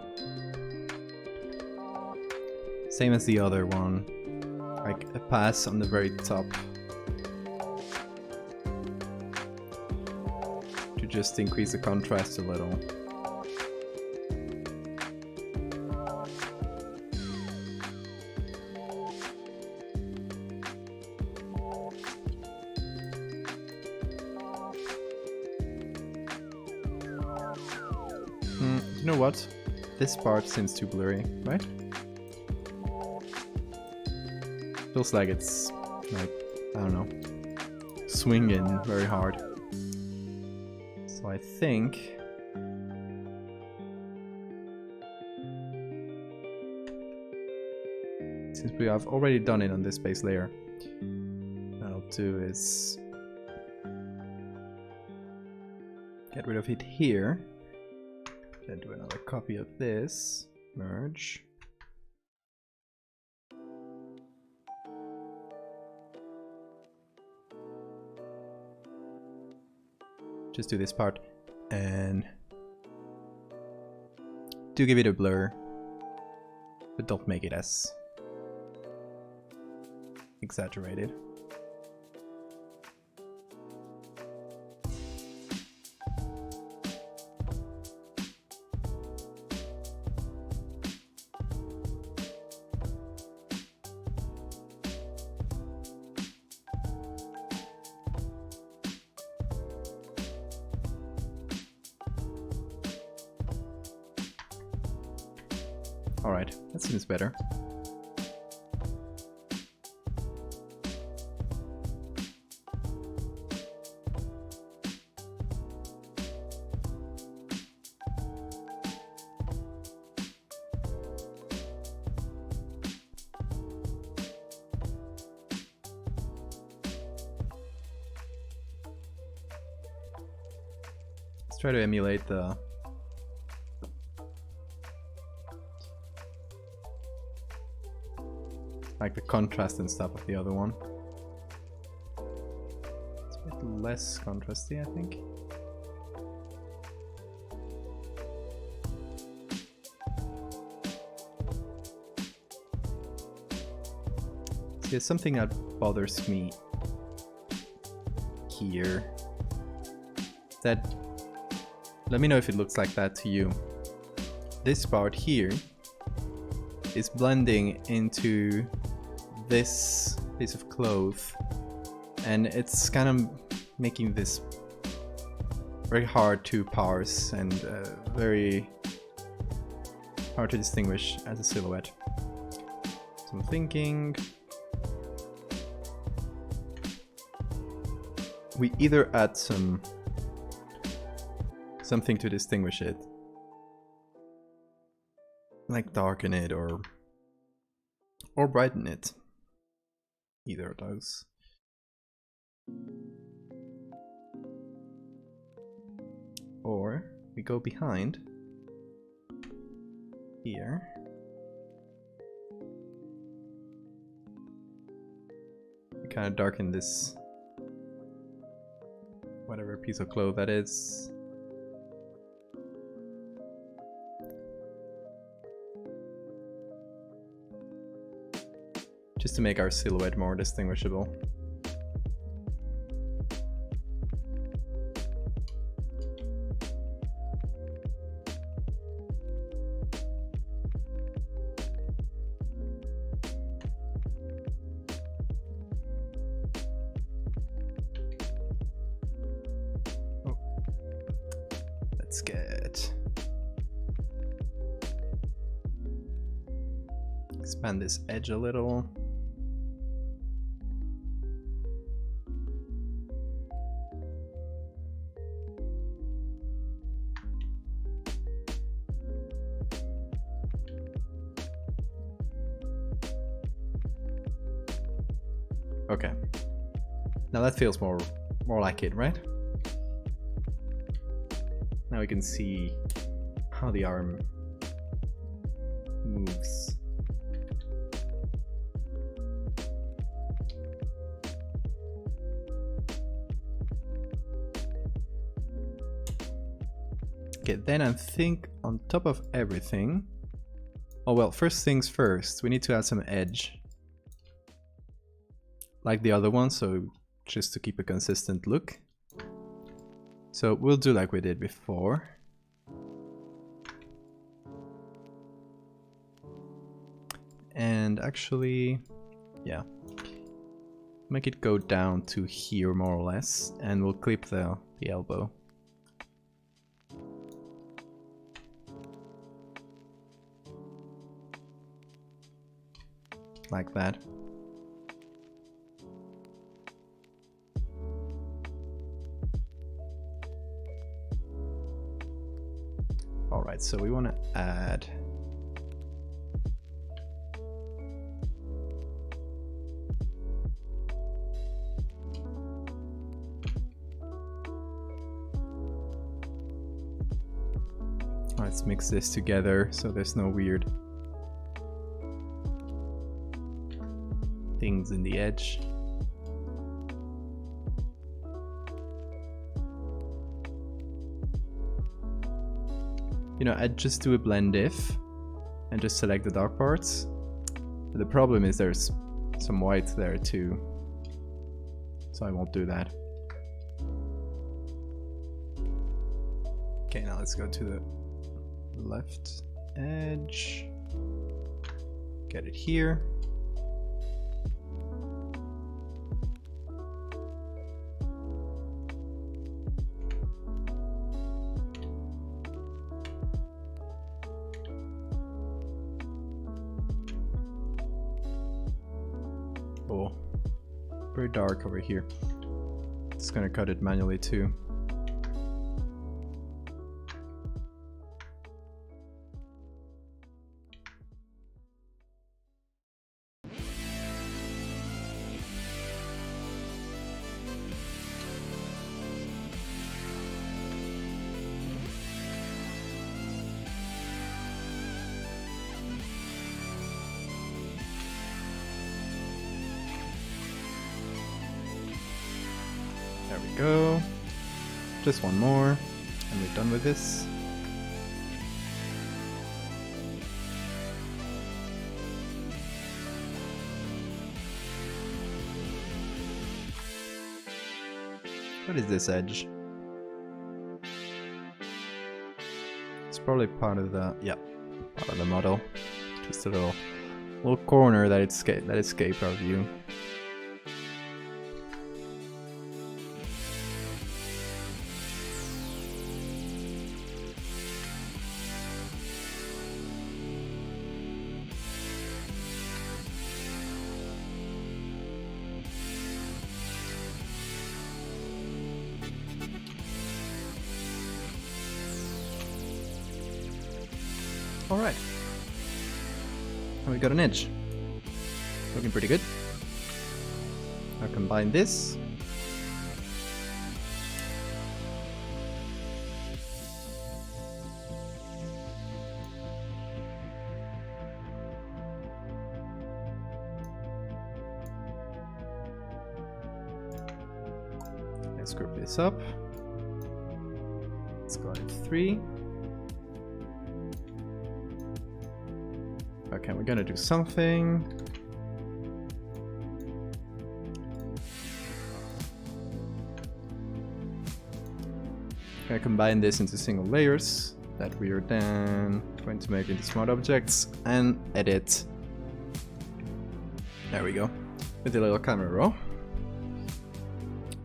Speaker 1: same as the other one? Like a pass on the very top to just increase the contrast a little. You know what? This part seems too blurry, right? Feels like it's, like, I don't know, swinging very hard. So I think since we have already done it on this base layer, what I'll do is get rid of it here, then do another copy of this, merge. Just do this part and do give it a blur, but don't make it as exaggerated. Alright, that seems better. try to emulate the like the contrast and stuff of the other one. It's a bit less contrasty, I think. See, there's something that bothers me here. That, let me know if it looks like that to you. This part here is blending into this piece of cloth, and it's kind of making this very hard to parse and very hard to distinguish as a silhouette. So I'm thinking we either add something to distinguish it, like darken it or brighten it. Either of those. Or we go behind here. We kind of darken this, whatever piece of cloth that is. Just to make our silhouette more distinguishable. Oh, that's good. Expand this edge a little. Okay, now that feels more like it, right? Now we can see how the arm moves. Okay, then I think on top of everything, oh well, first things first, we need to add some edge. Like the other one, so just to keep a consistent look. So we'll do like we did before. And actually, yeah, make it go down to here more or less, and we'll clip the elbow. Like that. Alright, so we want to add let's mix this together so there's no weird things in the edge. You know, I'd just do a blend if and just select the dark parts. But the problem is there's some white there too, so I won't do that. Okay, now let's go to the left edge, get it here. Oh, very dark over here. It's gonna cut it manually too. There we go. Just one more, and we're done with this. What is this edge? It's probably part of the part of the model. Just a little corner that escaped our view. Alright. Now we got an edge. Looking pretty good. Now combine this. Let's group this up. Let's go at 3. Okay, we're gonna do something. Gonna combine this into single layers that we are then going to make into smart objects and edit. There we go, with the little camera roll.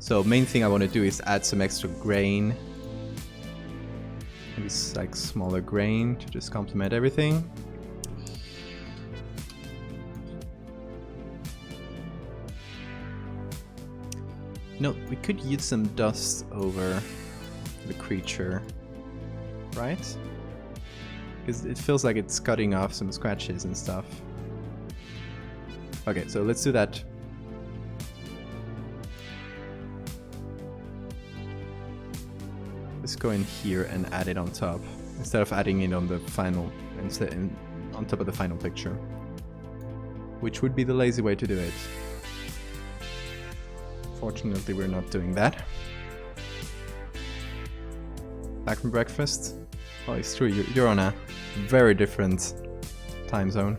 Speaker 1: So main thing I want to do is add some extra grain. Maybe like smaller grain to just complement everything. No, we could use some dust over the creature, right? Because it feels like it's cutting off some scratches and stuff. Okay, so let's do that. Let's go in here and add it on top, instead of adding it on the final, on top of the final picture. Which would be the lazy way to do it. Fortunately, we're not doing that. Back from breakfast? Oh, it's true, you're on a very different time zone.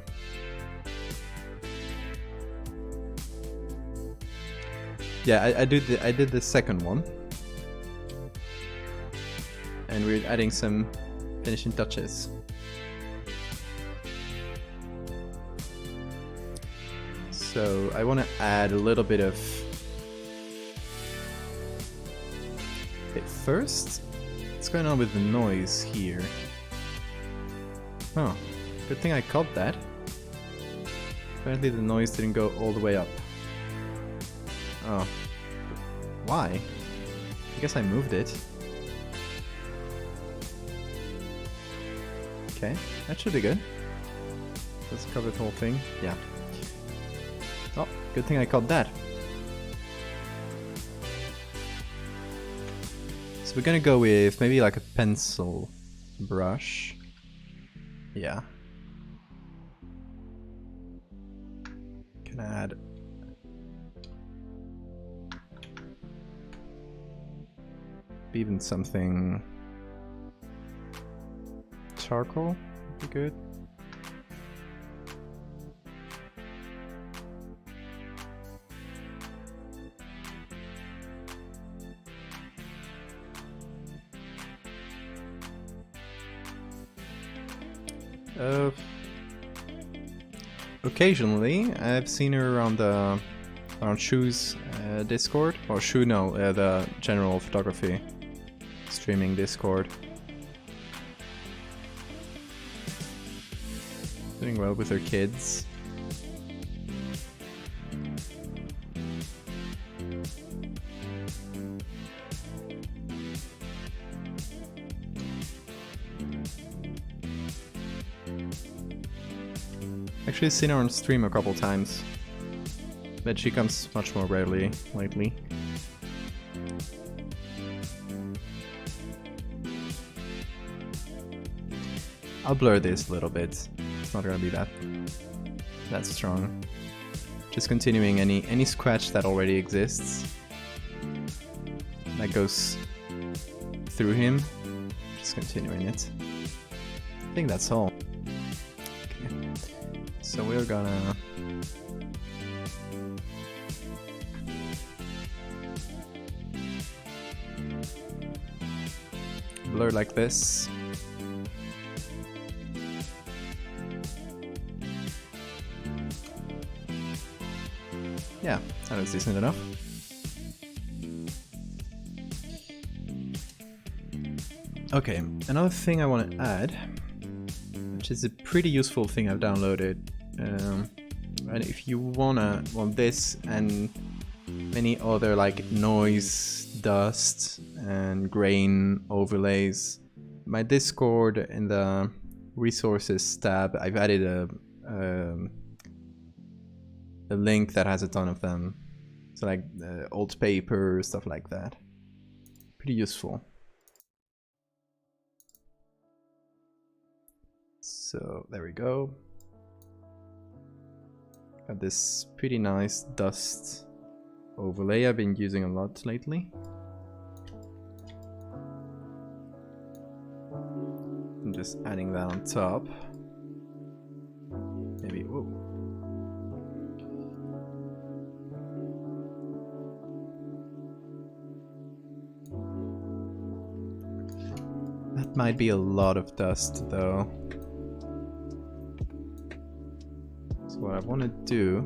Speaker 1: Yeah, I did the second one. And we're adding some finishing touches. So I want to add a little bit of... Okay, first, what's going on with the noise here? Oh, good thing I caught that. Apparently the noise didn't go all the way up. Oh. Why? I guess I moved it. Okay, that should be good. Let's cover the whole thing. Yeah. Oh, good thing I caught that. So we're gonna go with maybe like a pencil brush. Yeah. Can add even something charcoal would be good. Occasionally, I've seen her around Shu's Discord, or Shu, no, the general photography streaming Discord. Doing well with her kids. Actually seen her on stream a couple times, but she comes much more rarely lately. I'll blur this a little bit. It's not gonna be that strong. Just continuing any scratch that already exists. that goes through him. Just continuing it. I think that's all. Okay. So we're gonna blur like this. Yeah, that was decent enough. Okay, another thing I want to add, which is a pretty useful thing I've downloaded, and if you want this and many other like noise, dust, and grain overlays, my Discord in the resources tab, I've added a link that has a ton of them. So like old paper, stuff like that. Pretty useful. So there we go. Got this pretty nice dust overlay I've been using a lot lately. I'm just adding that on top. Maybe, whoa. That might be a lot of dust though. So what I want to do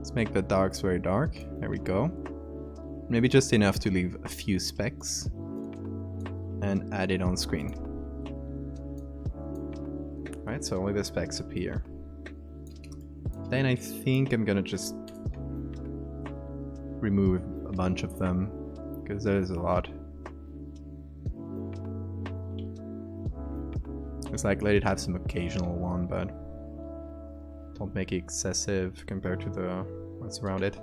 Speaker 1: is make the darks very dark. There we go. Maybe just enough to leave a few specks and add it on screen. Right, so only the specks appear. Then I think I'm gonna just remove a bunch of them because there's a lot. It's like let it have some occasional one, but don't make it excessive compared to the what's around it.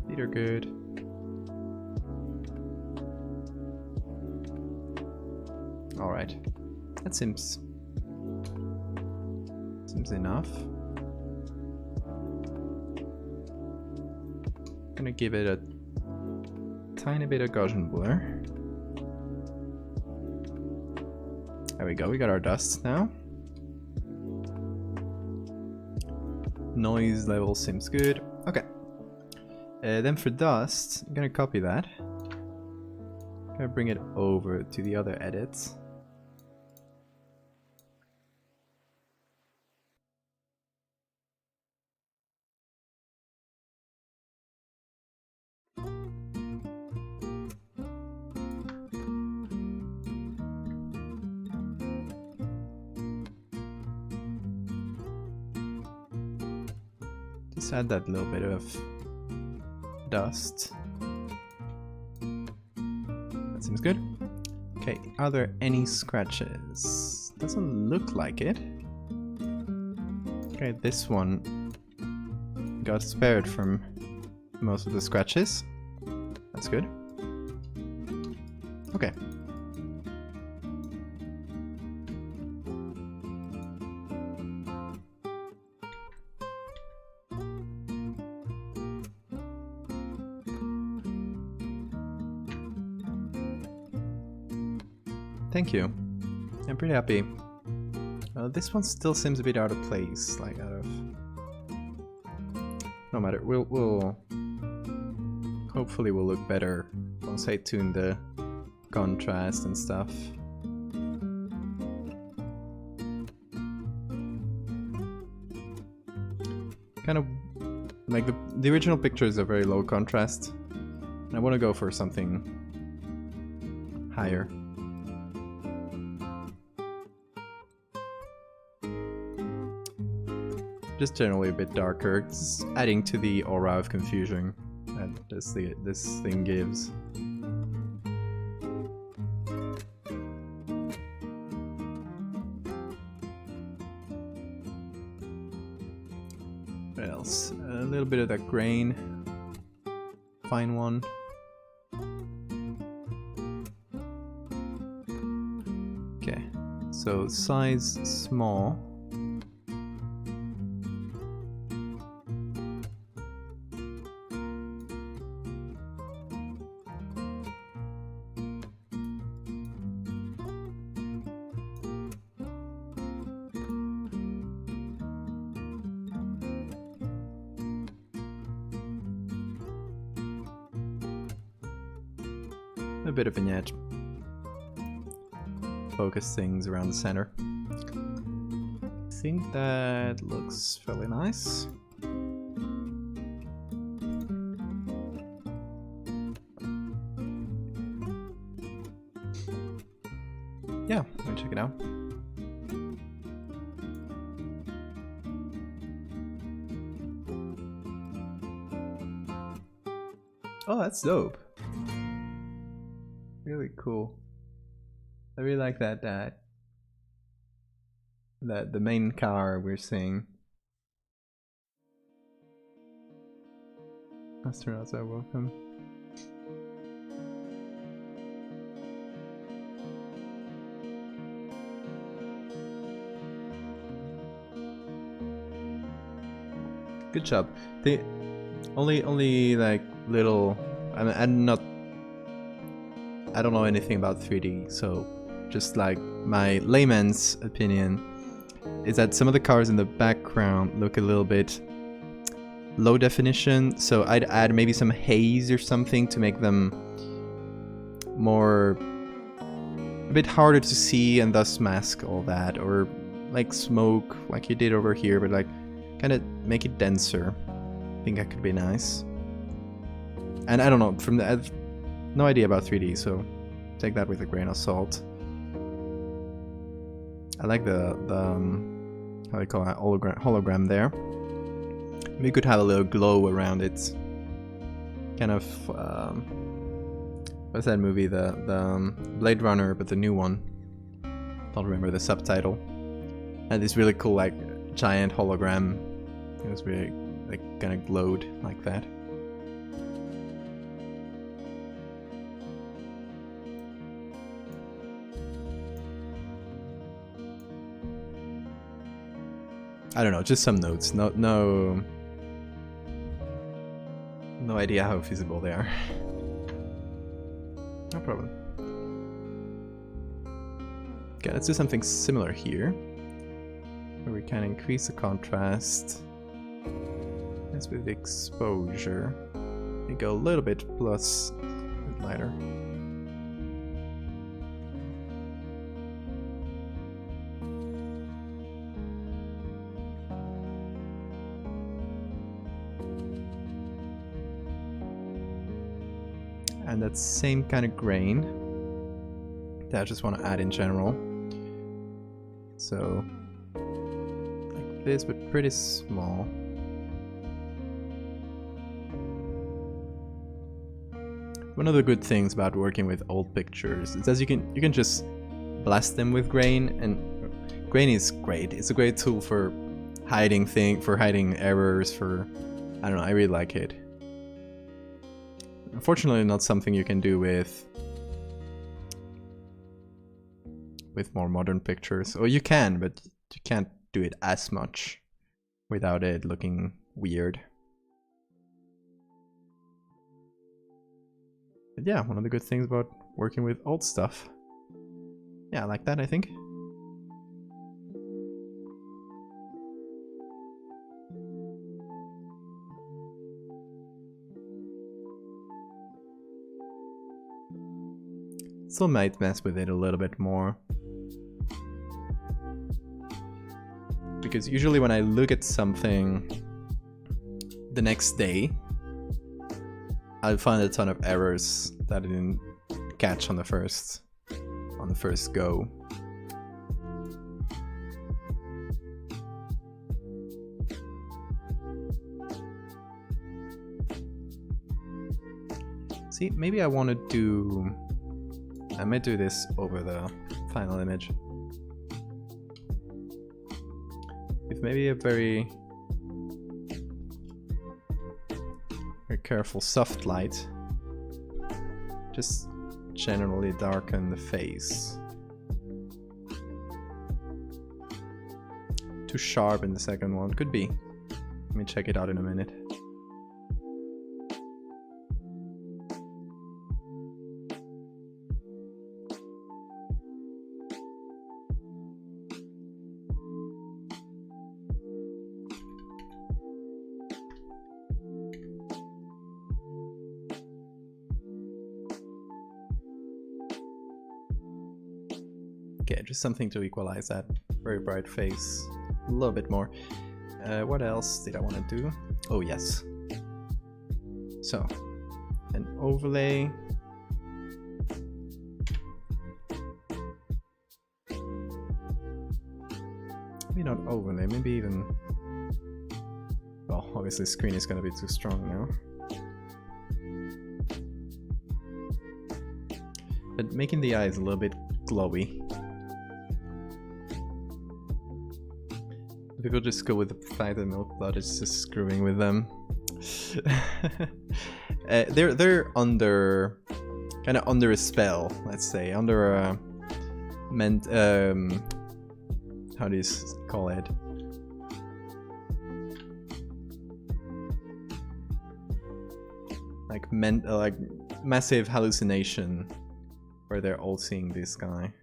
Speaker 1: These are good. All right, that seems enough. Gonna give it a tiny bit of Gaussian blur. There we go, we got our dust now. Noise level seems good. Okay. Then for dust, I'm gonna copy that. Gonna bring it over to the other edits. Just add that little bit of dust. That seems good. Okay, are there any scratches? Doesn't look like it. Okay, this one got spared from most of the scratches. That's good. Okay. Thank you. I'm pretty happy. This one still seems a bit out of place, like out of... No matter, we'll hopefully we'll look better once I tune the contrast and stuff. Kind of like the original pictures are very low contrast. I want to go for something higher. Just generally a bit darker, it's adding to the aura of confusion that this thing gives. What else? A little bit of that grain, fine one. So size small. A bit of vignette. Focus things around the center. I think that looks fairly nice. Yeah, let me check it out. Oh, that's dope. Really cool. I really like that the main car we're seeing. Astronauts are welcome. Good job. The only like little. I'm not. I don't know anything about 3D, so just like my layman's opinion is that some of the cars in the background look a little bit low definition, so I'd add maybe some haze or something to make them more a bit harder to see and thus mask all that, or like smoke like you did over here, but like kind of make it denser. I think that could be nice. And I don't know, from the I've no idea about 3D, so take that with a grain of salt. I like the how do you call it, hologram there. We could have a little glow around it. Kind of what's that movie? The Blade Runner, but the new one. Don't remember the subtitle. And this really cool like giant hologram. It was really like kind of glowed like that. I don't know, just some notes. No idea how feasible they are. No problem. Okay, let's do something similar here, where we can increase the contrast. That's with the exposure. We go a little bit plus a bit lighter. And that same kind of grain that I just want to add in general. So, like this, but pretty small. One of the good things about working with old pictures is that you can just blast them with grain, and grain is great. It's a great tool for hiding hiding errors. I don't know. I really like it. Unfortunately, not something you can do with more modern pictures. Or you can, but you can't do it as much without it looking weird. But yeah, one of the good things about working with old stuff. Yeah, I like that, I think. Still might mess with it a little bit more. Because usually when I look at something the next day, I'll find a ton of errors that I didn't catch on the first go. See, maybe I want to do... I might do this over the final image. With maybe a very careful soft light. Just generally darken the face. too sharp in the second one. Could be. Let me check it out in a minute. Okay, just something to equalize that very bright face a little bit more. What else did I want to do? Oh yes. So, an overlay. Maybe not overlay, maybe even... Well, obviously the screen is going to be too strong now. But making the eyes a little bit glowy. People just go with the fact that Milkblood is just screwing with them. They're under, kind of under a spell, let's say, under a how do you call it? Like like massive hallucination, where they're all seeing this guy.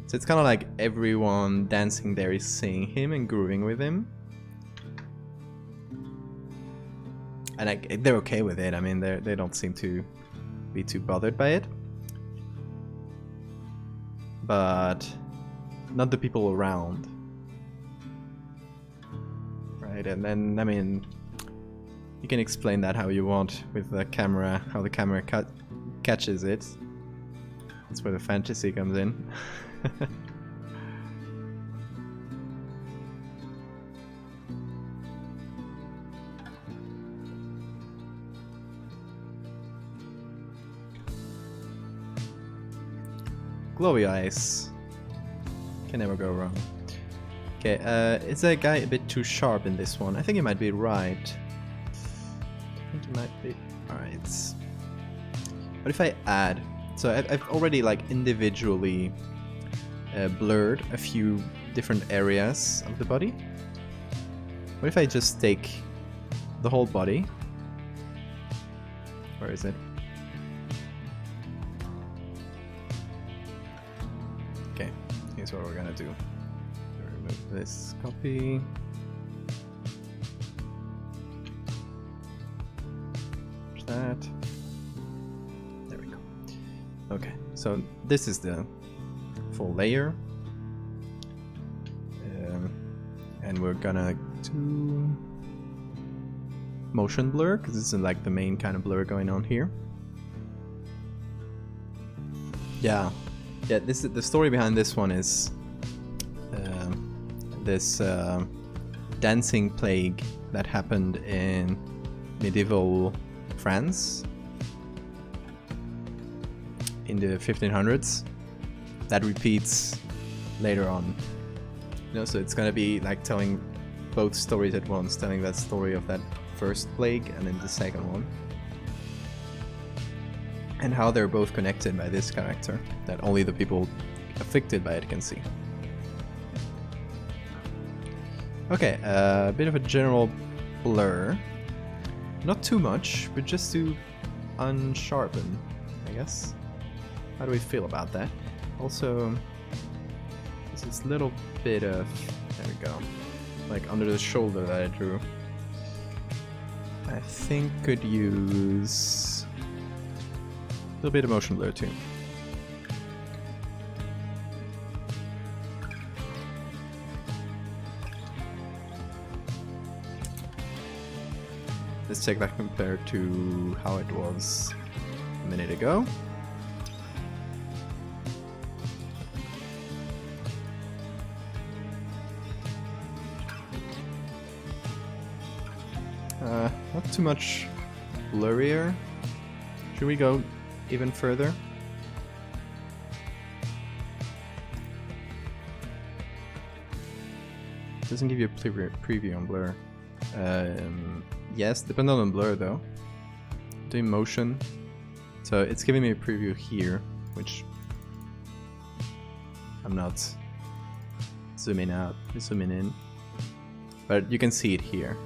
Speaker 1: So it's kind of like everyone dancing there is seeing him and grooving with him. And they're okay with it. I mean, they don't seem to be too bothered by it. But not the people around. Right, and then, I mean, you can explain that how you want with the camera, how the camera catches it. That's where the fantasy comes in. Glowy eyes. Can never go wrong. Okay, is that guy a bit too sharp in this one? I think he might be right. I think he might be... Alright. What if I add... So I've already like individually blurred a few different areas of the body. What if I just take the whole body? Where is it? Okay, here's what we're gonna do. Remove this copy. That. There we go. Okay, so this is the full layer. And we're gonna do motion blur, because this is like the main kind of blur going on here. Yeah, this is the story behind this one is this dancing plague that happened in medieval France in the 1500s that repeats later on. You know, so it's gonna be like telling both stories at once, telling that story of that first plague and then the second one. And how they're both connected by this character that only the people affected by it can see. Okay, a bit of a general blur. Not too much, but just to unsharpen, I guess. How do we feel about that? Also, there's this little bit of, there we go, like under the shoulder that I drew. I think could use a little bit of motion blur too. Let's check that compared to how it was a minute ago. Not too much blurrier. Should we go even further? Doesn't give you a preview on blur. Yes, depending on blur though. doing motion. So it's giving me a preview here, which I'm not zooming out, zooming in, but you can see it here.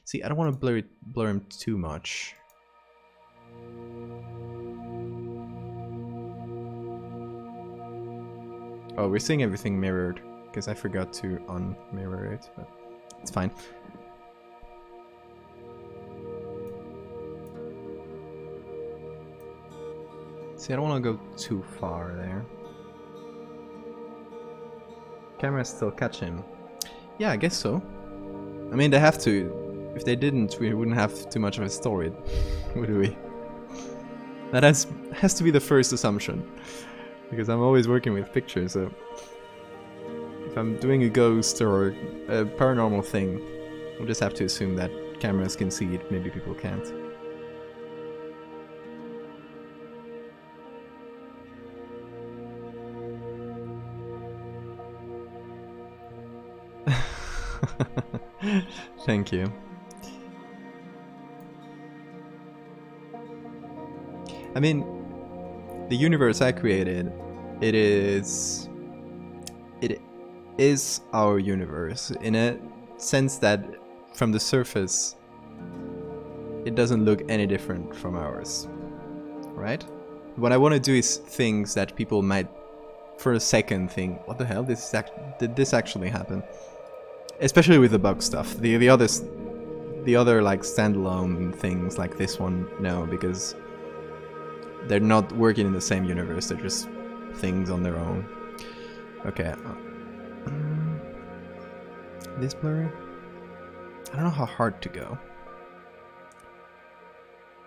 Speaker 1: See, I don't want to blur him too much. Oh, we're seeing everything mirrored, because I forgot to unmirror it, but it's fine. See, I don't want to go too far there. Cameras still catch him. Yeah, I guess so. I mean, they have to. If they didn't, we wouldn't have too much of a story, would we? That has to be the first assumption. Because I'm always working with pictures, so if I'm doing a ghost or a paranormal thing, we'll just have to assume that cameras can see it, maybe people can't. Thank you. I mean, the universe I created, it is our universe in a sense that from the surface it doesn't look any different from ours, right? What I want to do is things that people might for a second think, what the hell, did this actually happen? Especially with the bug stuff. The other like standalone things like this one, no, because they're not working in the same universe, they're just things on their own. Okay. This blurry? I don't know how hard to go.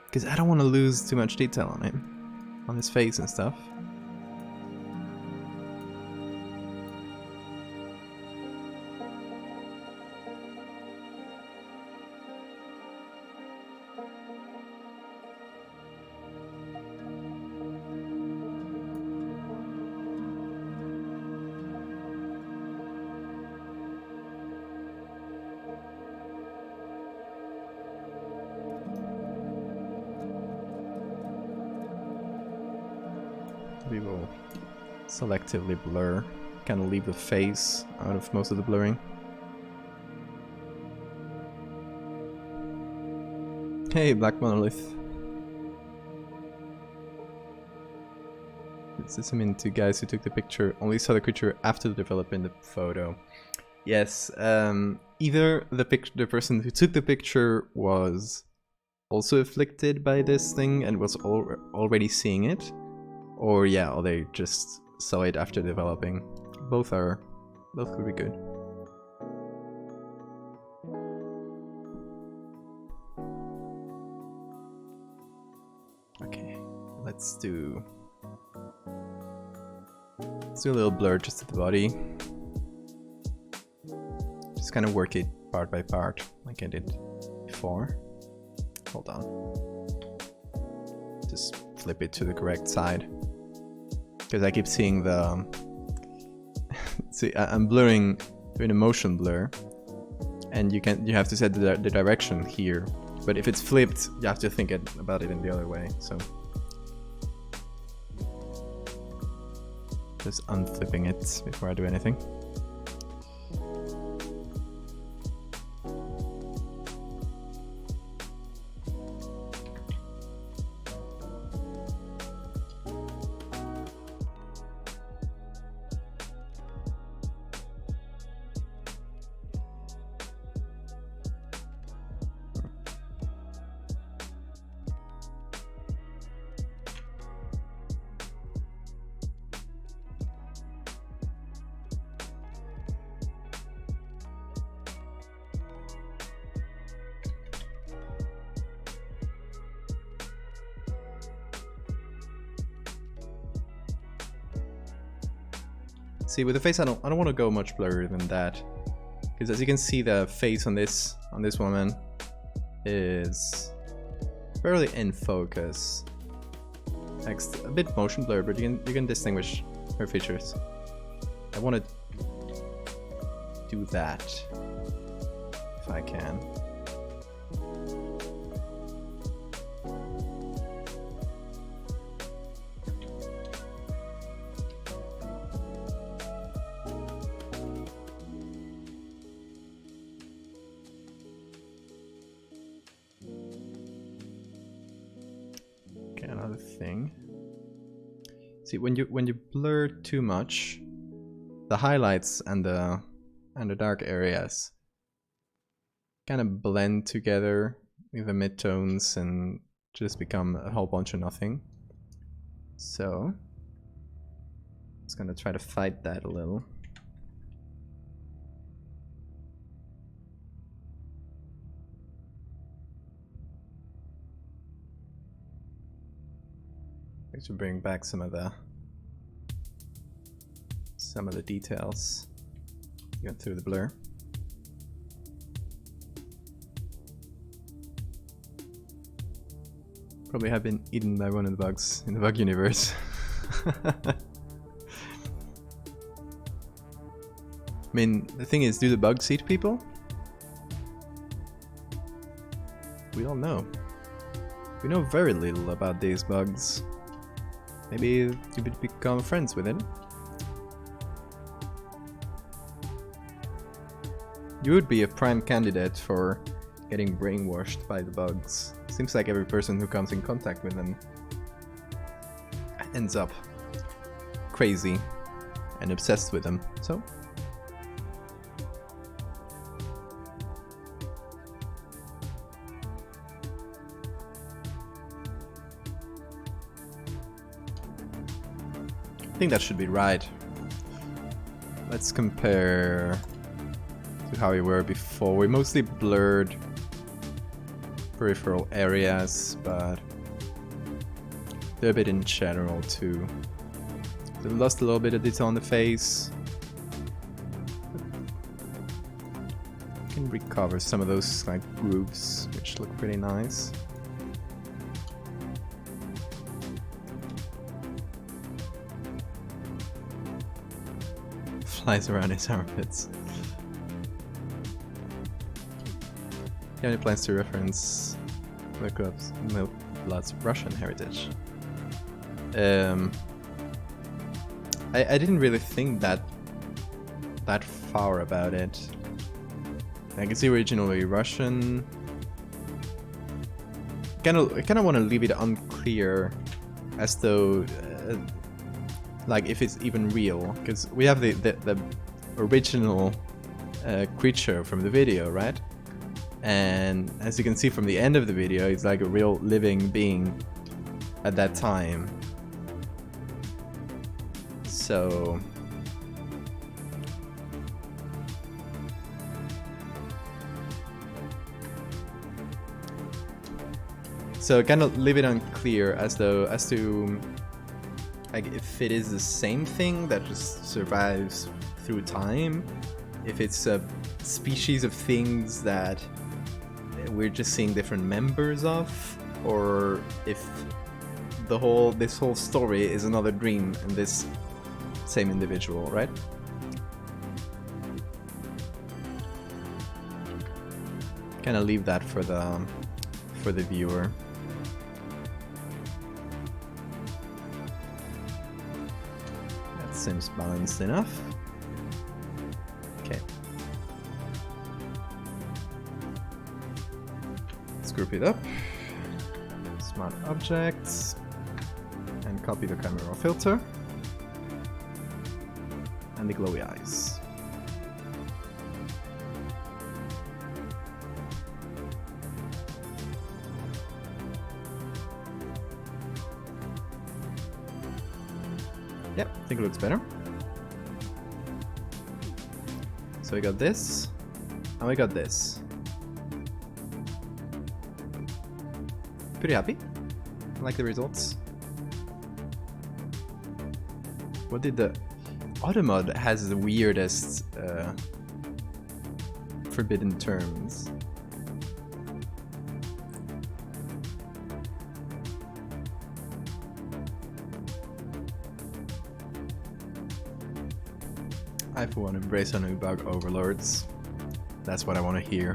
Speaker 1: Because I don't want to lose too much detail on him. On his face and stuff. We will selectively blur, kind of leave the face out of most of the blurring. Hey, Black Monolith. This is him two guys who took the picture, only saw the creature after the development of the photo. Yes, either the person who took the picture was also afflicted by this thing and was already seeing it, or yeah, or they just saw it after developing. Both could be good. Okay, let's do a little blur just at the body. Just kind of work it part by part, like I did before. Hold on. Just flip it to the correct side. Because I keep seeing the... See, I'm blurring, doing a motion blur. And you have to set the direction here. But if it's flipped, you have to think about it in the other way, so... Just unflipping it before I do anything. See, with the face, I don't want to go much blurrier than that, because as you can see, the face on this woman is fairly in focus. Next, a bit motion blur, but you can distinguish her features. I want to do that if I can. Okay, another thing. See, when you blur too much, the highlights and the dark areas kind of blend together with the midtones and just become a whole bunch of nothing. So, just gonna try to fight that a little. To bring back some of the details even through the blur. Probably have been eaten by one of the bugs in the bug universe. I mean, the thing is, do the bugs eat people? We don't know. We know very little about these bugs. Maybe you would become friends with it. You would be a prime candidate for getting brainwashed by the bugs. Seems like every person who comes in contact with them ends up crazy and obsessed with them, so... I think that should be right. Let's compare to how we were before. We mostly blurred peripheral areas, but they're a bit in general too. So we lost a little bit of detail on the face. We can recover some of those like grooves, which look pretty nice. Flies around his armpits. He only plans to reference Milkblood's Russian heritage. I didn't really think that far about it. Like, it's originally Russian. I kind of want to leave it unclear, as though. Like, if it's even real, because we have the original creature from the video, right? And as you can see from the end of the video, it's like a real living being at that time. So... kind of leave it unclear as to like if it is the same thing that just survives through time, if it's a species of things that we're just seeing different members of, or if this whole story is another dream in this same individual, right? Kind of leave that for the viewer. Seems balanced enough. Okay. Let's group it up. Smart objects. And copy the camera filter. And the glowy eyes. Yep, I think it looks better. So we got this, and we got this. Pretty happy. I like the results. What did the... Automod has the weirdest forbidden terms. I for one embrace our new bug overlords. That's what I want to hear.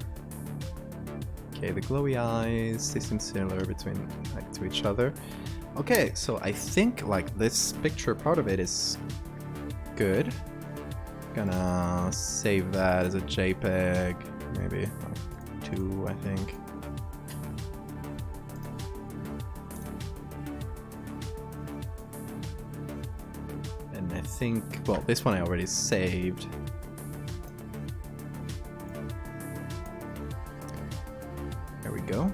Speaker 1: Okay, the glowy eyes, they seem similar between like to each other. Okay, so I think like this picture part of it is good. Gonna save that as a JPEG, maybe like 2, I think. And I think, well, this one I already saved. There we go.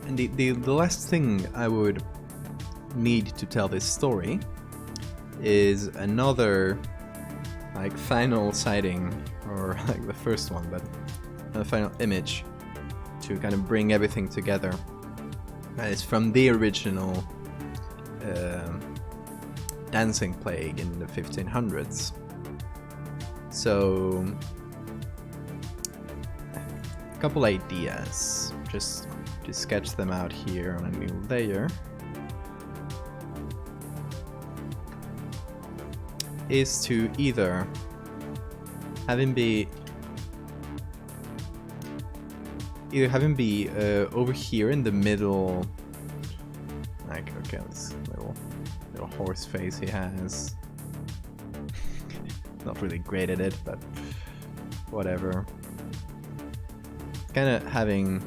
Speaker 1: And the last thing I would need to tell this story is another like final sighting, or like the first one, but a final image to kind of bring everything together. And it's from the original dancing plague in the 1500s. So a couple ideas, just to sketch them out here on a new layer, is to either have him be over here in the middle, like, okay, this little horse face he has. Not really great at it, but whatever. Kind of having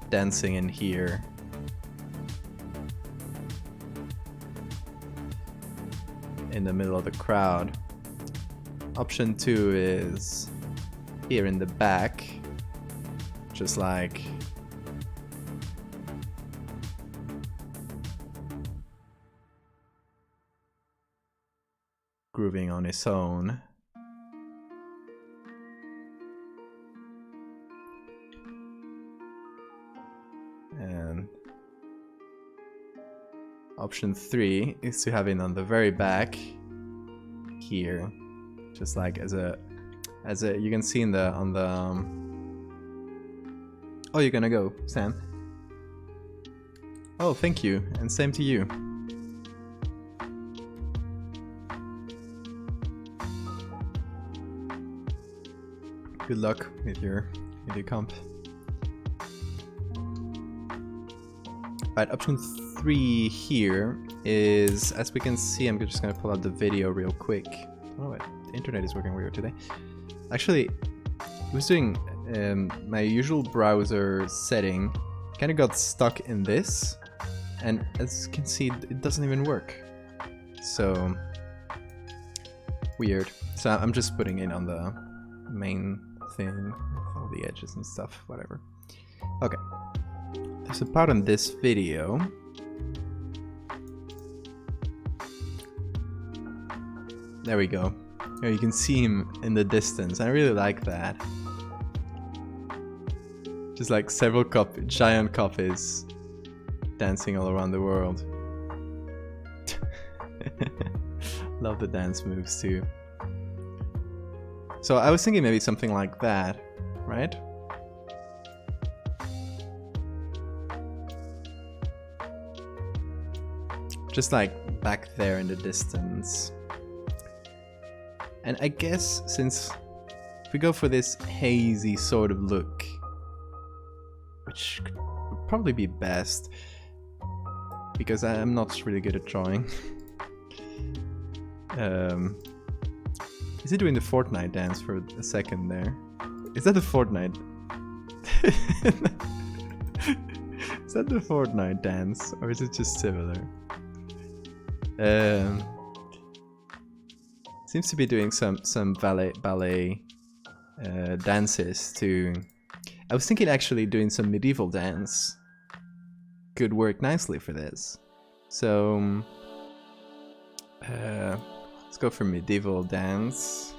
Speaker 1: dancing in here. In the middle of the crowd. Option 2 is here in the back, just like grooving on his own. And option 3 is to have it on the very back here, just like as a you can see in the on the oh, you're gonna go, Sam. Oh, thank you, and same to you. Good luck with your comp. Right, option 3 here is, as we can see, I'm just gonna pull out the video real quick. Oh wait, the internet is working weird today. Actually, I was doing my usual browser setting, kind of got stuck in this, and as you can see, it doesn't even work. So weird. So I'm just putting it on the main thing, all the edges and stuff, whatever. Okay. There's a part in this video there we go. Here you can see him in the distance. I really like that. Just like several giant copies dancing all around the world. Love the dance moves too. So I was thinking maybe something like that, right? Just like back there in the distance. And I guess since if we go for this hazy sort of look, which would probably be best, because I'm not really good at drawing. Is he doing the Fortnite dance for a second there? Is that the Fortnite? Is that the Fortnite dance, or is it just similar? Seems to be doing some ballet dances too. I was thinking actually doing some medieval dance could work nicely for this. So let's go for medieval dance.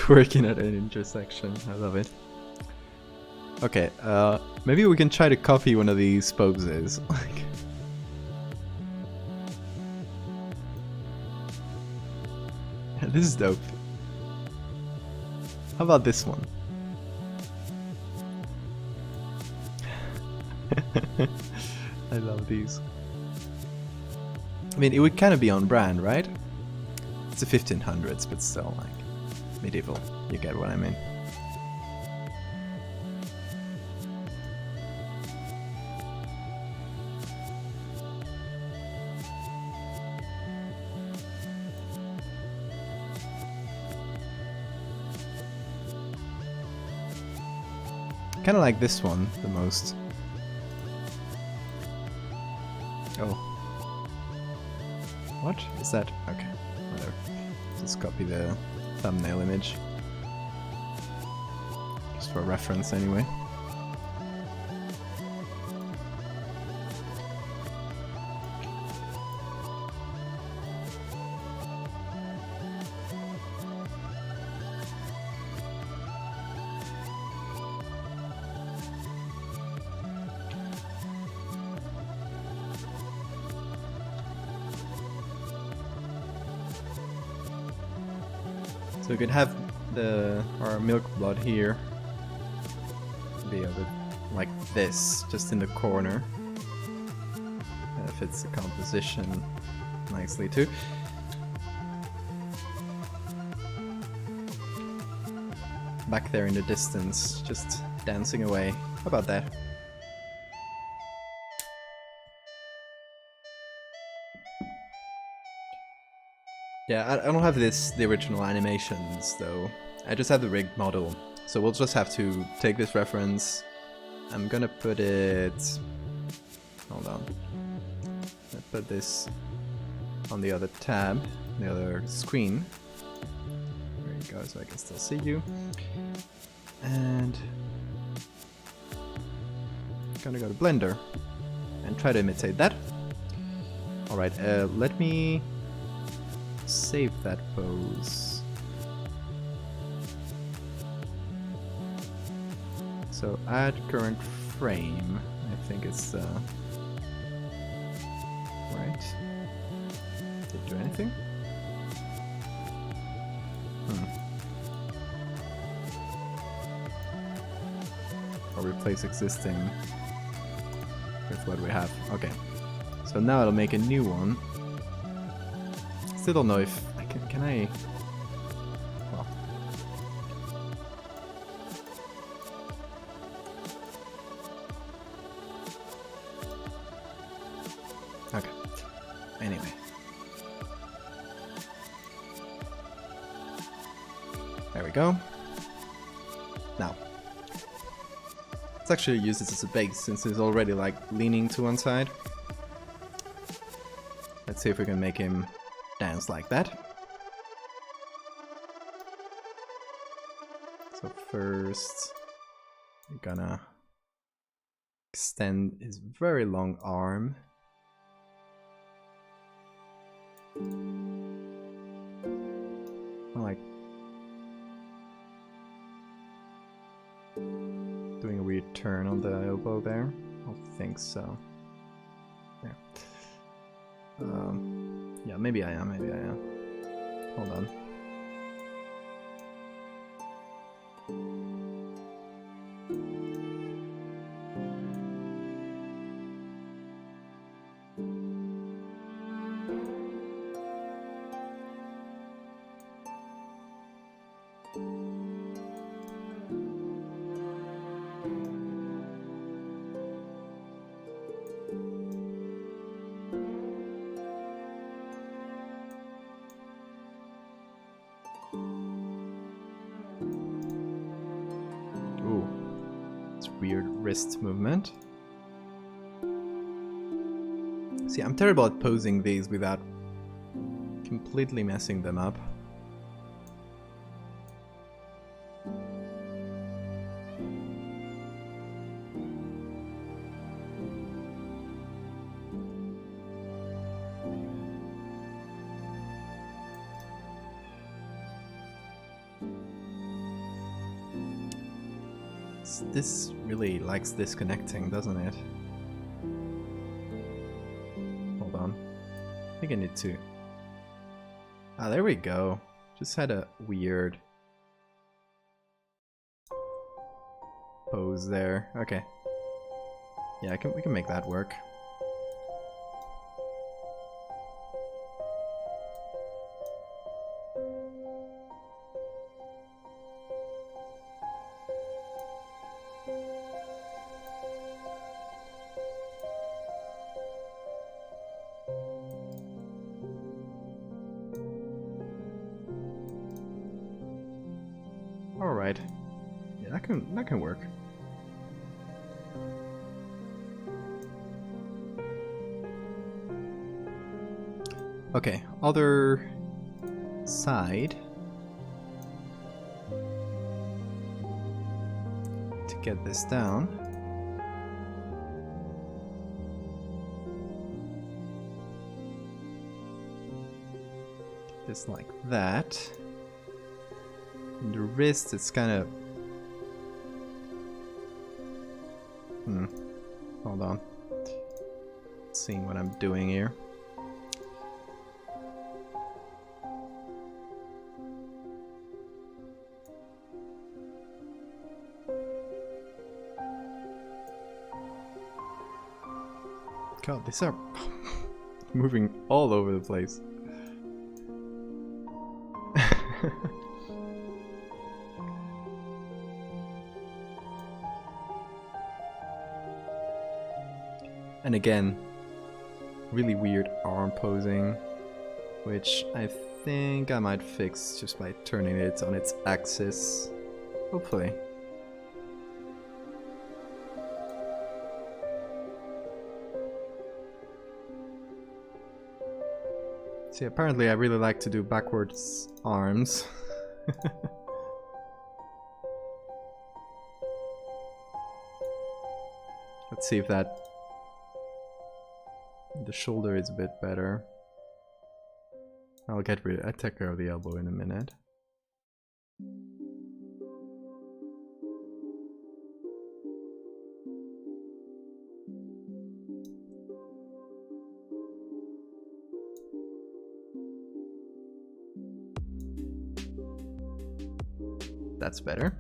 Speaker 1: Working at an intersection, I love it. Okay, maybe we can try to copy one of these poses. Like, This is dope. How about this one? I love these. I mean, it would kind of be on brand, right? It's the 1500s, but still, like, medieval. You get what I mean. Kind of like this one the most. Oh. What is that? Okay, whatever. Just copy the thumbnail image. Just for reference anyway. So we could have our Milkblood here be a bit like this, just in the corner. Fits the composition nicely too. Back there in the distance, just dancing away. How about that? Yeah, I don't have the original animations though. I just have the rigged model. So we'll just have to take this reference. I'm gonna put it... Hold on. I put this on the other tab, the other screen. There you go, so I can still see you. And... I'm gonna go to Blender and try to imitate that. Alright, let me... save that pose. So add current frame. I think it's right. Did it do anything? Or replace existing with what we have. Okay. So now it'll make a new one. Still don't know if I can I... Well. Okay. Anyway. There we go. Now. Let's actually use this as a base since it's already like leaning to one side. Let's see if we can make him dance like that. So first, we're gonna extend his very long arm. Like doing a weird turn on the elbow there. I don't think so. Yeah. Yeah, maybe I am, maybe I am. Hold on. Weird wrist movement. See, I'm terrible at posing these without completely messing them up. This really likes disconnecting, doesn't it? Hold on. I think I need to... Ah, there we go. Just had a weird pose there. Okay. Yeah, we can make that work. All right. Yeah, that can work. Okay, other side. To get this down. Just like that. And the wrist, it's kind of... Hold on. Seeing what I'm doing here. God, these are moving all over the place. And again, really weird arm posing, which I think I might fix just by turning it on its axis. Hopefully. See, apparently I really like to do backwards arms. Let's see if that... The shoulder is a bit better. I'll take care of the elbow in a minute. That's better.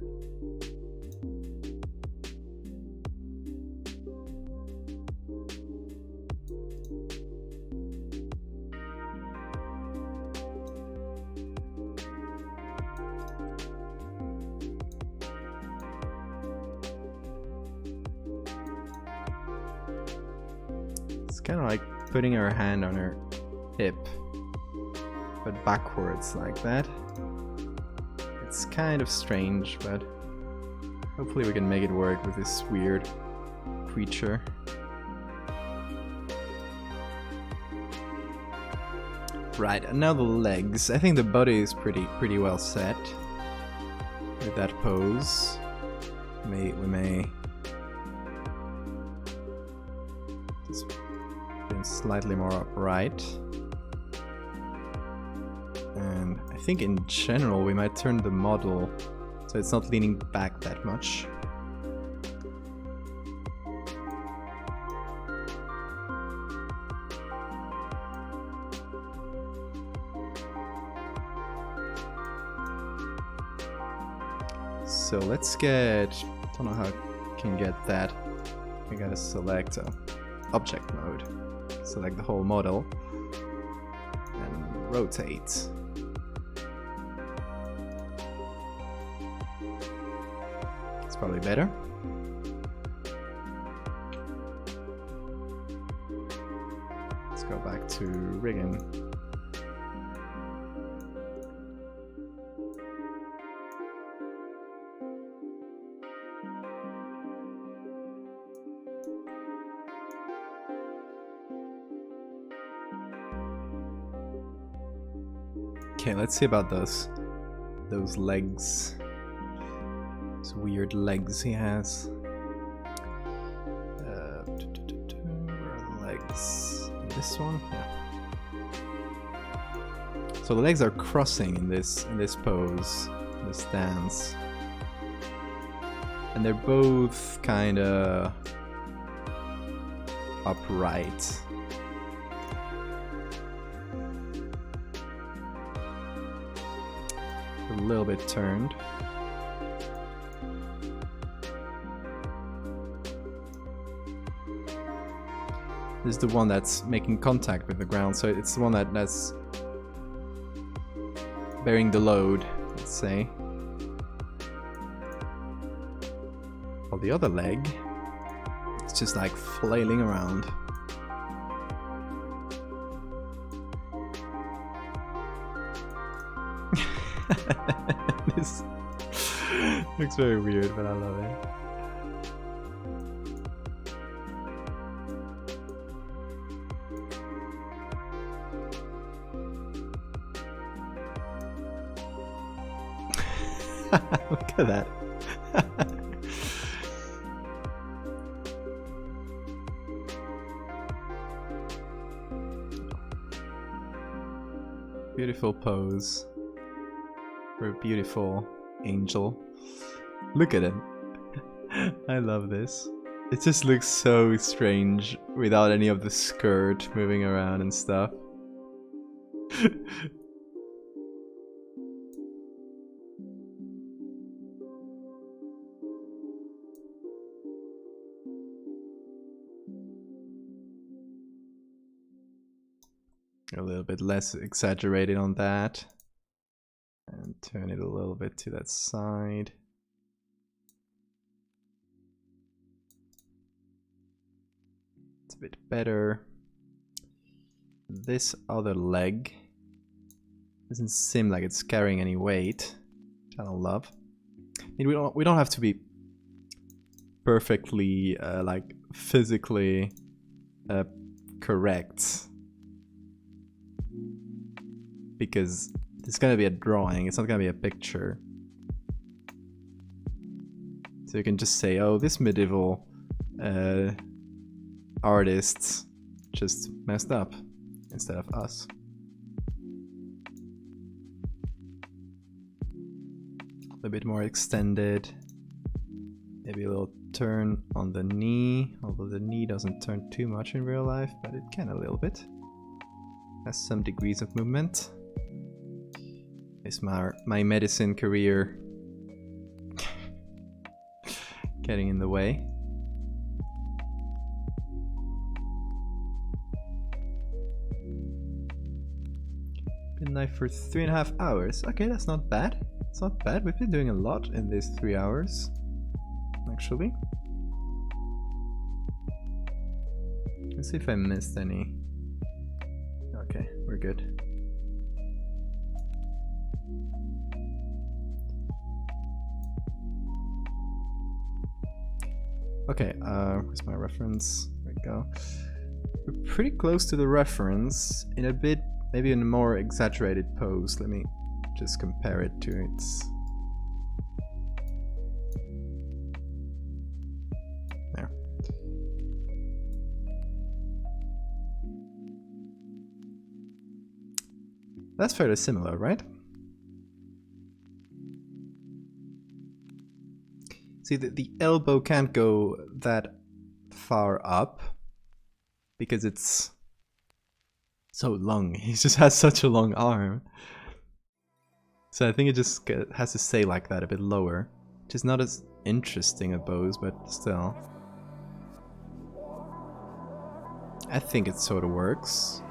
Speaker 1: It's kind of like putting her hand on her hip, but backwards like that. It's kind of strange, but hopefully we can make it work with this weird creature. Right, and now the legs. I think the body is pretty well set with that pose. We may just be slightly more upright. And I think in general we might turn the model so it's not leaning back that much. So let's get... I don't know how I can get that. We gotta select object mode. Select the whole model. And rotate. It's probably better. Let's go back to rigging. Okay, let's see about those legs. Those weird legs he has. Where are the legs? This one? Yeah. So the legs are crossing in this pose, in this stance. And they're both kinda upright. little bit turned. This is the one that's making contact with the ground, so it's the one that's bearing the load, let's say. While the other leg, it's just like flailing around. This looks very weird, but I love it. Look at that. Beautiful pose for a beautiful angel. Look at it. I love this. It just looks so strange without any of the skirt moving around and stuff. A little bit less exaggerated on that. And turn it a little bit to that side. It's a bit better. This other leg doesn't seem like it's carrying any weight, which I don't love. I mean, we don't have to be perfectly like physically correct, because it's gonna be a drawing, it's not gonna be a picture. So you can just say, oh, this medieval artist just messed up, instead of us. A bit more extended. Maybe a little turn on the knee, although the knee doesn't turn too much in real life, but it can a little bit. Has some degrees of movement. Is my medicine career getting in the way? Been live for 3.5 hours. Okay, that's not bad. It's not bad. We've been doing a lot in these 3 hours, actually. Let's see if I missed any. Okay, we're good. Okay, where's my reference? There we go. We're pretty close to the reference, in a bit, maybe in a more exaggerated pose. Let me just compare it to its... There. That's fairly similar, right? See, the elbow can't go that far up because it's so long. He just has such a long arm. So I think it just has to stay like that, a bit lower. Which is not as interesting a pose, but still. I think it sort of works.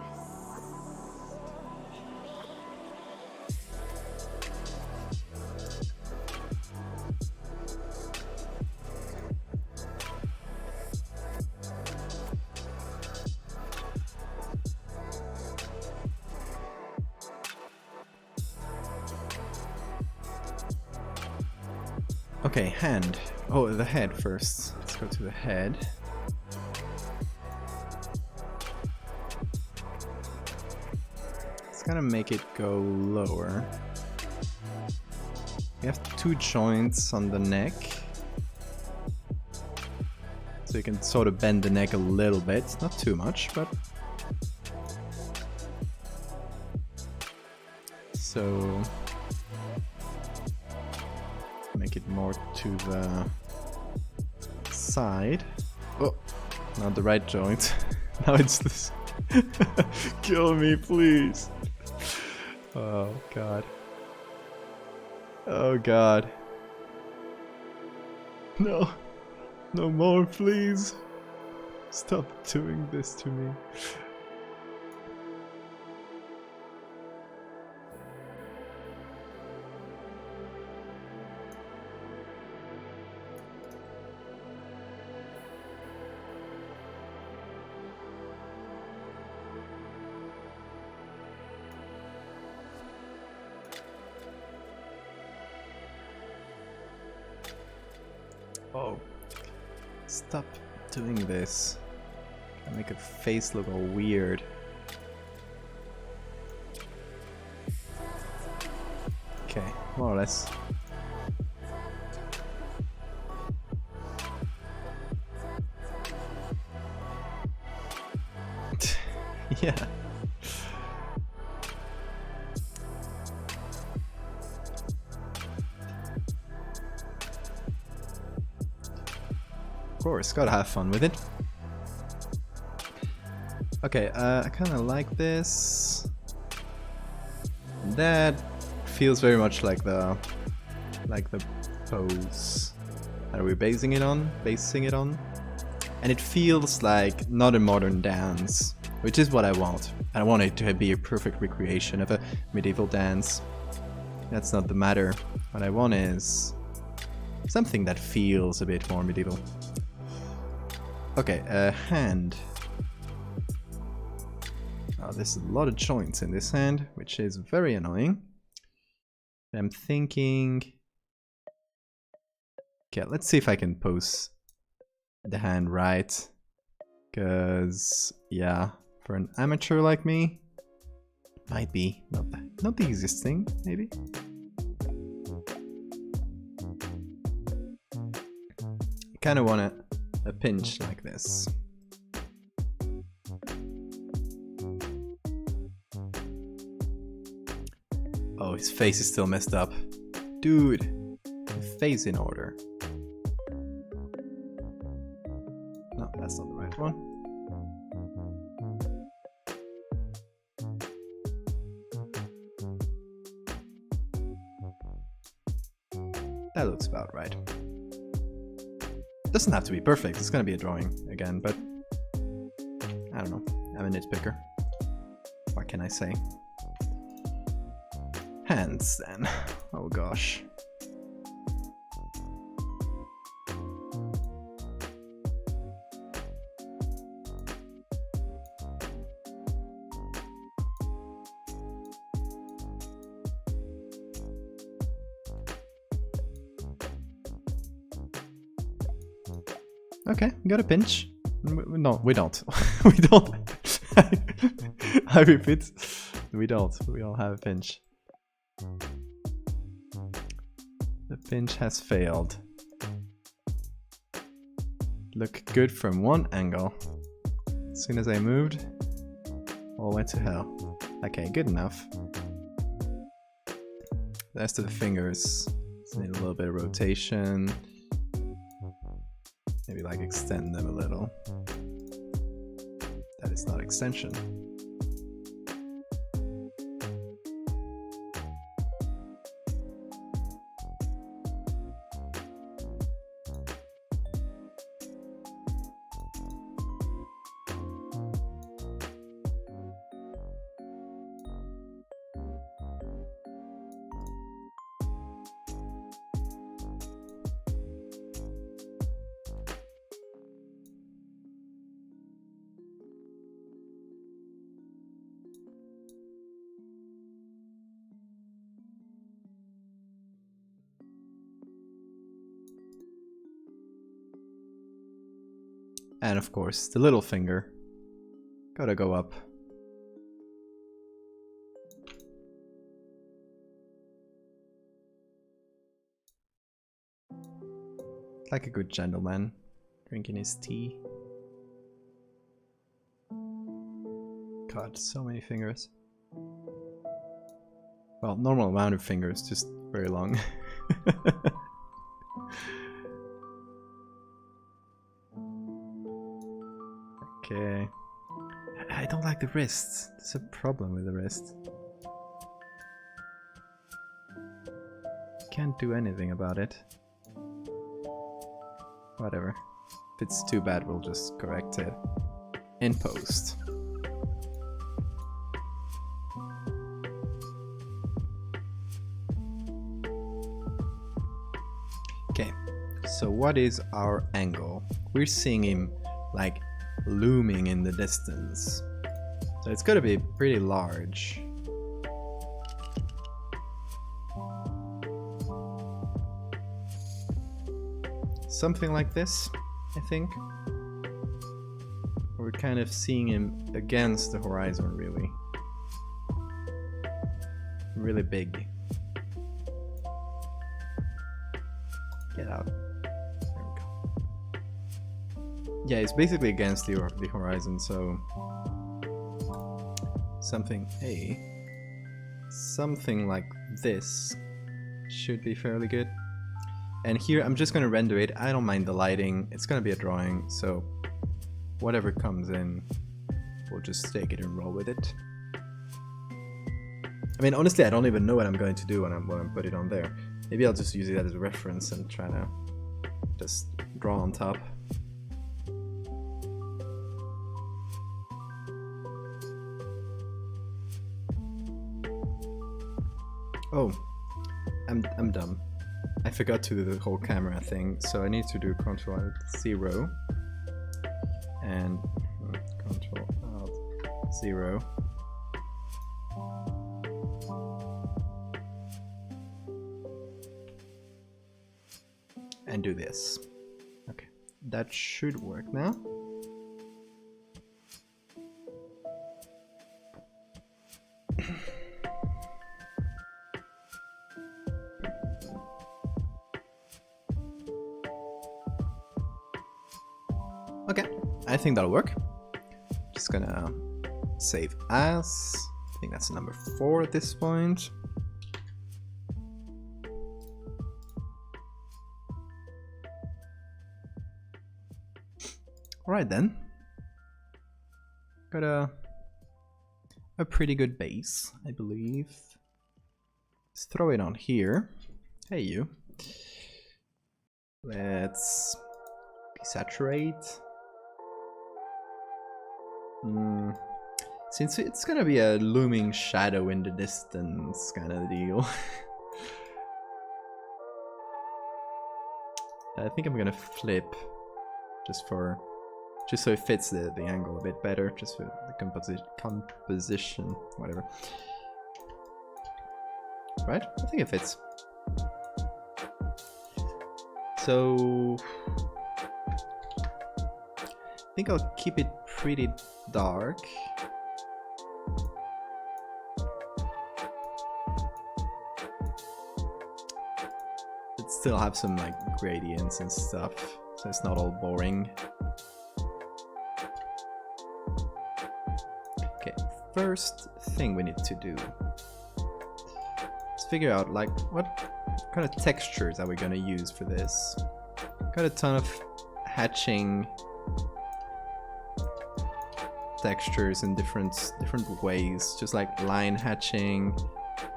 Speaker 1: Okay, hand. Oh, the head first. Let's go to the head. Let's kind of make it go lower. We have 2 joints on the neck. So you can sort of bend the neck a little bit. Not too much, but... So... make it more to the side. Oh, not the right joint. Now it's this. Kill me, please. Oh, God. Oh god. No. No more, please. Stop doing this to me. Oh. Stop doing this. I make a face look all weird. Okay, more or less. Yeah. Of course, gotta have fun with it. Okay, I kind of like this. That feels very much like the pose that we're basing it on, and it feels like not a modern dance, which is what I want. I want it to be a perfect recreation of a medieval dance. That's not the matter. What I want is something that feels a bit more medieval. Okay, hand. Oh, there's a lot of joints in this hand, which is very annoying. I'm thinking... Okay, let's see if I can pose the hand right. Because, yeah, for an amateur like me, might be not the easiest thing, maybe. I kind of want a pinch like this. Oh, his face is still messed up. Dude, the face in order. No, that's not the right one. That looks about right. Doesn't have to be perfect, it's gonna be a drawing again, but I don't know. I'm a nitpicker. What can I say? Hands then. Oh gosh. Okay, we got a pinch. No, we don't. We don't. I repeat, we don't. We all have a pinch. The pinch has failed. Look good from one angle. As soon as I moved, all went to hell. Okay, good enough. The rest of the fingers need a little bit of rotation. Maybe like extend them a little. That is not extension. And of course, the little finger. Gotta go up. Like a good gentleman, drinking his tea. God, so many fingers. Well, normal amount of fingers, just very long. Okay. I don't like the wrists. There's a problem with the wrist. can't do anything about it. Whatever. If it's too bad, we'll just correct it in post. Okay, so what is our angle? We're seeing him like looming in the distance. So it's gotta be pretty large. Something like this, I think. We're kind of seeing him against the horizon, really. Really big. Get out. There we go. Yeah, it's basically against the horizon, so... something like this should be fairly good. And here I'm just gonna render it. I don't mind the lighting. It's gonna be a drawing, so whatever comes in, we'll just take it and roll with it. I mean, honestly, I don't even know what I'm going to do when I put it on there. Maybe I'll just use it as a reference and try to just draw on top. Oh, I'm dumb. I forgot to do the whole camera thing, so I need to do Ctrl+Alt+0 and Ctrl+Alt+0. And do this. Okay, that should work now. Okay, I think that'll work. Just gonna save as. I think that's number 4 at this point. Alright then. Got a pretty good base, I believe. Let's throw it on here. Hey you. Let's saturate. Since it's gonna be a looming shadow in the distance kind of deal. I think I'm gonna flip just so it fits the angle a bit better, just for the composition, whatever. Right? I think it fits. So I think I'll keep it pretty dark. But still have some like gradients and stuff, so it's not all boring. Okay, first thing we need to do is figure out like what kind of textures are we gonna use for this. Got a ton of hatching textures in different ways, just like line hatching,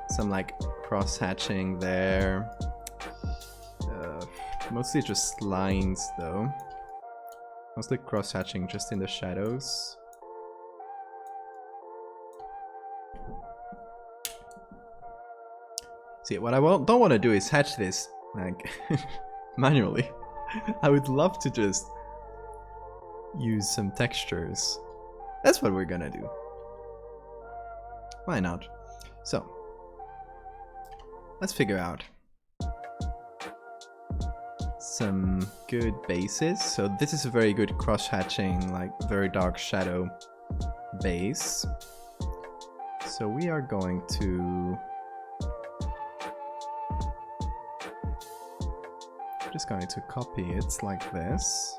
Speaker 1: some like cross hatching there. Mostly just lines though. Mostly cross hatching just in the shadows. See, what I don't want to do is hatch this like manually. I would love to just use some textures. That's what we're gonna do. Why not? So, let's figure out some good bases. So this is a very good cross-hatching, like very dark shadow base. So we are going to just going to copy it like this.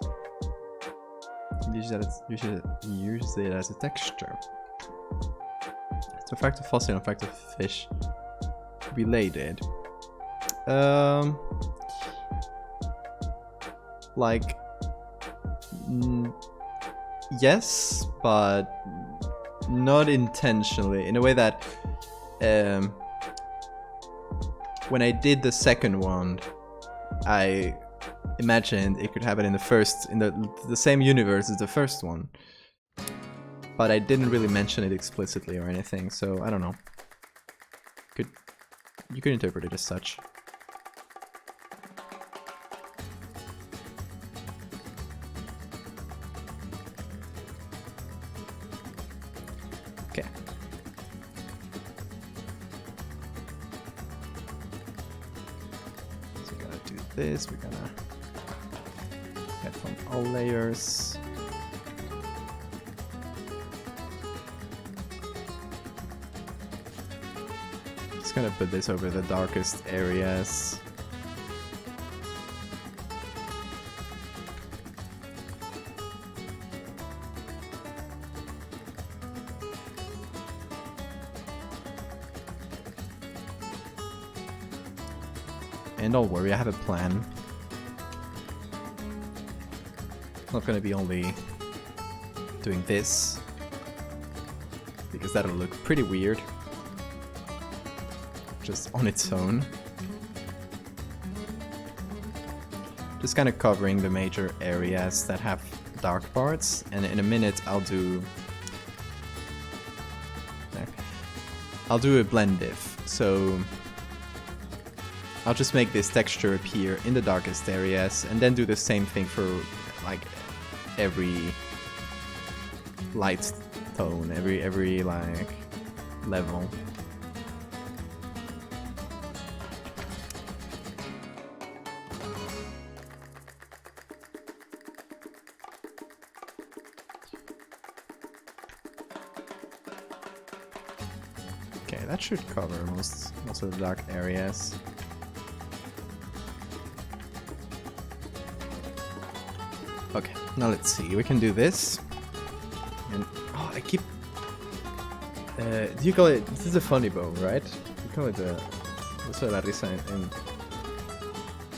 Speaker 1: Use it as a texture. So fact of fossil and fact of fish related. Like yes, but not intentionally. In a way that when I did the second one, I imagined it could happen in the same universe as the first one. But I didn't really mention it explicitly or anything, so I don't know. You could interpret it as such. Okay. So we gotta do this, we're gonna get from all layers. Gonna put this over the darkest areas. And don't worry, I have a plan. It's not gonna be only doing this, because that'll look pretty weird just on its own. Just kind of covering the major areas that have dark parts, and in a minute I'll do a blend diff. So I'll just make this texture appear in the darkest areas and then do the same thing for like every light tone, every like level. Okay, that should cover most of the dark areas. Okay, now let's see. We can do this. And oh, I keep. Do you call it? This is a funny bone, right? You call it the la risa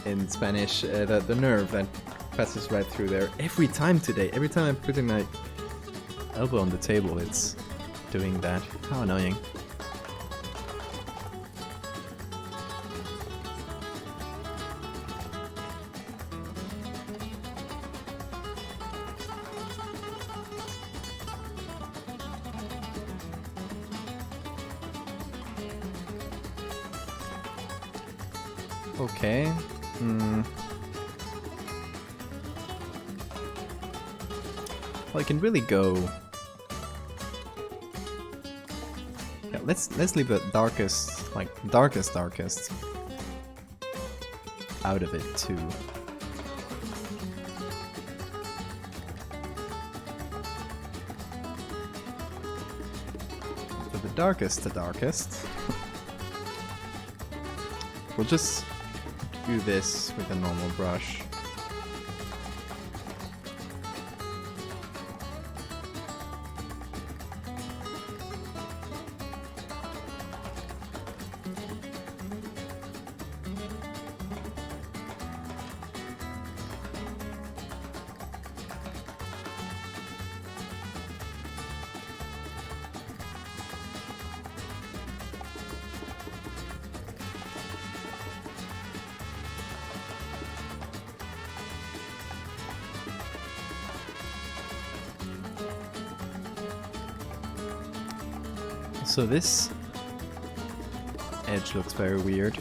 Speaker 1: in Spanish. The nerve that passes right through there. Every time today, every time I'm putting my elbow on the table, it's doing that. How annoying. Okay. Well, I can really go. Yeah, let's leave the darkest, like darkest out of it too. For the darkest. We'll just do this with a normal brush. So this edge looks very weird.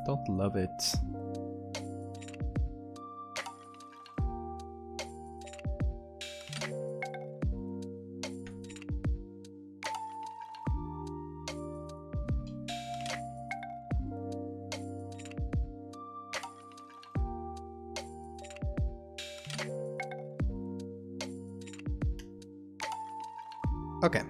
Speaker 1: Don't love it. Okay.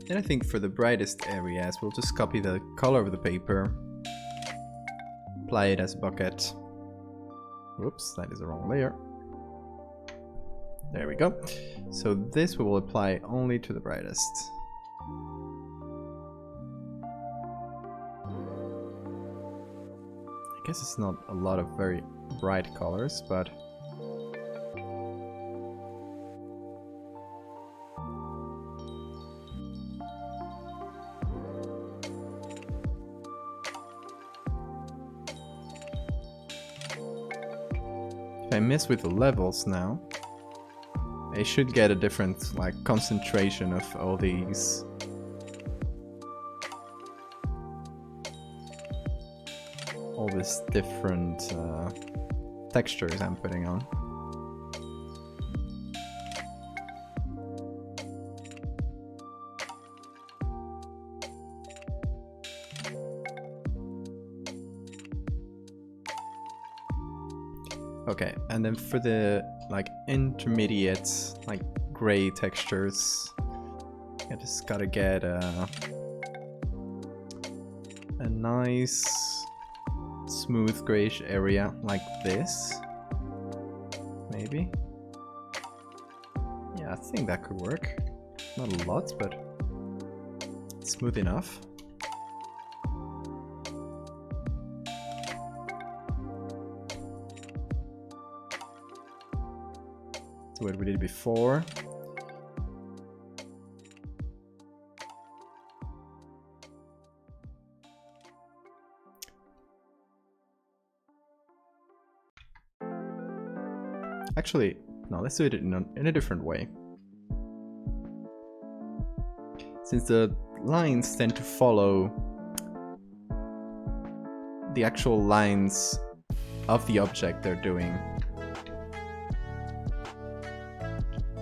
Speaker 1: Then I think for the brightest areas, we'll just copy the color of the paper, apply it as a bucket, Whoops, that is the wrong layer. There we go. So this we will apply only to the brightest. I guess it's not a lot of very bright colors, but if I mess with the levels now, I should get a different like concentration of all these. All these different textures I'm putting on. Okay, and then for the like intermediate, like gray textures, I just gotta get a nice smooth grayish area like this. Maybe. Yeah, I think that could work. Not a lot, but smooth enough. That's what we did before. Actually, no, let's do it in a different way. Since the lines tend to follow the actual lines of the object they're doing,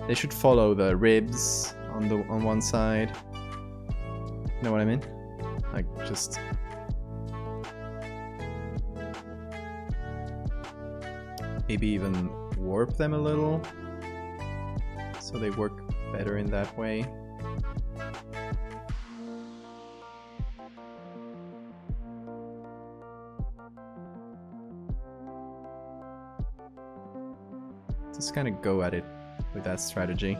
Speaker 1: they should follow the ribs on one side. You know what I mean? Like just maybe even warp them a little so they work better in that way. Just kind of go at it with that strategy.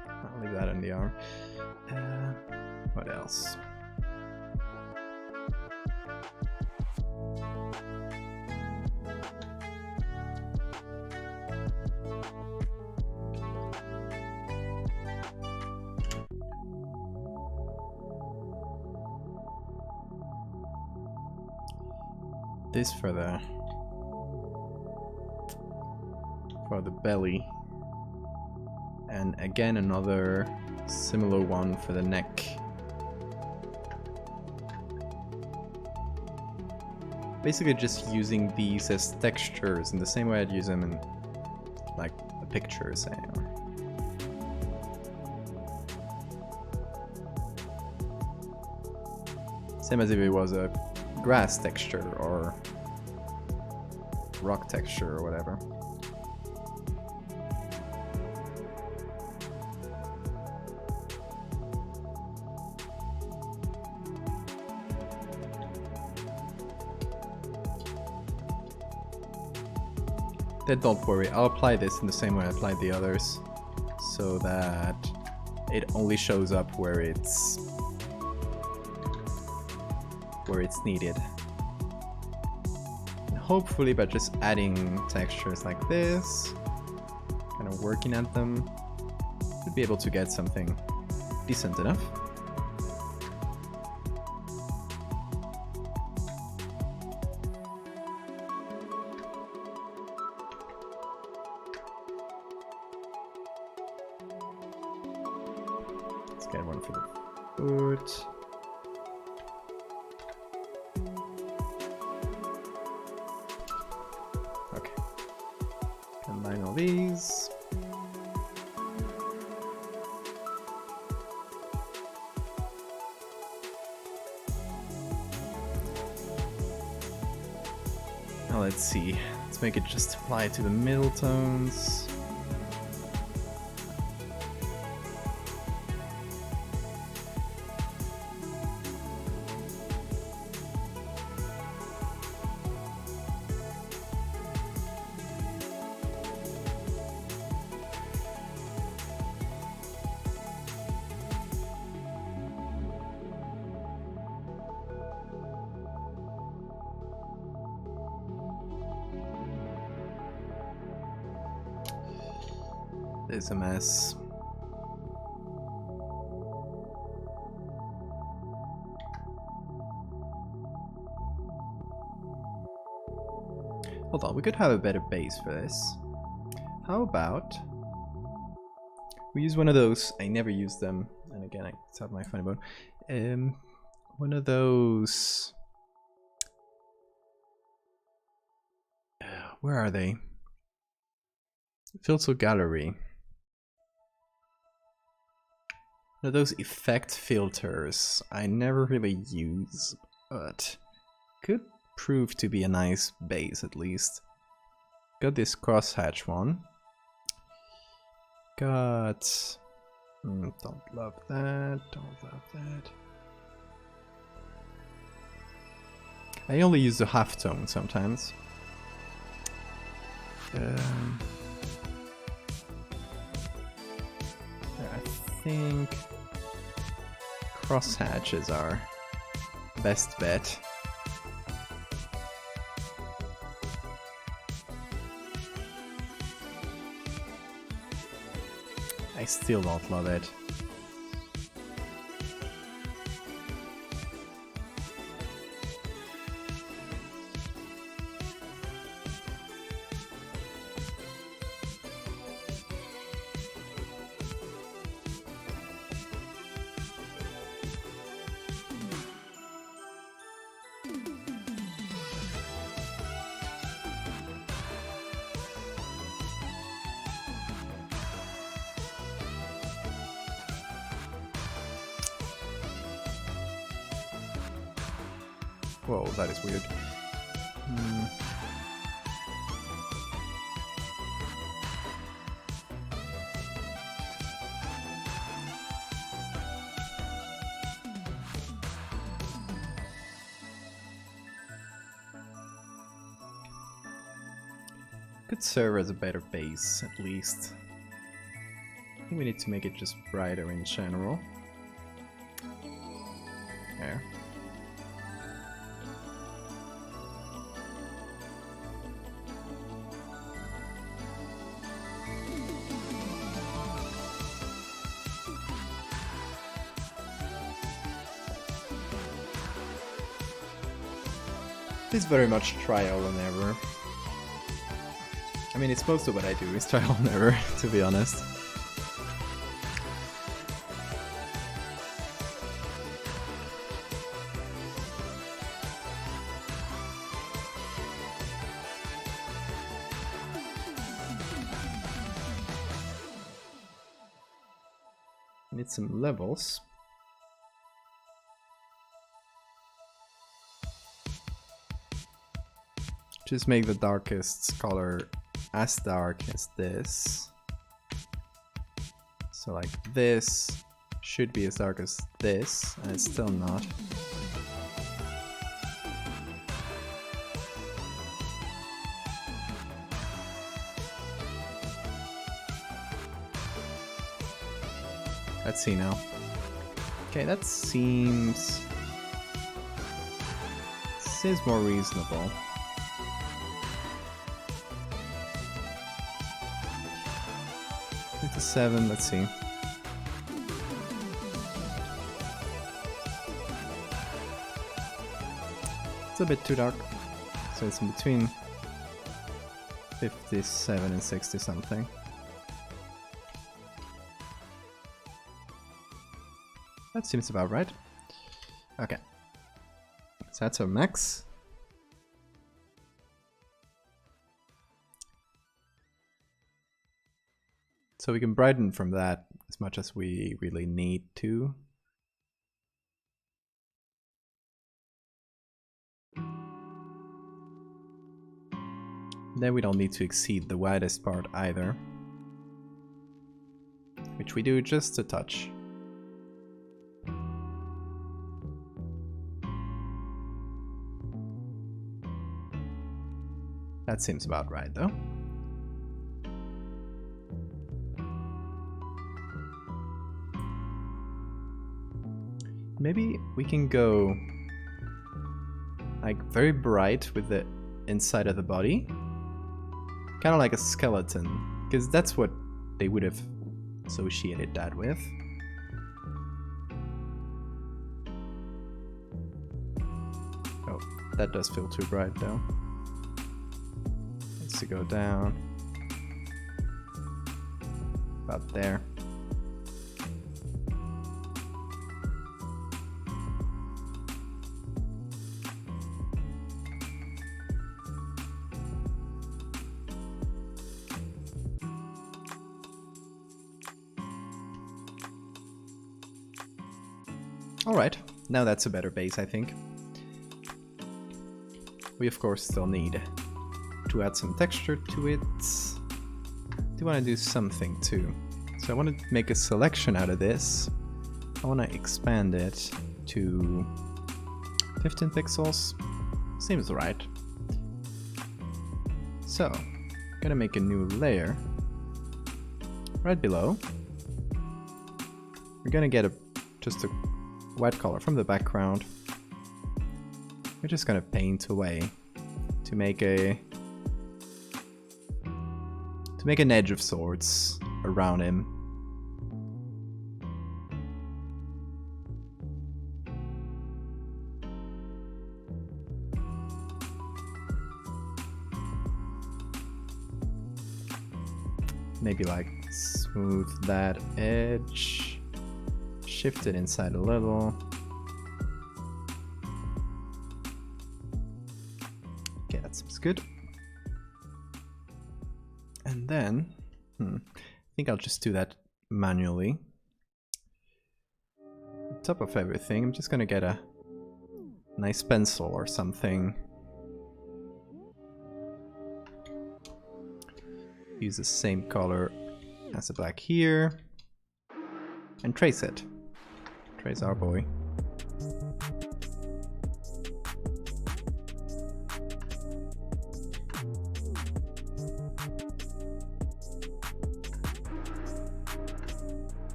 Speaker 1: I'll leave that in the arm. What else? This for the belly, and again another similar one for the neck. Basically just using these as textures in the same way I'd use them in like a picture, say. Same as if it was a grass texture or rock texture or whatever. Then don't worry, I'll apply this in the same way I applied the others, so that it only shows up where it's needed. And hopefully by just adding textures like this, kind of working at them, we'll be able to get something decent enough. Let's get one for the foot. Combine all these. Now let's see. Let's make it just apply to the middle tones. is a mess. Hold on, we could have a better base for this. How about we use one of those? I never use them, and again, it's out my funny bone. One of those. Where are they? Filter gallery. One of those effect filters I never really use, but could prove to be a nice base at least. Got this crosshatch one. Got... don't love that, don't love that. I only use the halftone sometimes. I think crosshatches are best bet. I still don't love it. Whoa, that is weird. Could serve as a better base, at least. I think we need to make it just brighter in general. There. It's very much trial and error. I mean, it's most of what I do is trial and error, to be honest. Need some levels. Just make the darkest color as dark as this. So like this should be as dark as this, and it's still not. Let's see now. Okay, that seems more reasonable. To 7, let's see. It's a bit too dark, so it's in between 57 and 60 something. That seems about right. Okay, so that's our max. So we can brighten from that as much as we really need to. Then we don't need to exceed the widest part either, which we do just a touch. That seems about right though. Maybe we can go like very bright with the inside of the body. Kind of like a skeleton, because that's what they would have associated that with. Oh, that does feel too bright though. Needs to go down. About there. Alright, now that's a better base, I think. We of course still need to add some texture to it. I do want to do something too. So I want to make a selection out of this. I want to expand it to 15 pixels. Seems right. So, I'm gonna make a new layer right below. We're gonna get just a white color from the background. We're just gonna paint away to make an edge of sorts around him. Maybe like smooth that edge, shift it inside a little. Okay, that seems good. And then, I think I'll just do that manually. On top of everything, I'm just gonna get a nice pencil or something. Use the same color as the black here. And trace it. Trace our boy.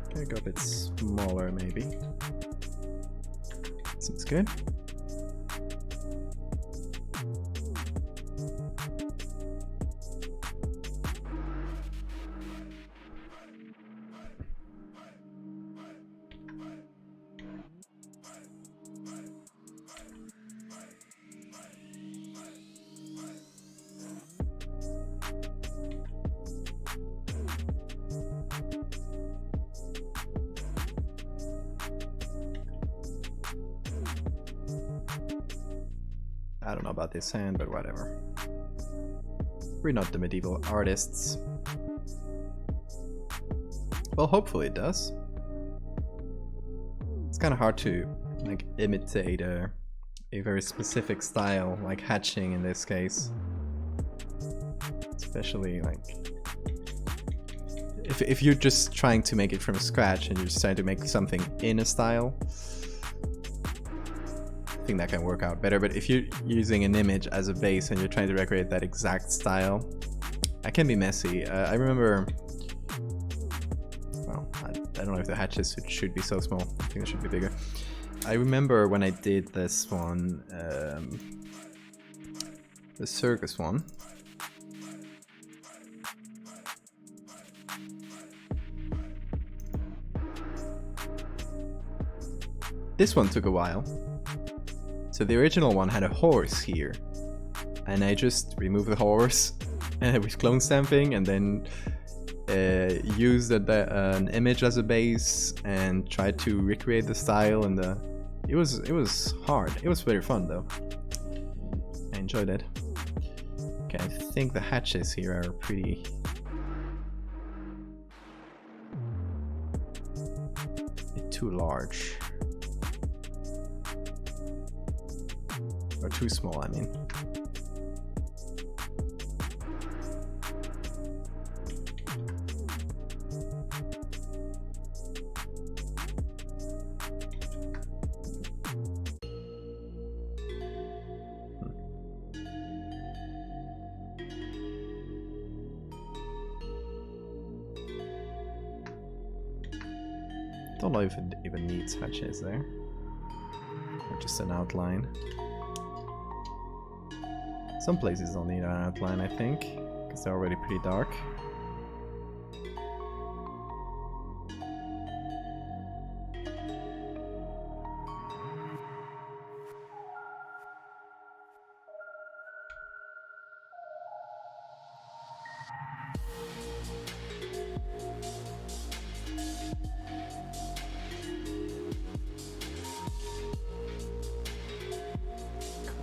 Speaker 1: Okay, go a bit smaller maybe. Seems good. I don't know about this hand, but whatever. We're not the medieval artists. Well, hopefully it does. It's kind of hard to like imitate a very specific style, like hatching in this case. Especially like if you're just trying to make it from scratch and you're just trying to make something in a style. I think that can work out better, but if you're using an image as a base and you're trying to recreate that exact style, that can be messy. I remember, well, I don't know if the hatches should be so small. I think they should be bigger. I remember when I did this one, the circus one. This one took a while. So the original one had a horse here, and I just removed the horse with clone stamping, and then used an image as a base and tried to recreate the style. And it was hard. It was very fun though. I enjoyed it. Okay, I think the hatches here are pretty. Too large. Or too small, I mean. Don't know if it even needs hatches there. Or just an outline. Some places don't need an outline, I think, because they're already pretty dark.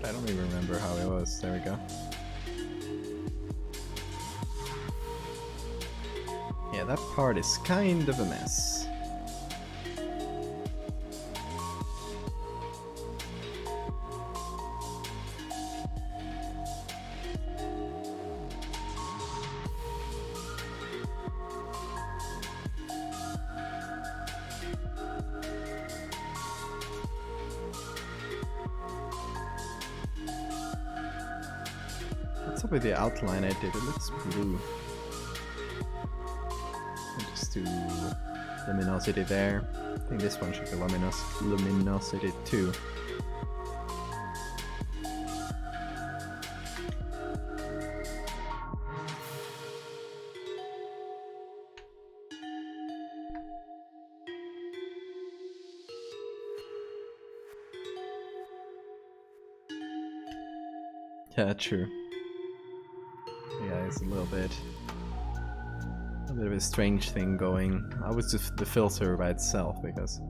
Speaker 1: I don't even remember how it was. There we go. Yeah, that part is kind of a mess. What's up with the outline I did? It looks blue. I'll just do luminosity there. I think this one should be luminosity too. Yeah, true. Yeah, it's a little bit of a strange thing going. I was just the filter by itself because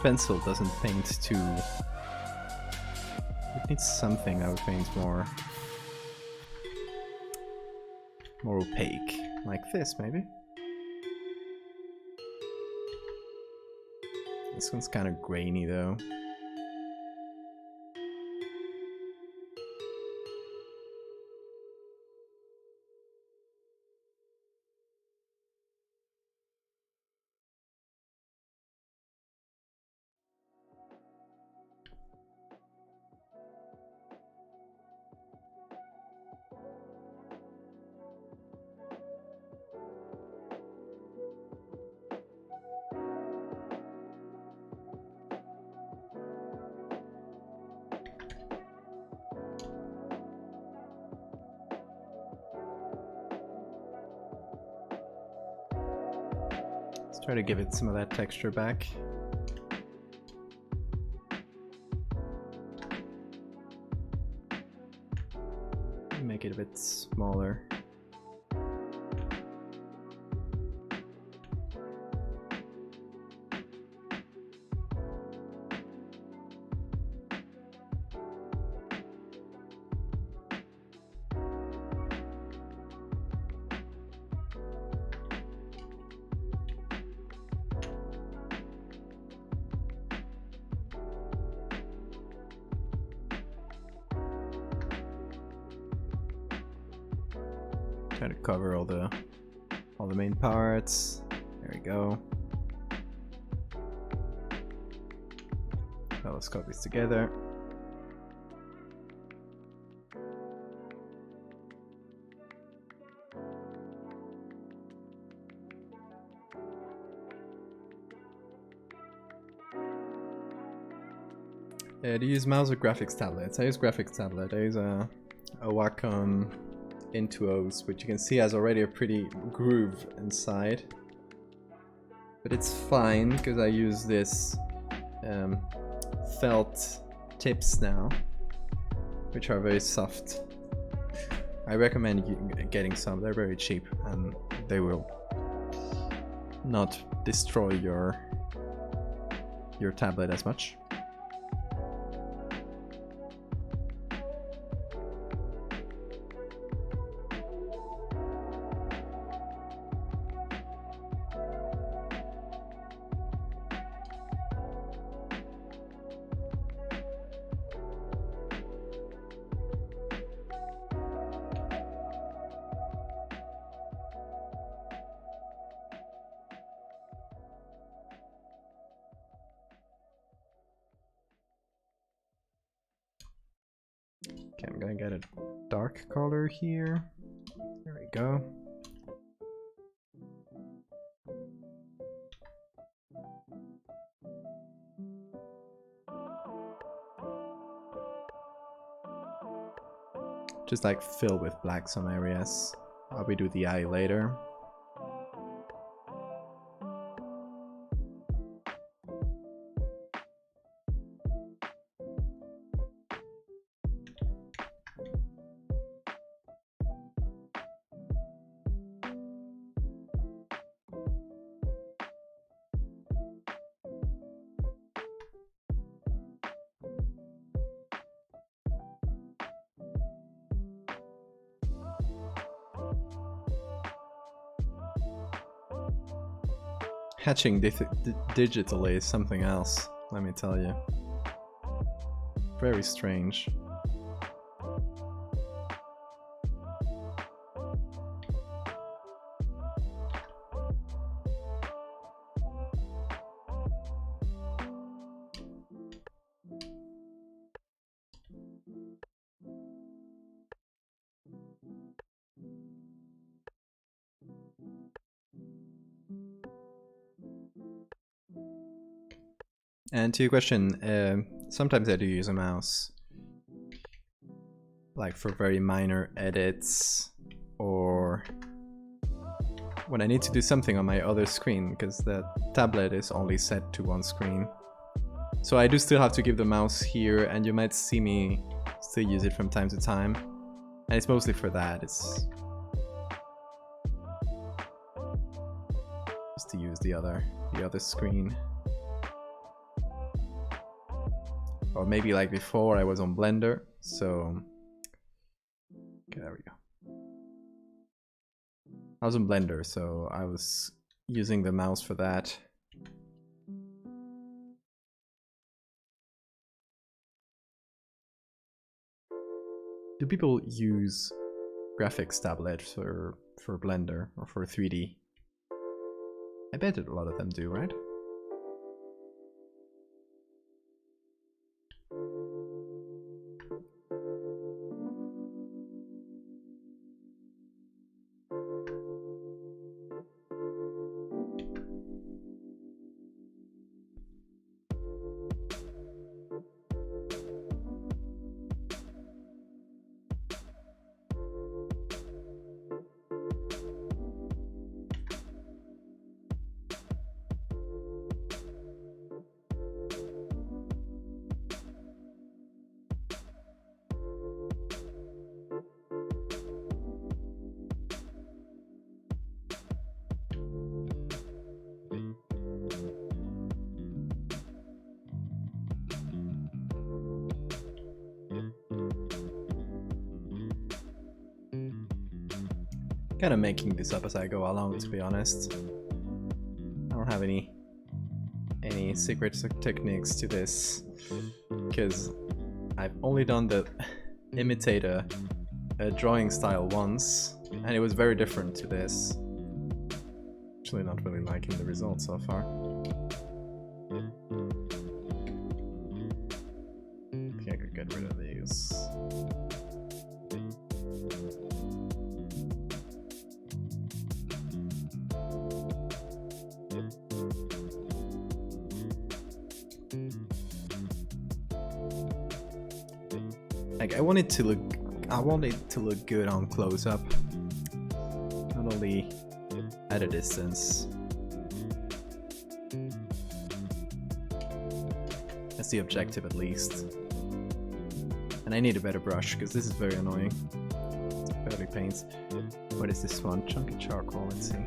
Speaker 1: pencil doesn't paint too... It needs something that would paint more opaque, like this maybe. This one's kind of grainy though. Let's try to give it some of that texture back. Make it a bit smaller. Try to cover all the main parts. There we go. Now let's copy this together. Do you use mouse or graphics tablets? I use graphics tablet. I use a Wacom Intuos, which you can see has already a pretty groove inside. But it's fine because I use this felt tips now, which are very soft. I recommend you getting some. They're very cheap and they will not destroy your tablet as much. gonna get a dark color here. There we go. Just like fill with black some areas. I'll do the eye later. Hatching digitally is something else, let me tell you. Very strange. And to your question, sometimes I do use a mouse, like for very minor edits, or when I need to do something on my other screen, because the tablet is only set to one screen. So I do still have to give the mouse here, and you might see me still use it from time to time. And it's mostly for that, it's just to use the other screen. Or maybe like before I was on Blender, so okay, there we go. I was on Blender, so I was using the mouse for that. Do people use graphics tablets for Blender or for 3D? I bet a lot of them do, right? Kind of making this up as I go along, to be honest. I don't have any secret techniques to this, because I've only done the imitator drawing style once, and it was very different to this. Actually, not really liking the results so far. I think I could get rid of these. Like, I want it to look good on close up, not only at a distance. That's the objective, at least. And I need a better brush, because this is very annoying. It barely paints. What is this one? Chunky charcoal, let's see.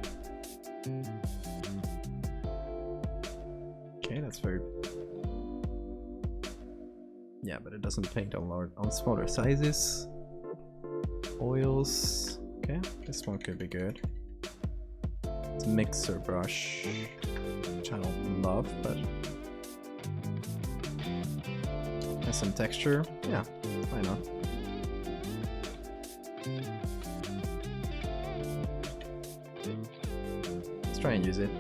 Speaker 1: Okay, that's very... Yeah, but it doesn't paint on smaller sizes. Oils. Okay, this one could be good. It's a mixer brush, which I don't love, but has some texture. Yeah, why not? Let's try and use it.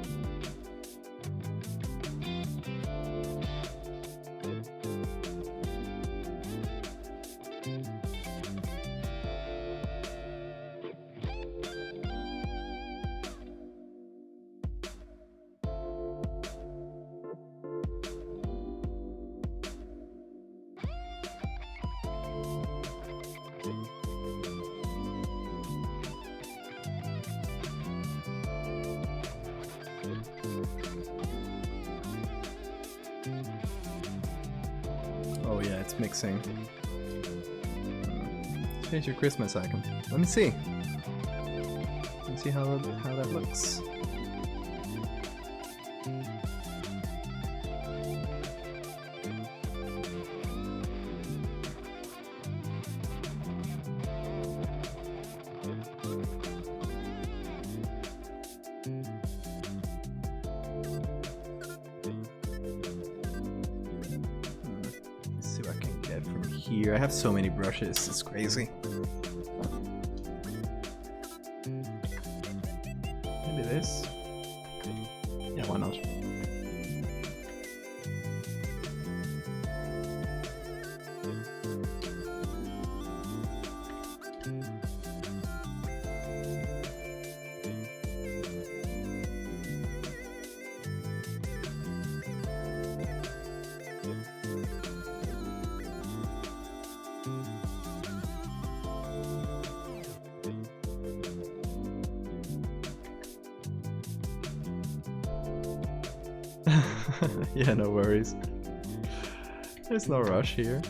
Speaker 1: yeah, it's mixing. Change your Christmas icon. Let me see. Let me see how that looks. Here, I have so many brushes, it's crazy. Maybe this? Yeah, why not? Yeah, no worries. There's no rush here.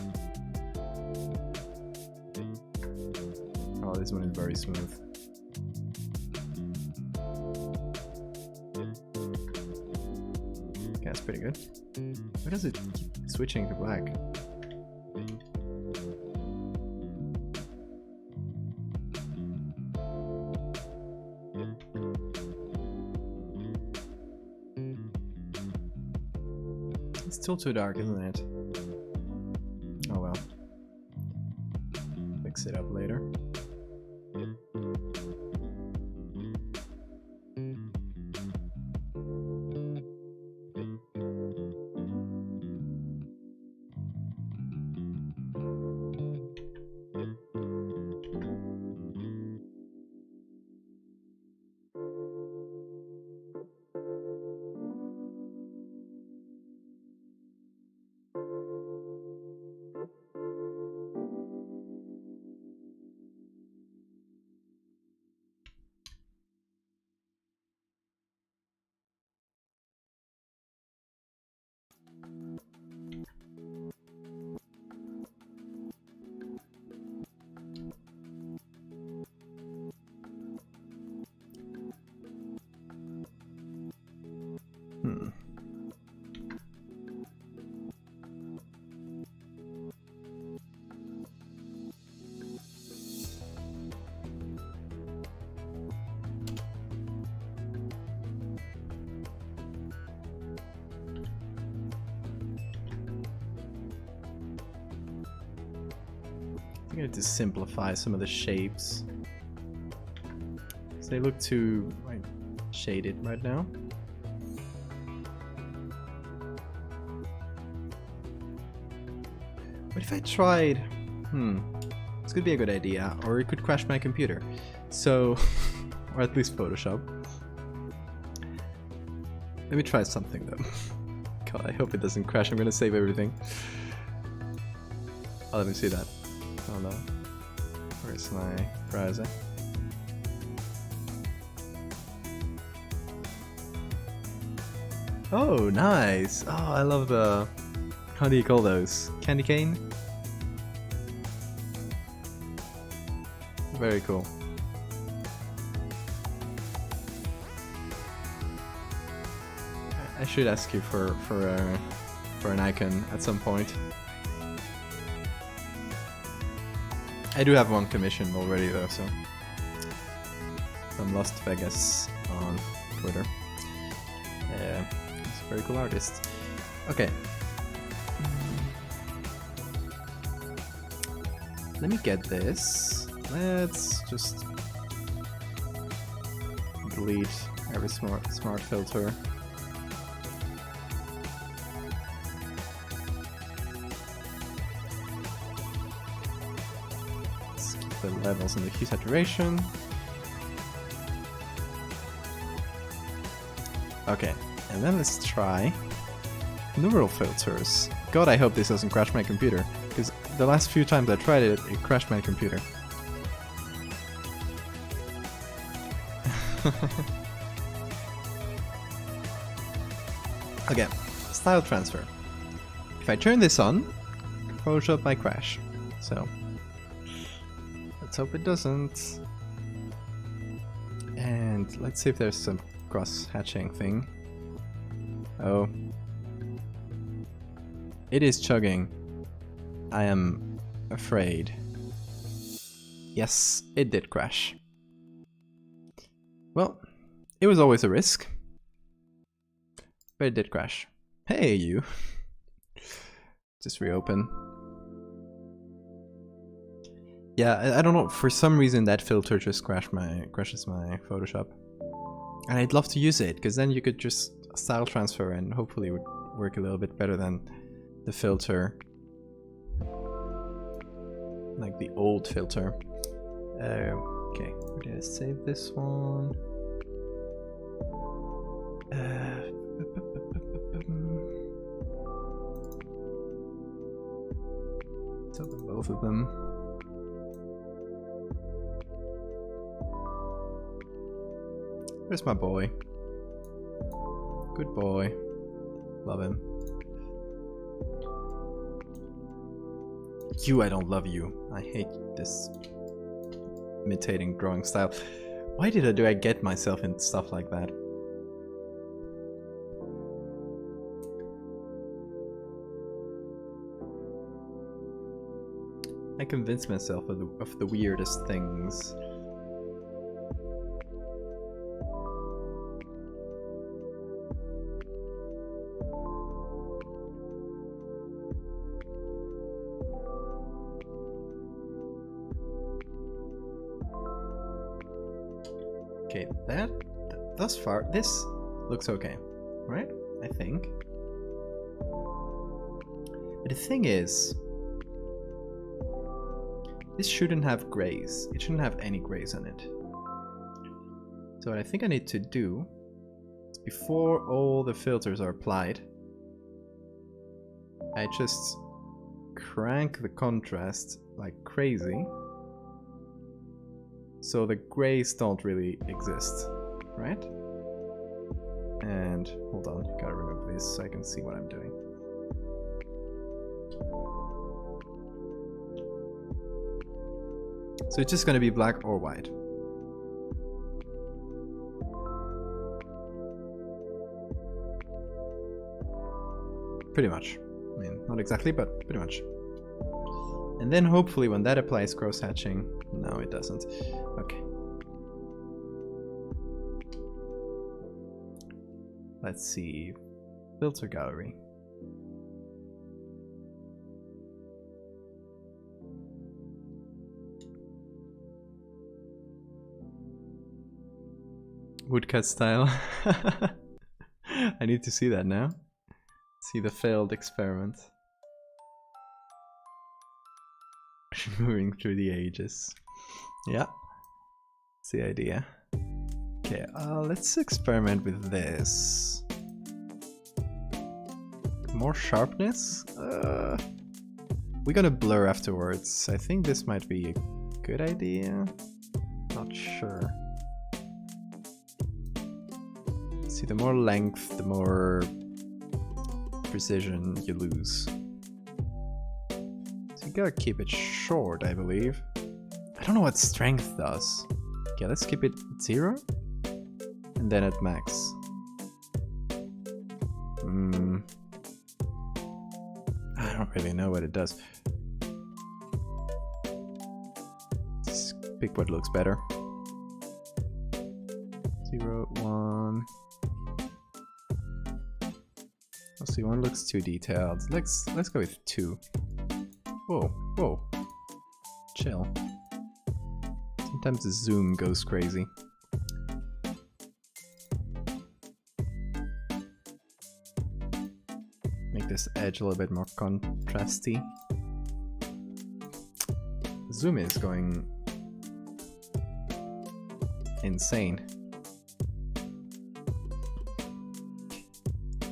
Speaker 1: Oh, this one is very smooth. Okay, that's pretty good. Why does it keep switching to black? It's still too dark, isn't it? Oh well. Fix it up later. I need to simplify some of the shapes. So they look too like shaded right now. What if I tried? This could be a good idea, or it could crash my computer. So, or at least Photoshop. Let me try something though. God, I hope it doesn't crash. I'm gonna save everything. Oh, let me see that. Oh no. Where's my browser? Oh, nice! Oh, I love the... How do you call those? Candy cane? Very cool. I should ask you for an icon at some point. I do have one commissioned already though, so from Lost Vegas on Twitter. He's a very cool artist. Okay. Let me get this. Let's just delete every smart filter. The levels and the hue saturation. Okay, and then let's try neural filters. God, I hope this doesn't crash my computer, because the last few times I tried it, it crashed my computer. Okay, style transfer. If I turn this on, Photoshop might crash. So let's hope it doesn't. And let's see if there's some cross-hatching thing. Oh. It is chugging. I am afraid. Yes, it did crash. Well, it was always a risk. But it did crash. Hey, you. Just reopen. Yeah, I don't know. For some reason, that filter just crashes my Photoshop. And I'd love to use it, because then you could just style transfer and hopefully it would work a little bit better than the filter. Like the old filter. Okay, where did I save this one? Let's open both of them. Where's my boy? Good boy. Love him. You, I don't love you. I hate this imitating drawing style. Why do I get myself in stuff like that? I convince myself of the weirdest things. Okay, thus far, this looks okay, right? I think. But the thing is, this shouldn't have grays. It shouldn't have any grays on it. So what I think I need to do is, before all the filters are applied, I just crank the contrast like crazy. So the grays don't really exist, right? And hold on, gotta remove this so I can see what I'm doing. So it's just gonna be black or white. Pretty much. I mean, not exactly, but pretty much. And then hopefully when that applies cross-hatching, no it doesn't. Okay. Let's see. Filter gallery. Woodcut style. I need to see that now. See the failed experiment. Moving through the ages. Yeah. That's the idea. Okay, let's experiment with this. More sharpness? We're gonna blur afterwards. I think this might be a good idea. Not sure. See, the more length, the more precision you lose. So you gotta keep it short, I believe. I don't know what strength does. Okay, let's keep it 0. And then at max. I don't really know what it does. Just pick what looks better. 0, 1. I'll see, 1 looks too detailed. Let's go with 2. Whoa, whoa. Chill. Sometimes the zoom goes crazy. Make this edge a little bit more contrasty. Zoom is going insane.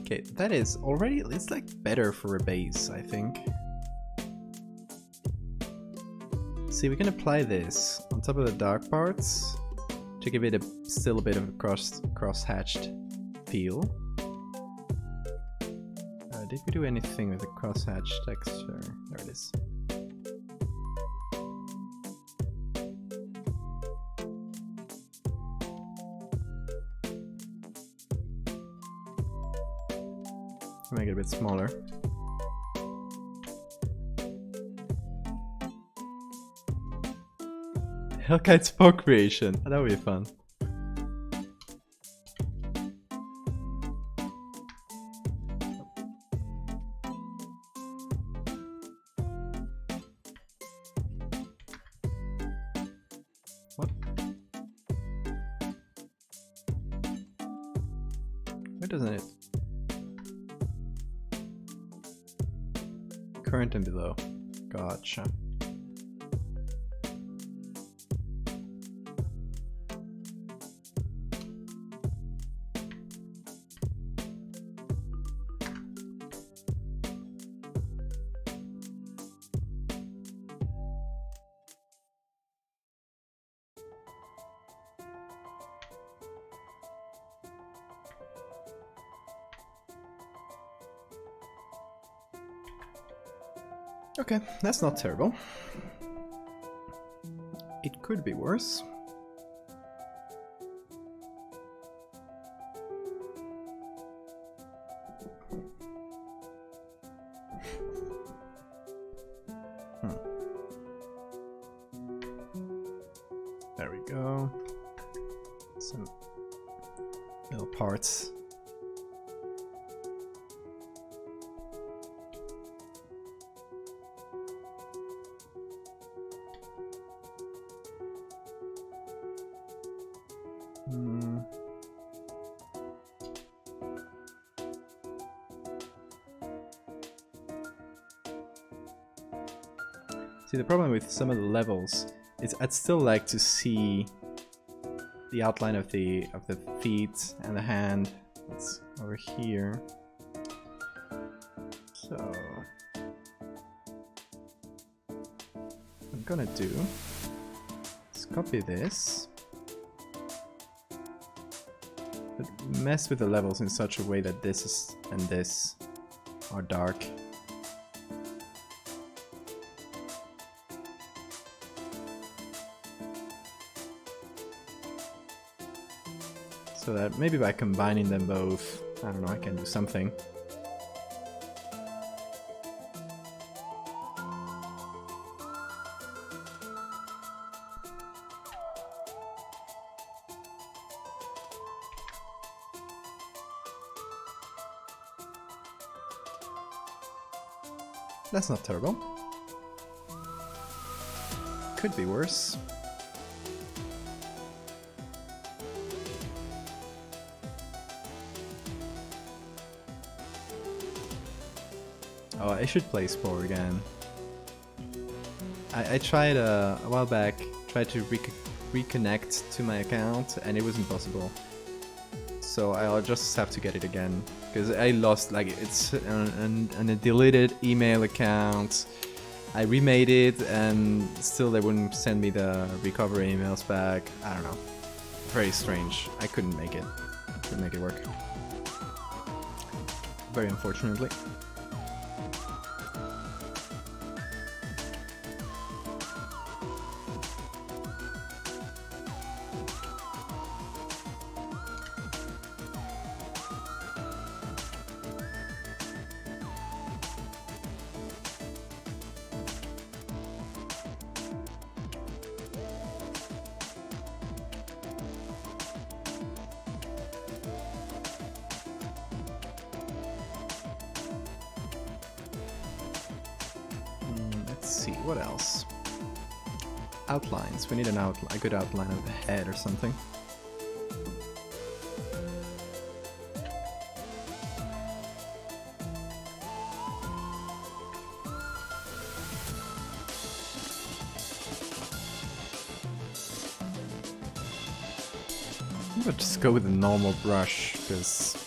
Speaker 1: Okay, that is already, it's like better for a base, I think. See, we can apply this on top of the dark parts to give it still a bit of a cross-hatched feel. Did we do anything with the crosshatch texture? There it is. Make it a bit smaller. Hellkite spoke creation. Oh, that would be fun. What? Why doesn't it? Current and below. Gotcha. Okay, that's not terrible. It could be worse. There we go. Some little parts. See, the problem with some of the levels is I'd still like to see the outline of the feet and the hand. It's over here. So what I'm gonna do is copy this, but mess with the levels in such a way that this is and this are dark. So that maybe by combining them both, I don't know, I can do something. That's not terrible. Could be worse. Oh, I should play Spore again. I tried a while back, tried to reconnect to my account, and it was impossible. So I'll just have to get it again, because I lost, like, it's on a deleted email account. I remade it, and still they wouldn't send me the recovery emails back. I don't know. Very strange. I couldn't make it. Couldn't make it work. Very unfortunately. What else? Outlines. We need an outline, a good outline of the head or something. I'm gonna just go with a normal brush, because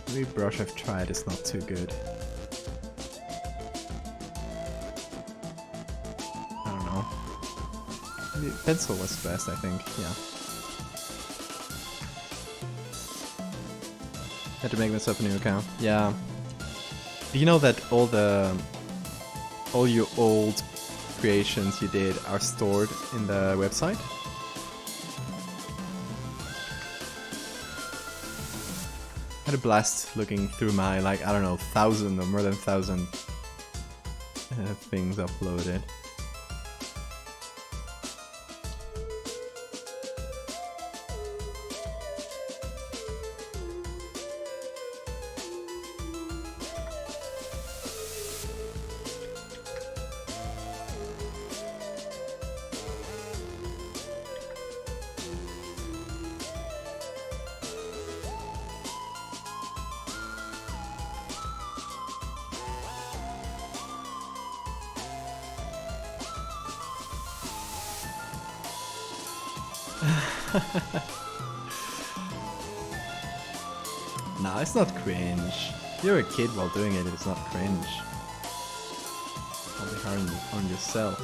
Speaker 1: every brush I've tried is not too good. Pencil was best, I think, yeah. Had to make myself a new account. Yeah, Do you know that all your old creations you did are stored in the website? I had a blast looking through my, like, I don't know, 1,000 or more than 1,000 things uploaded. Nah, it's not cringe. You're a kid while doing it, it's not cringe. I'll be hard on yourself.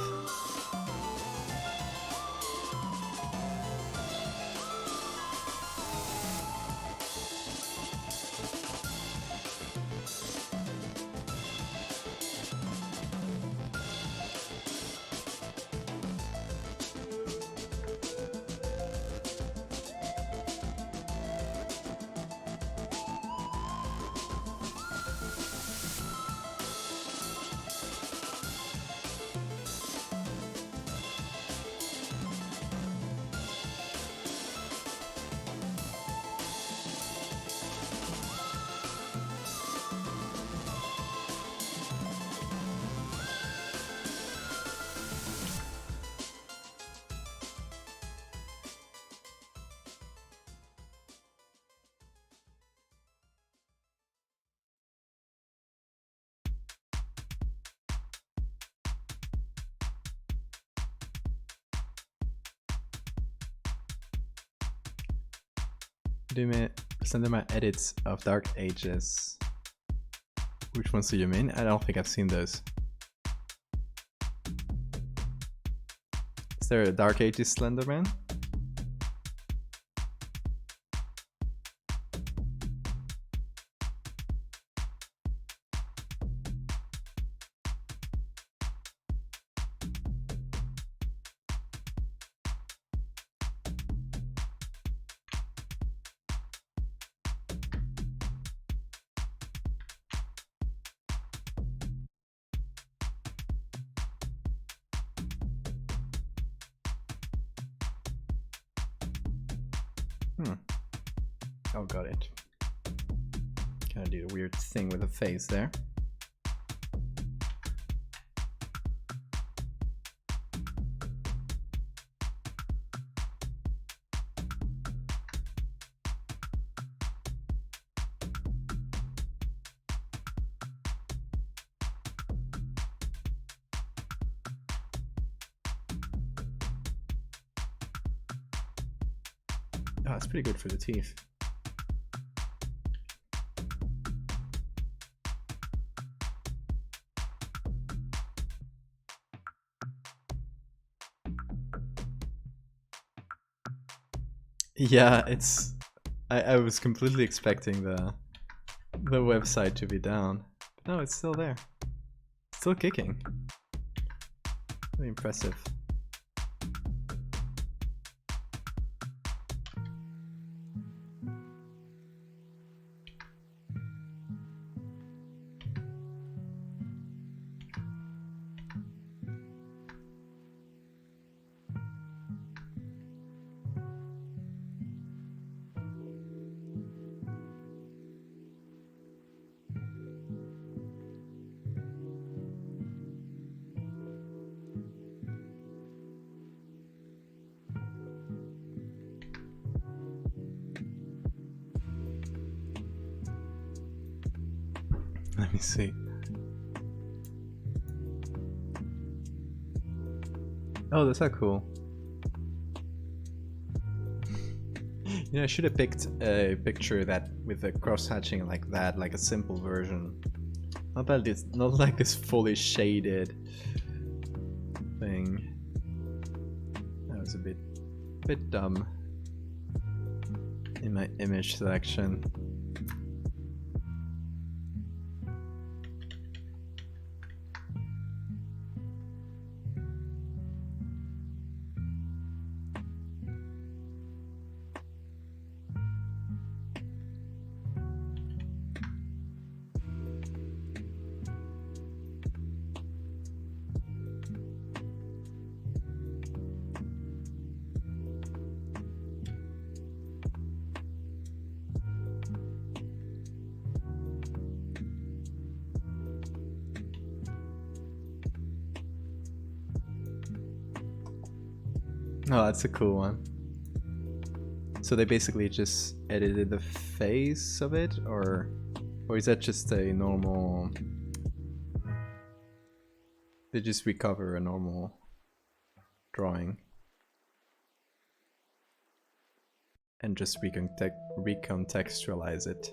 Speaker 1: Send them my edits of Dark Ages. Which ones do you mean? I don't think I've seen those. Is there a Dark Ages Slenderman? Oh, got it. Kind of did a weird thing with the face there. Oh, that's pretty good for the teeth. Yeah, it's... I was completely expecting the website to be down. But no, it's still there. Still kicking. Really impressive. Let me see. Oh, that's not cool. You know, I should have picked a picture that with the cross-hatching like that, like a simple version. Not that it's not like this fully shaded thing. That was a bit dumb in my image selection. Oh, that's a cool one. So they basically just edited the face of it, or is that just a normal... They just recover a normal drawing and just recontextualize it.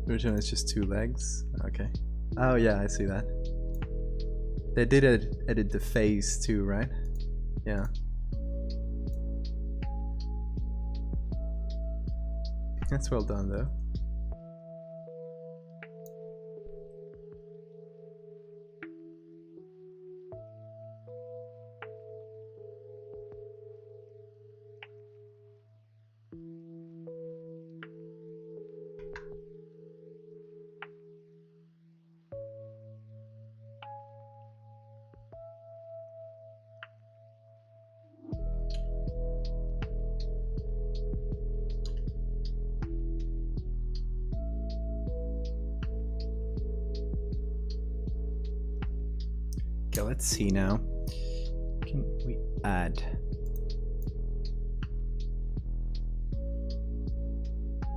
Speaker 1: Originally it's just 2 legs. Okay. Oh yeah, I see that. They did edit the face too, right? Yeah. That's well done though. Okay, let's see now. Can we add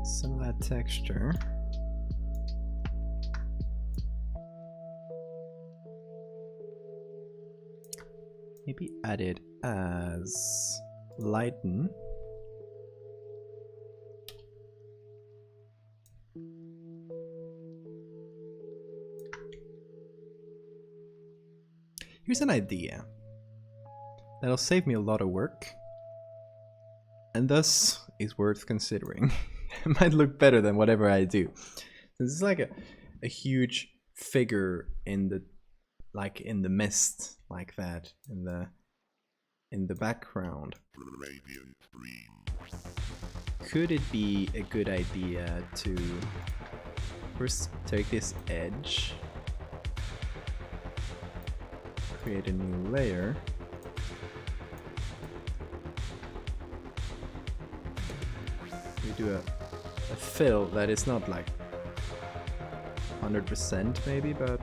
Speaker 1: some of that texture? Maybe add it as lighten. Here's an idea that'll save me a lot of work and thus is worth considering. It might look better than whatever I do. This is like a huge figure in the mist, like that, in the background. Could it be a good idea to first take this edge, create a new layer, we do a fill that is not like 100% maybe, but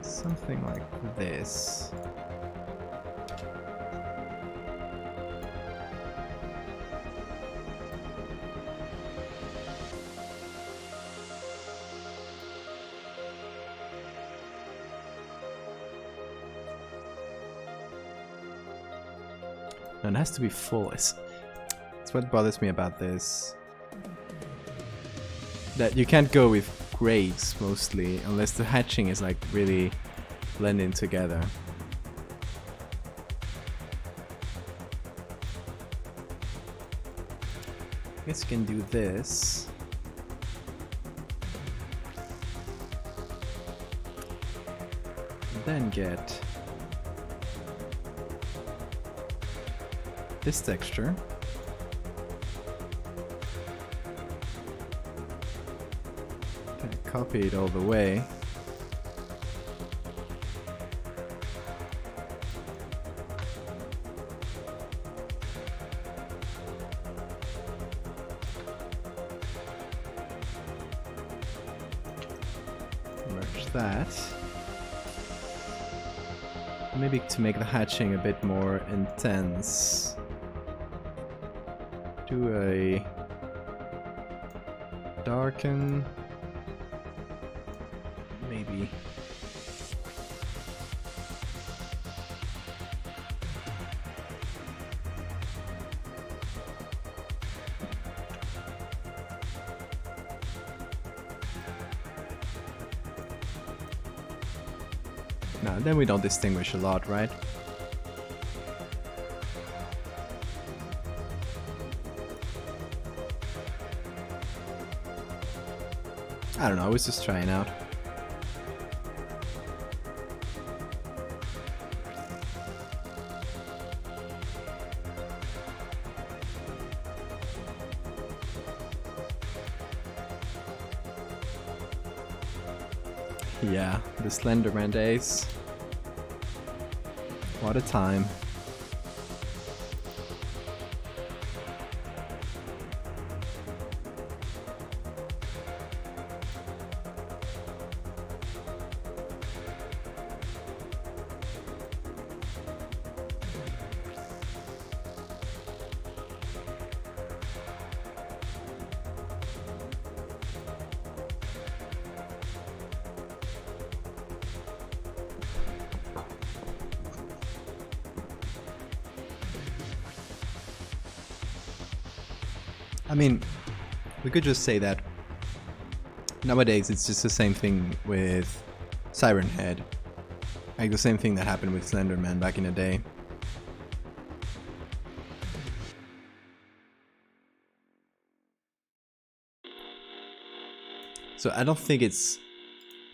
Speaker 1: something like this. No, it has to be full. It's what bothers me about this. That you can't go with grays mostly unless the hatching is like really blending together. I guess you can do this. And then get this texture. Copy it all the way. There's that. Maybe to make the hatching a bit more intense. Do a darken. Maybe. No, then we don't distinguish a lot, right? I don't know, I was just trying out. Yeah, the Slenderman days. What a time. I mean, we could just say that nowadays it's just the same thing with Siren Head. Like the same thing that happened with Slenderman back in the day. So I don't think it's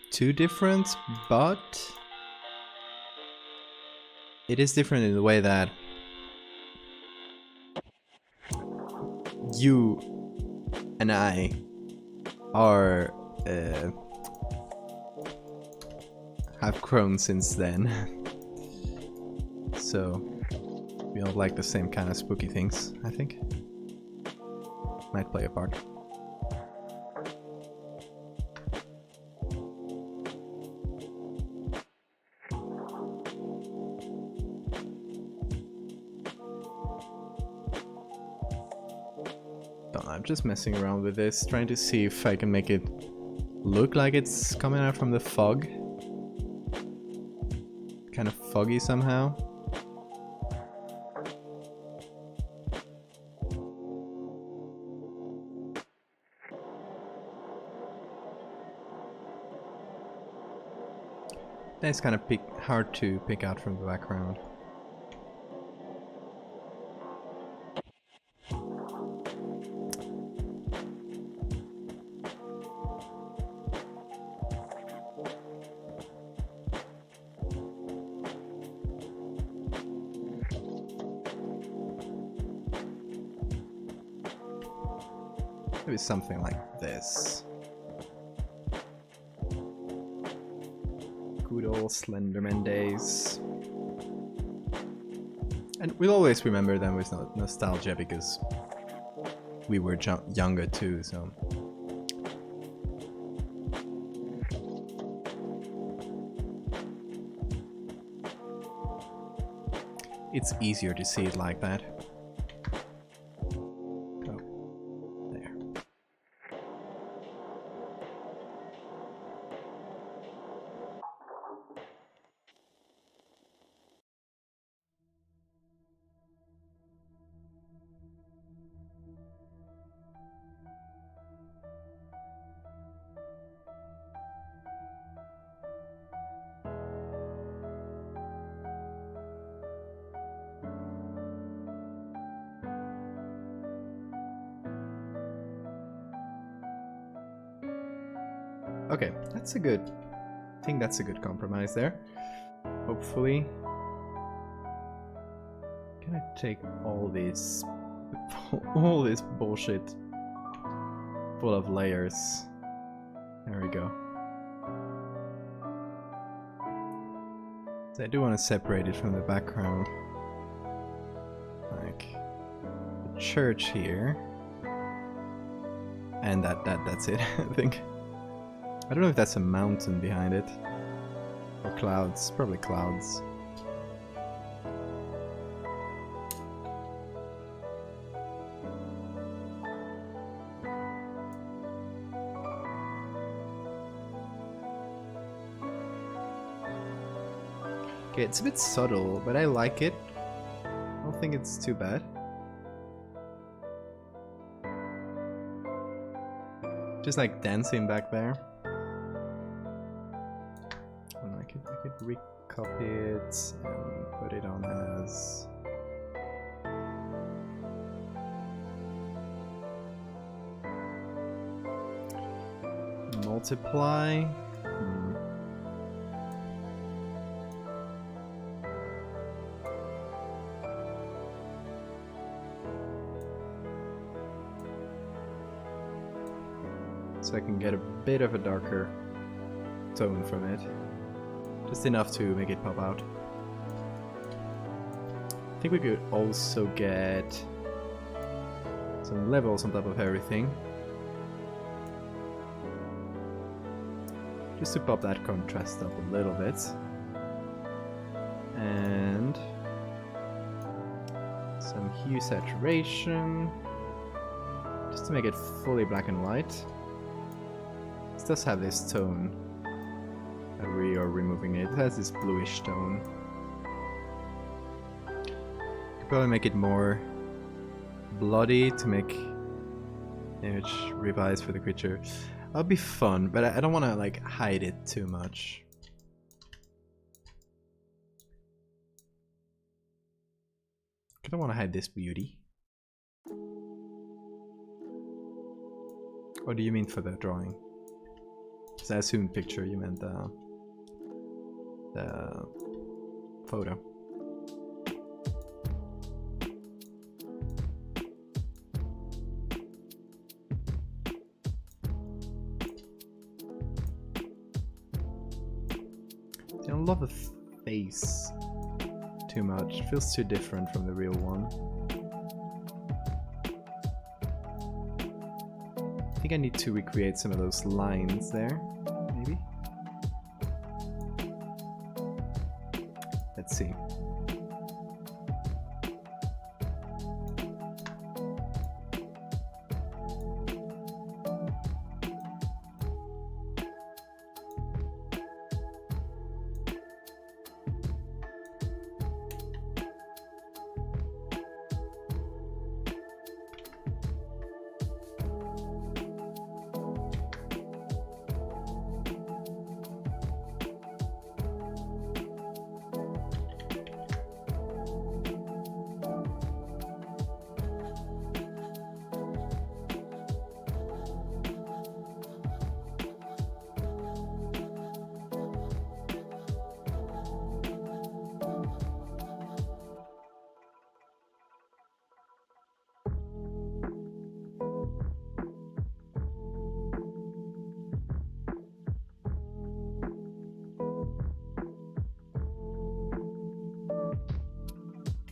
Speaker 1: too different, but it is different in the way that you and I are have grown since then. So we all like the same kind of spooky things, I think. Might play a part. I'm just messing around with this, trying to see if I can make it look like it's coming out from the fog. Kind of foggy somehow. That's kind of hard to pick out from the background. Maybe something like this. Good old Slenderman days. And we'll always remember them with nostalgia because we were younger too, so. It's easier to see it like that. Okay, that's a good... I think that's a good compromise there. Hopefully. Can I take all this bullshit full of layers? There we go. So I do want to separate it from the background. Like the church here. And that's it, I think. I don't know if that's a mountain behind it. Or clouds. Probably clouds. Okay, it's a bit subtle, but I like it. I don't think it's too bad. Just like dancing back there. And I could recopy it and put it on as multiply. So I can get a bit of a darker tone from it. Just enough to make it pop out. I think we could also get some levels on top of everything. Just to pop that contrast up a little bit. And some hue saturation. Just to make it fully black and white. It does have this tone that we are removing it. It has this bluish tone. Could probably make it more bloody to make image revise for the creature. That'll be fun, but I don't want to like hide it too much. I don't want to hide this beauty. What do you mean for the drawing? Because I assumed picture, you meant the photo. I don't love the face too much. It feels too different from the real one. I think I need to recreate some of those lines there, maybe? Let's see.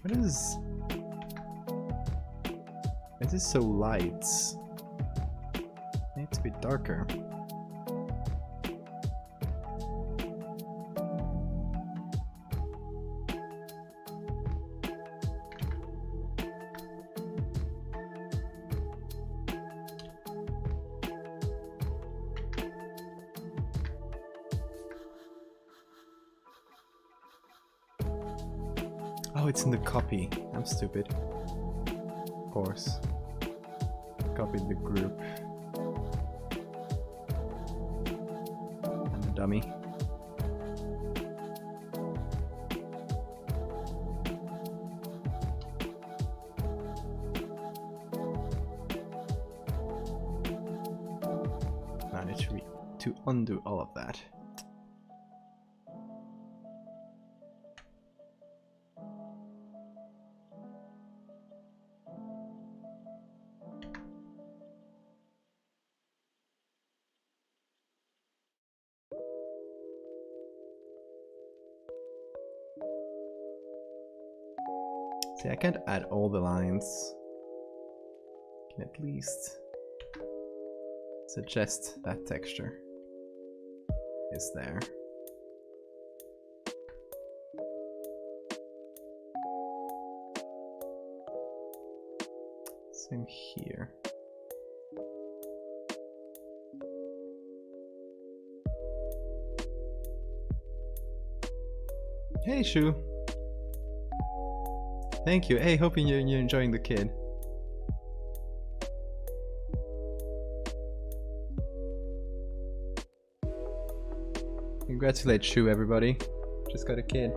Speaker 1: What is... It is so light. It needs to be darker. Oh, it's in the copy. I'm stupid. Of course. Copied the group. I'm a dummy. Now I need to undo all of that. See, I can't add all the lines. I can at least suggest that texture. is there. Same here. Hey, Shu. Thank you. Hey, hoping you're enjoying the kid. Congratulate Shu, everybody. Just got a kid.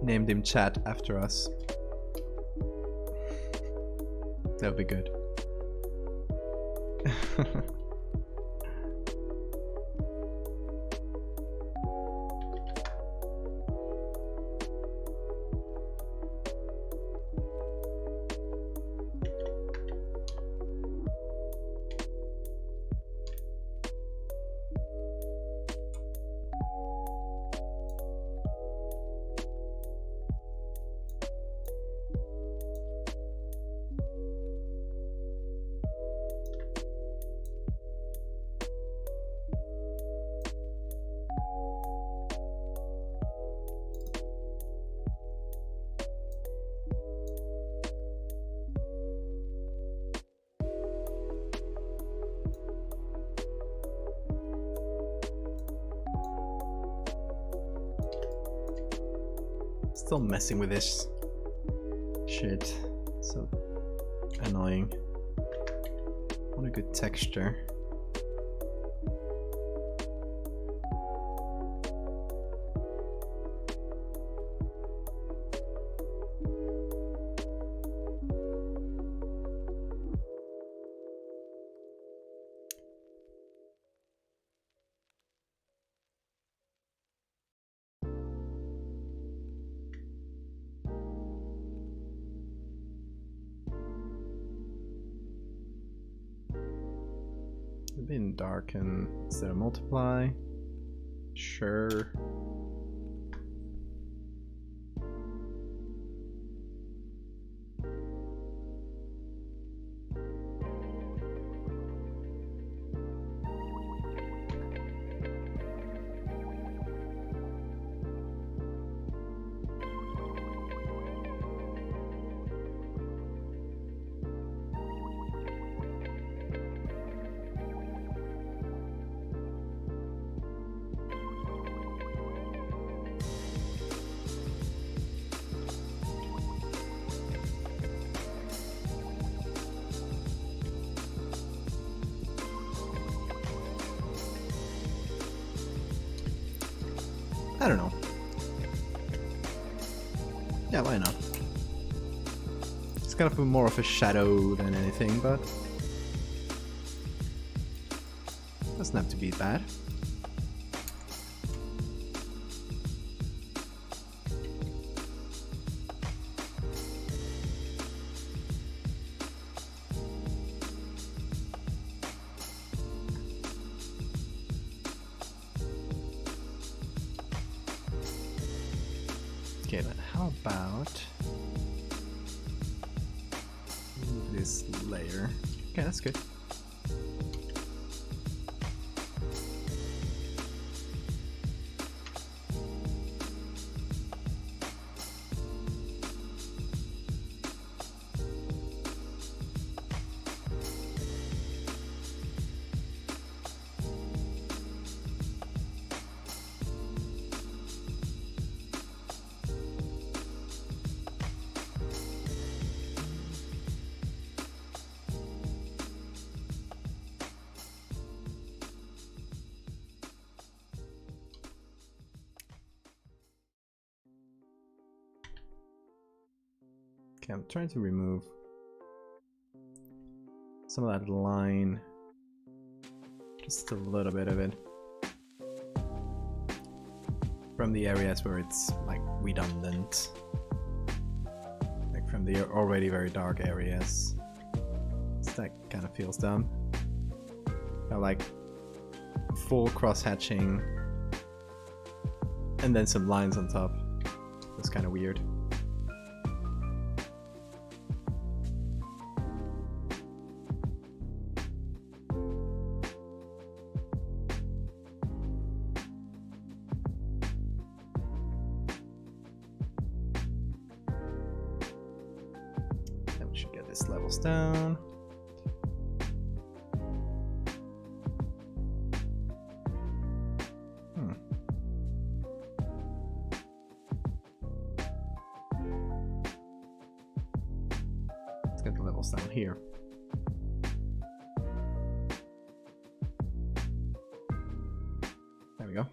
Speaker 1: Named him Chat after us. That'll be good. Still messing with this shit. So annoying. What a good texture. Been darken instead of multiply. Sure. I don't know. Yeah, why not? It's kind of more of a shadow than anything, but doesn't have to be bad. Okay, but how about move this layer? Okay, that's good. Okay, I'm trying to remove some of that line, just a little bit of it, from the areas where it's like redundant, like from the already very dark areas. So that kind of feels dumb. I like full cross-hatching and then some lines on top. That's kind of weird. this levels down. Let's get the levels down here. There we go.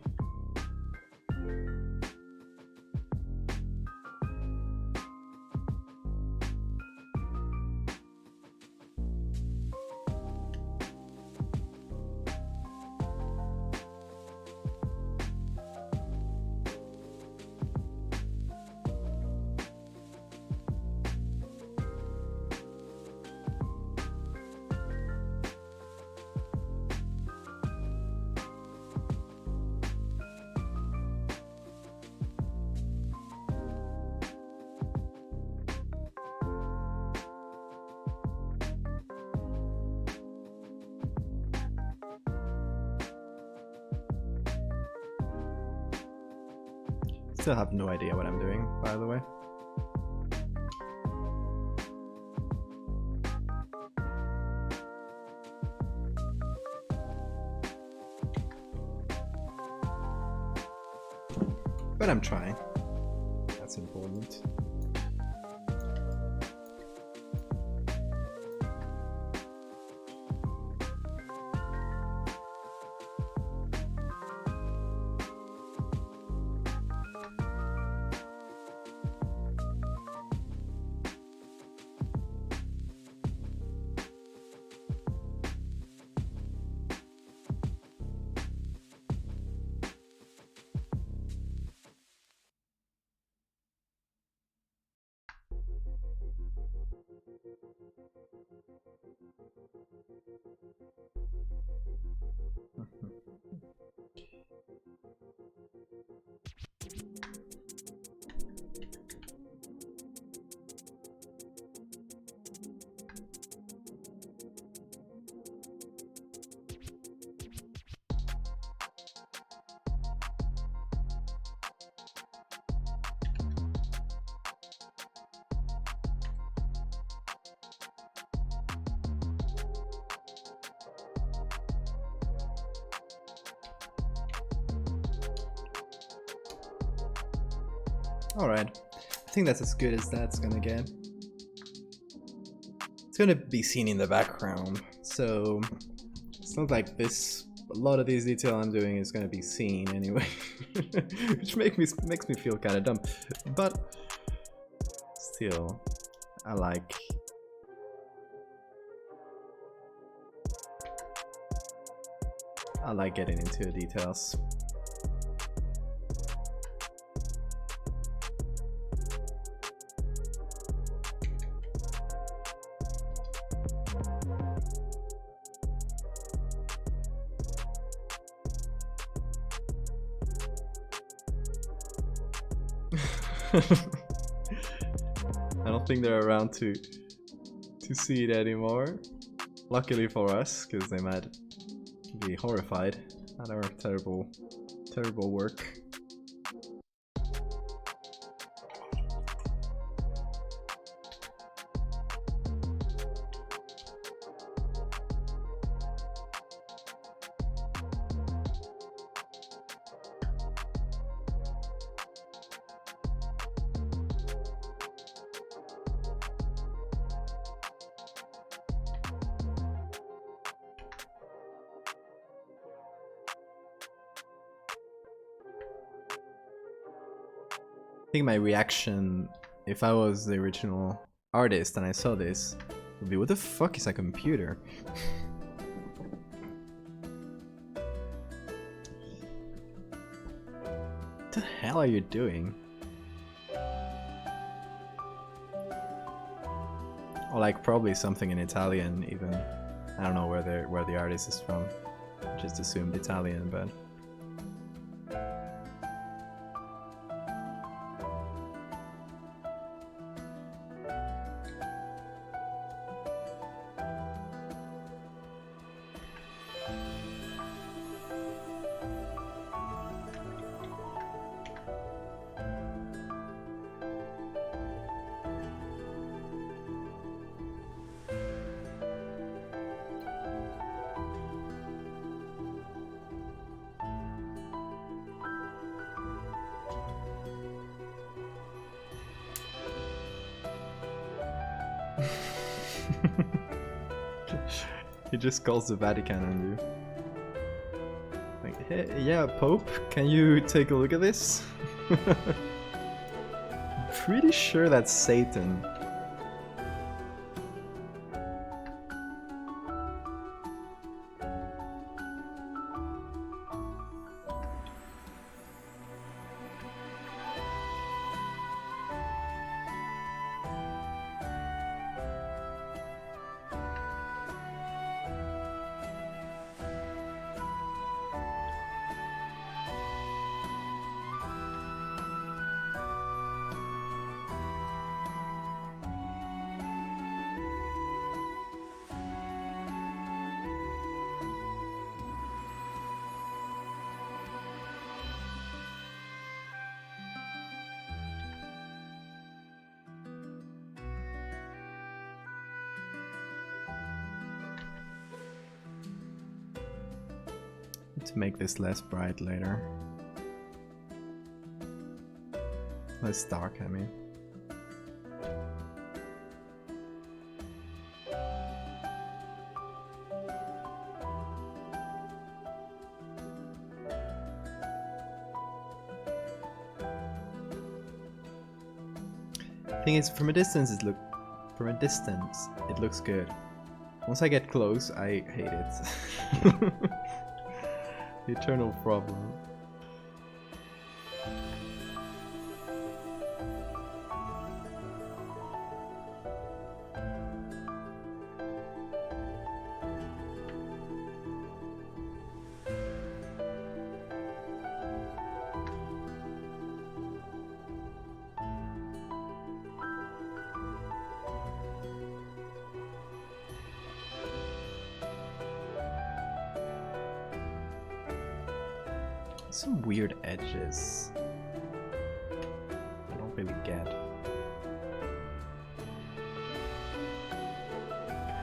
Speaker 1: Still have no idea what I'm doing, by the way. But I'm trying. That's important. Alright, I think that's as good as that's gonna get. It's gonna be seen in the background, so it's not like this. A lot of these detail I'm doing is gonna be seen anyway, which makes me feel kind of dumb. But still, I like getting into the details. I don't think they're around to see it anymore. Luckily for us, because they might be horrified at our terrible work. I think my reaction, if I was the original artist and I saw this, would be, what the fuck is a computer? What the hell are you doing? Or like probably something in Italian even. I don't know where the artist is from. Just assumed Italian, but He just calls the Vatican on you. Like, hey, yeah, Pope, can you take a look at this? I'm pretty sure that's Satan. To make this less bright later. Less dark, I mean. Thing is, from a distance it looks good. Once I get close, I hate it. The eternal problem. Some weird edges. I don't really get.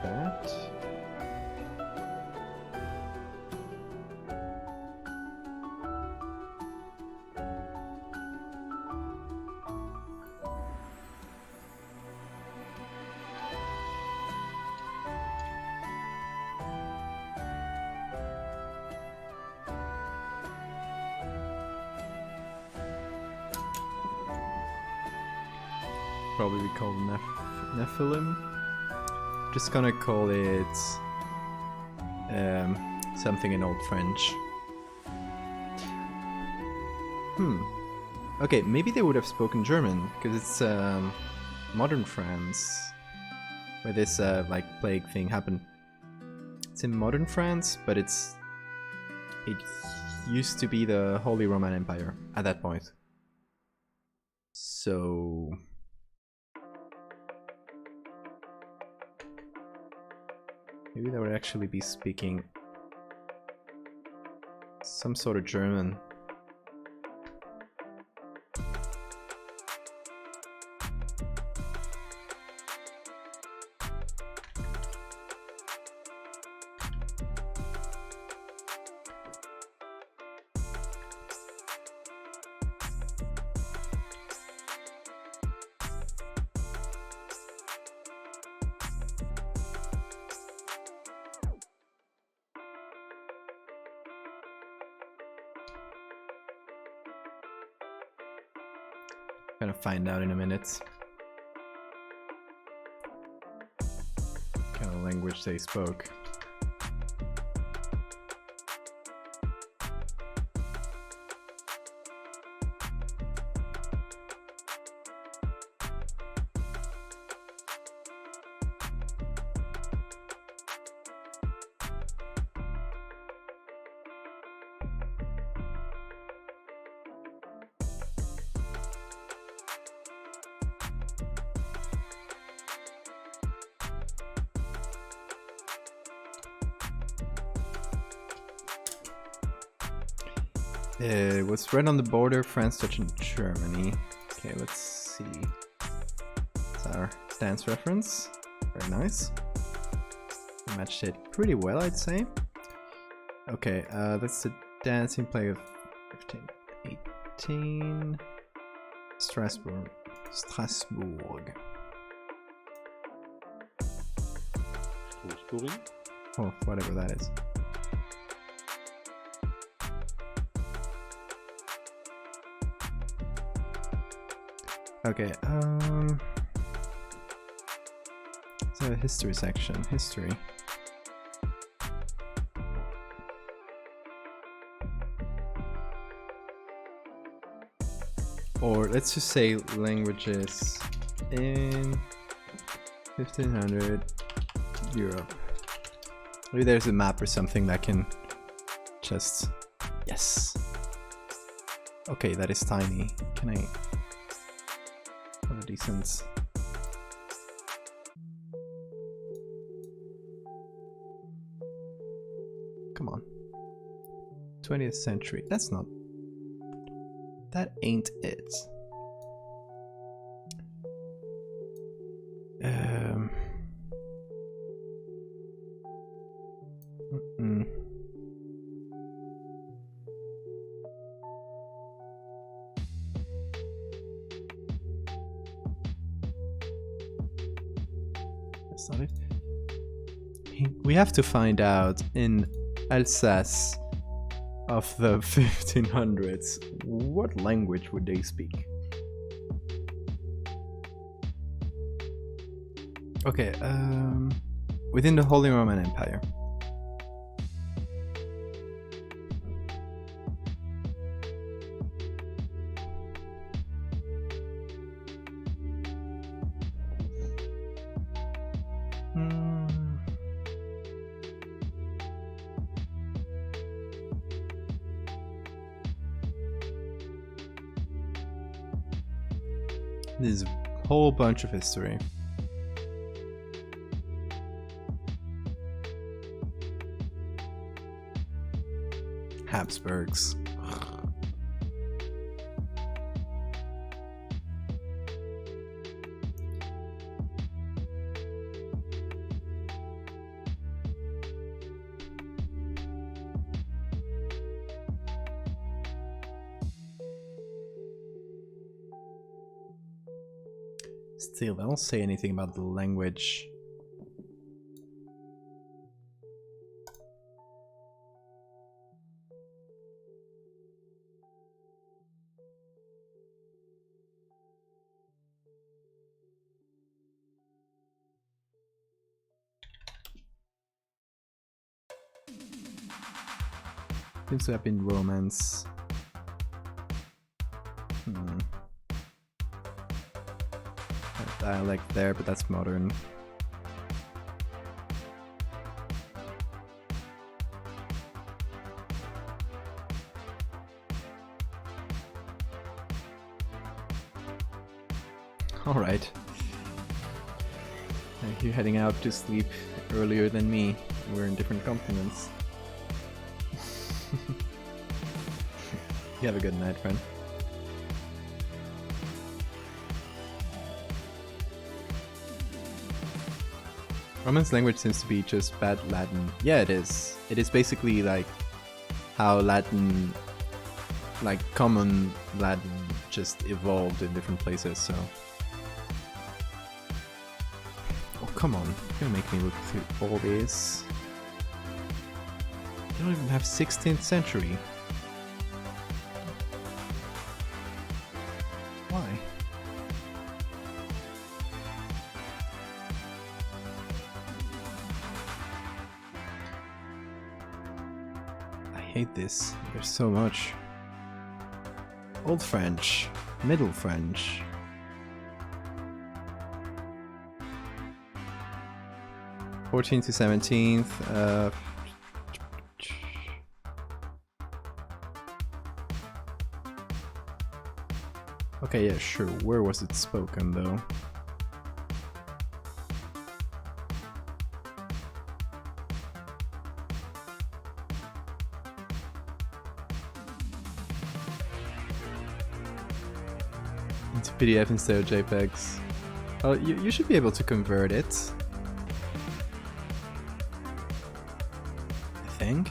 Speaker 1: That. Probably be called Nephilim. Just gonna call it something in Old French. Okay, maybe they would have spoken German because it's modern France where this like plague thing happened. It's in modern France, but it used to be the Holy Roman Empire at that point. So maybe they would actually be speaking some sort of German. Gonna find out in a minute. What kind of language they spoke. What's right on the border? France touching Germany. Okay, let's see. It's our dance reference. Very nice. We matched it pretty well, I'd say. Okay, that's the dancing play of 1518. Strasbourg.
Speaker 2: story.
Speaker 1: Oh, whatever that is. Okay, so history section, history. Or let's just say languages in 1500 Europe. Maybe there's a map or something that can just... Yes! Okay, that is tiny. Can I... have a decent... Come on. 20th century. That's not... That ain't it. That's not it. We have to find out in Alsace of the 1500s, what language would they speak? Okay, within the Holy Roman Empire. There's a whole bunch of history. Habsburgs. Still, they don't say anything about the language. Seems to have been Romance. Dialect there, but that's modern. Alright. You're heading out to sleep earlier than me. We're in different continents. You have a good night, friend. Romance language seems to be just bad Latin. Yeah, it is. It is basically like how Latin, like common Latin, just evolved in different places, so... Oh, come on. You're gonna make me look through all this. You don't even have 16th century. Why? I hate this. There's so much. Old French, Middle French. '14th to 17th. Okay, yeah, sure. Where was it spoken, though? Into PDF instead of JPEGs. Well, you should be able to convert it. I think.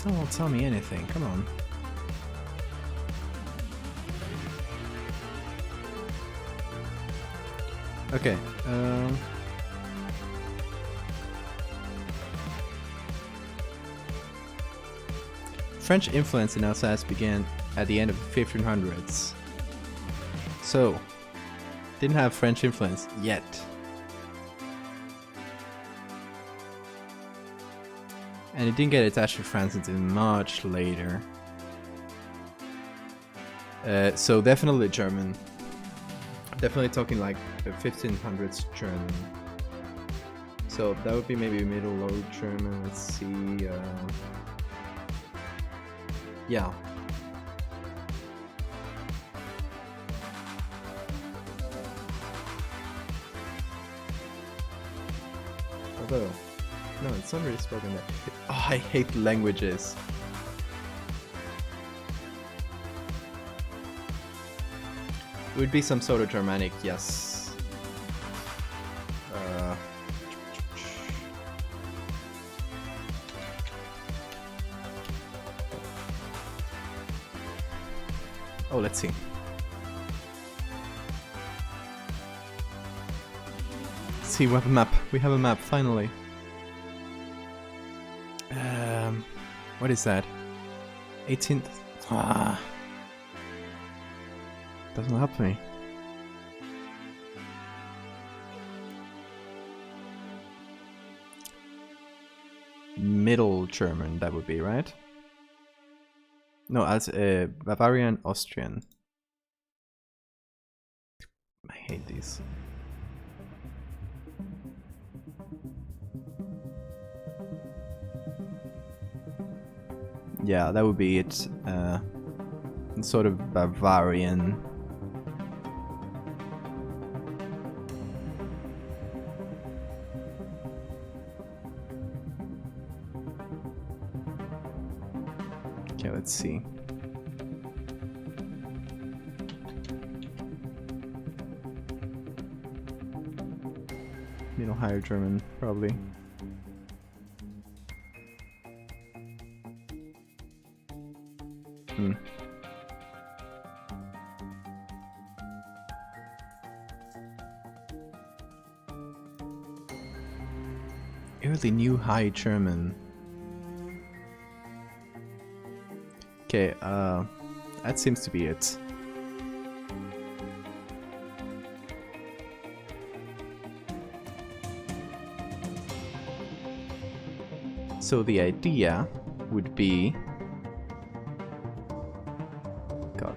Speaker 1: Still won't tell me anything, come on. Okay, French influence in Alsace began at the end of the 1500s. So, didn't have French influence yet. And it didn't get attached to France until much later. So definitely German. Definitely talking like the 1500s German. So that would be maybe Middle Low German. Let's see. Yeah. Although, no, it's not really spoken there. Oh, I hate languages. It would be some sort of Germanic, yes. Oh, let's see. See, we have a map. We have a map, finally. What is that? 18th. Ah. Doesn't help me. Middle German, that would be, right? No, as Bavarian, Austrian. I hate these. Yeah, that would be it. Sort of Bavarian. Okay, let's see. Middle Higher German, probably. Early New High German. Okay, that seems to be it. So the idea would be... God,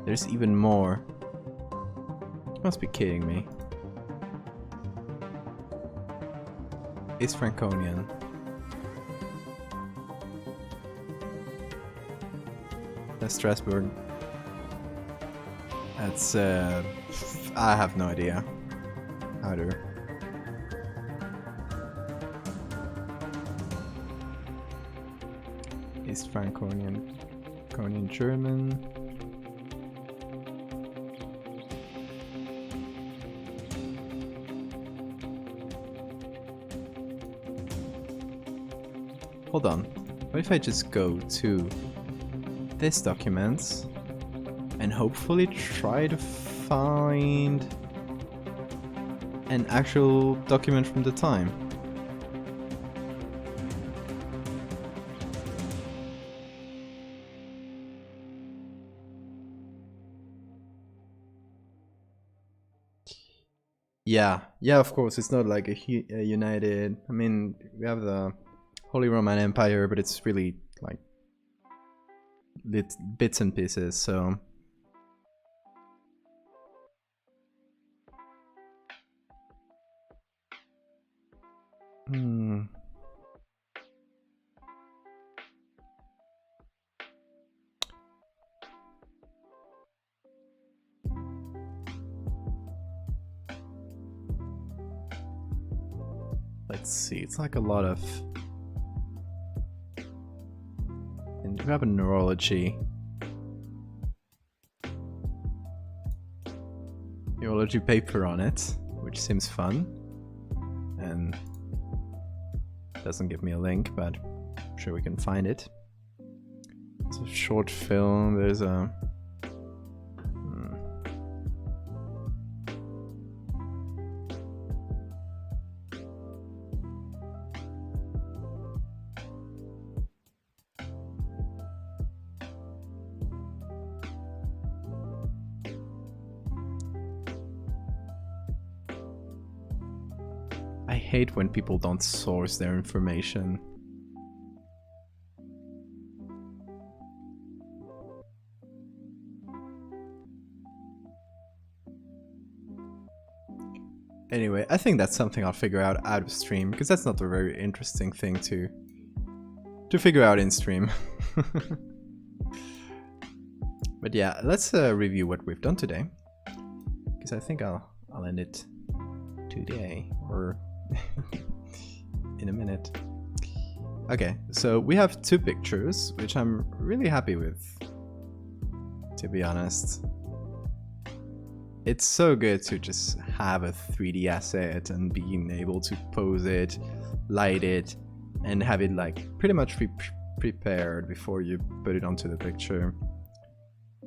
Speaker 1: there's even more. You must be kidding me. Is Franconian. That's Strasbourg. That's I have no idea how to. Is Franconian German? Hold on. What if I just go to this document and hopefully try to find an actual document from the time? Yeah, of course, it's not like a united... I mean, we have the Holy Roman Empire, but it's really like bits and pieces, so... Let's see, it's like a lot of... And you have a neurology. Neurology paper on it, which seems fun. And doesn't give me a link, but I'm sure we can find it. It's a short film. There's a... I hate when people don't source their information. Anyway, I think that's something I'll figure out of stream, because that's not a very interesting thing to figure out in stream. But yeah, let's review what we've done today, because I think I'll end it today, or in a minute. Okay, so we have 2 pictures, which I'm really happy with, to be honest. It's so good to just have a 3D asset and being able to pose it, light it, and have it like pretty much prepared before you put it onto the picture.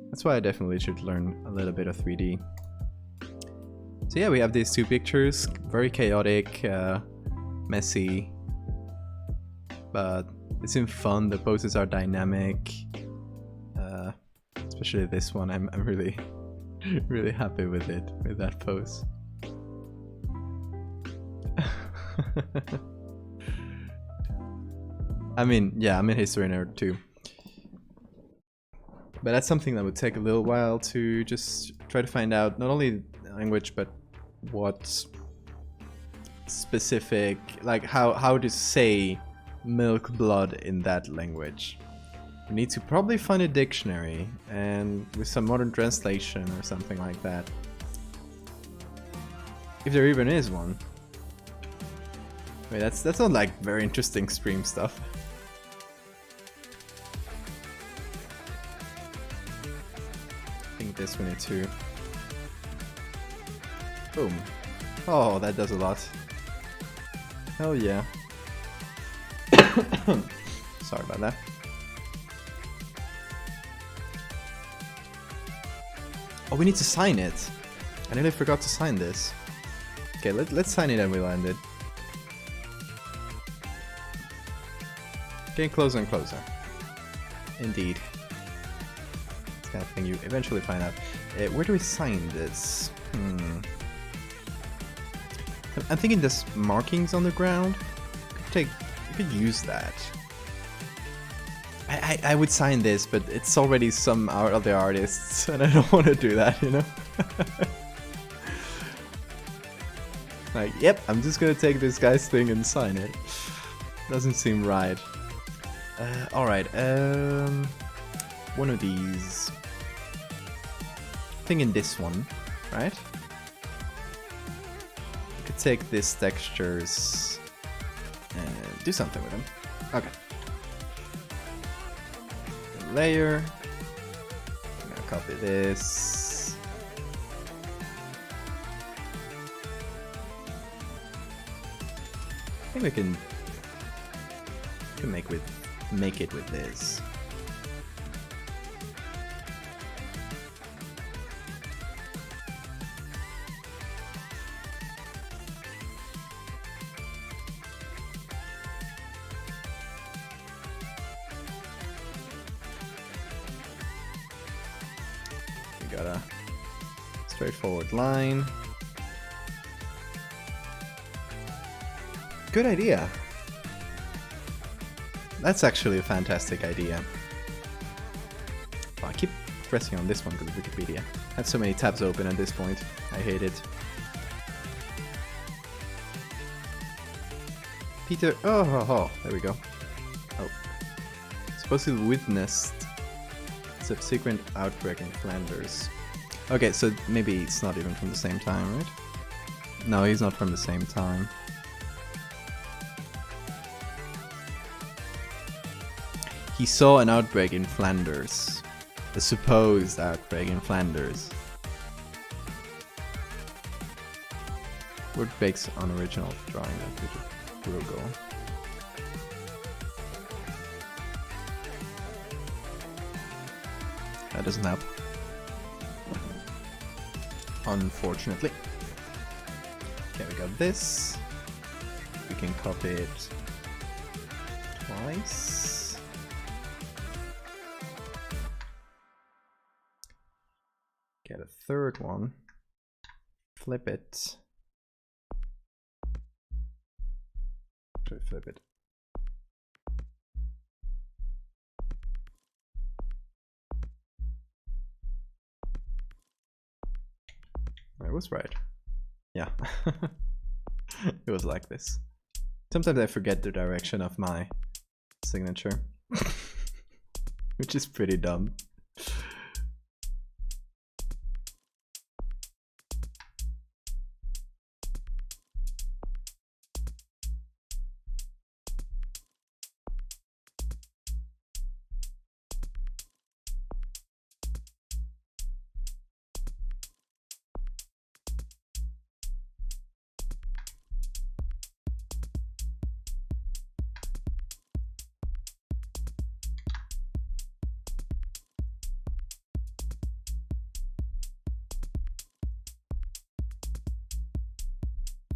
Speaker 1: That's why I definitely should learn a little bit of 3D. So yeah, we have these 2 pictures, very chaotic, messy, but they seem fun. The poses are dynamic, especially this one. I'm really really happy with it, with that pose. I mean, yeah, I'm a history nerd too. But that's something that would take a little while to just try to find out, not only the language, but what specific, like how to say Milkblood in that language. We need to probably find a dictionary, and with some modern translation or something like that. If there even is one. Wait, that's not like very interesting stream stuff. I think this we need to... Boom. Oh, that does a lot. Hell yeah. Sorry about that. Oh, we need to sign it. I nearly forgot to sign this. Okay, let's sign it and we'll end it. Getting closer and closer. Indeed. It's kind of thing you eventually find out. Where do we sign this? I'm thinking there's markings on the ground. You could use that. I would sign this, but it's already some other artists, and I don't want to do that, you know? Like, yep, I'm just gonna take this guy's thing and sign it. Doesn't seem right. Alright, one of these. I think in this one, right? We could take these textures and do something with them. Okay. Layer. I'm gonna copy this. I think we can make it with this. Got a straightforward line. Good idea. That's actually a fantastic idea. Oh, I keep pressing on this one because of Wikipedia. I have so many tabs open at this point. I hate it. Peter. Oh, there we go. Oh. Supposed to witnessed subsequent outbreak in Flanders. Okay, so maybe it's not even from the same time, right? No, he's not from the same time. He saw an outbreak in Flanders. A supposed outbreak in Flanders. Word bakes on original drawing that Ghoul. That doesn't help. Unfortunately. Okay, we got this. We can copy it twice. Get a third one. Flip it. Actually, flip it. I was right. Yeah. It was like this. Sometimes I forget the direction of my signature. Which is pretty dumb.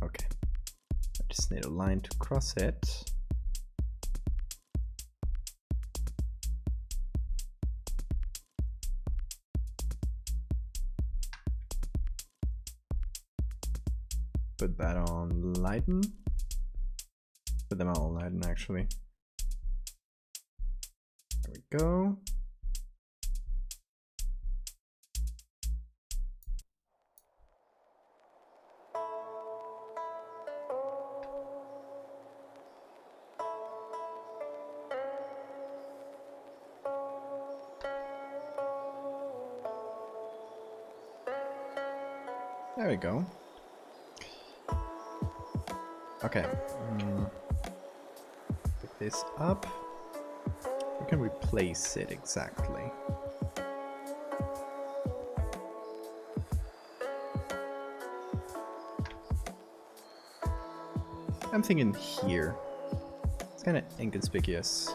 Speaker 1: Okay. I just need a line to cross it. Put that on lighten. Put them all on lighten actually. There we go. There we go. Okay. Pick this up. We can replace it exactly. I'm thinking here. It's kind of inconspicuous.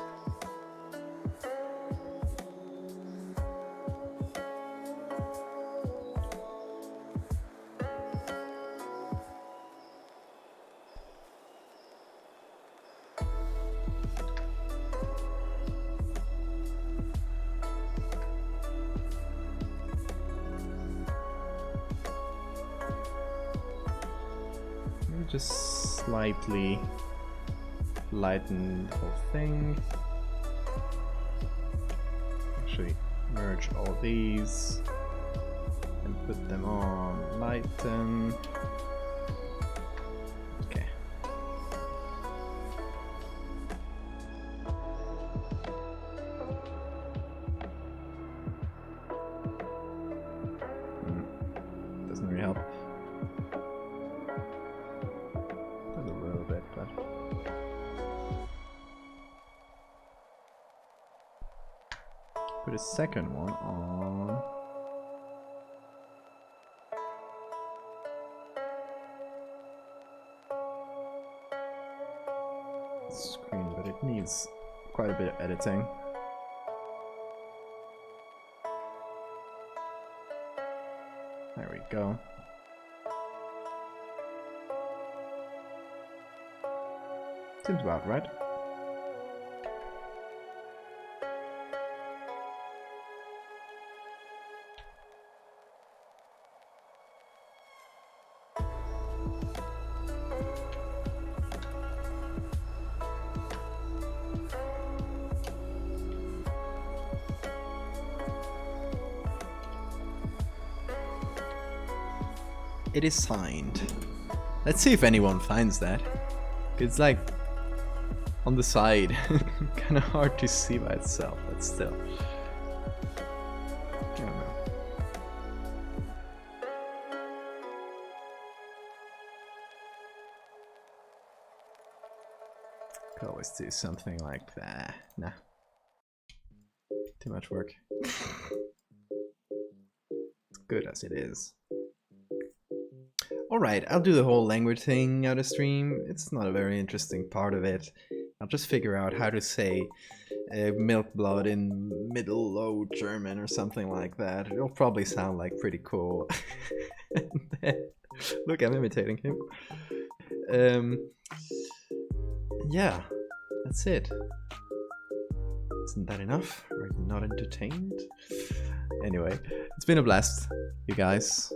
Speaker 1: Just slightly lighten the whole thing. Actually, merge all these and put them on lighten. Okay. Doesn't really help. Put a second one on the screen, but it needs quite a bit of editing. There we go. Seems about right. It is signed. Let's see if anyone finds that. It's like on the side. Kind of hard to see by itself, but still. I don't know. Could always do something like that. Nah. Too much work. It's good as it is. Alright, I'll do the whole language thing out of stream. It's not a very interesting part of it. I'll just figure out how to say Milkblood in Middle Low German or something like that. It'll probably sound like pretty cool. Look, I'm imitating him. Yeah, that's it. Isn't that enough? Are you not entertained? Anyway, it's been a blast, you guys.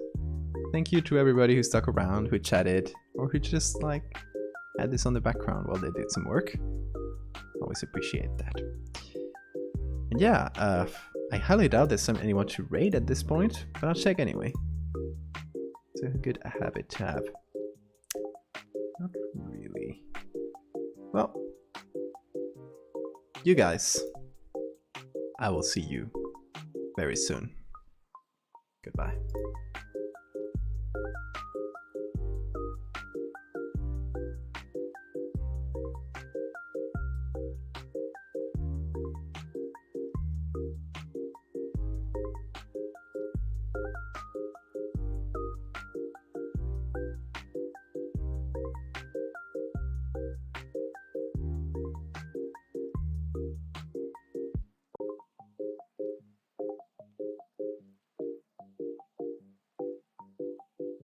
Speaker 1: Thank you to everybody who stuck around, who chatted, or who just like had this on the background while they did some work. Always appreciate that. And yeah, I highly doubt there's anyone to raid at this point, but I'll check anyway. It's a good habit to have. Not really. Well, you guys, I will see you very soon. Goodbye.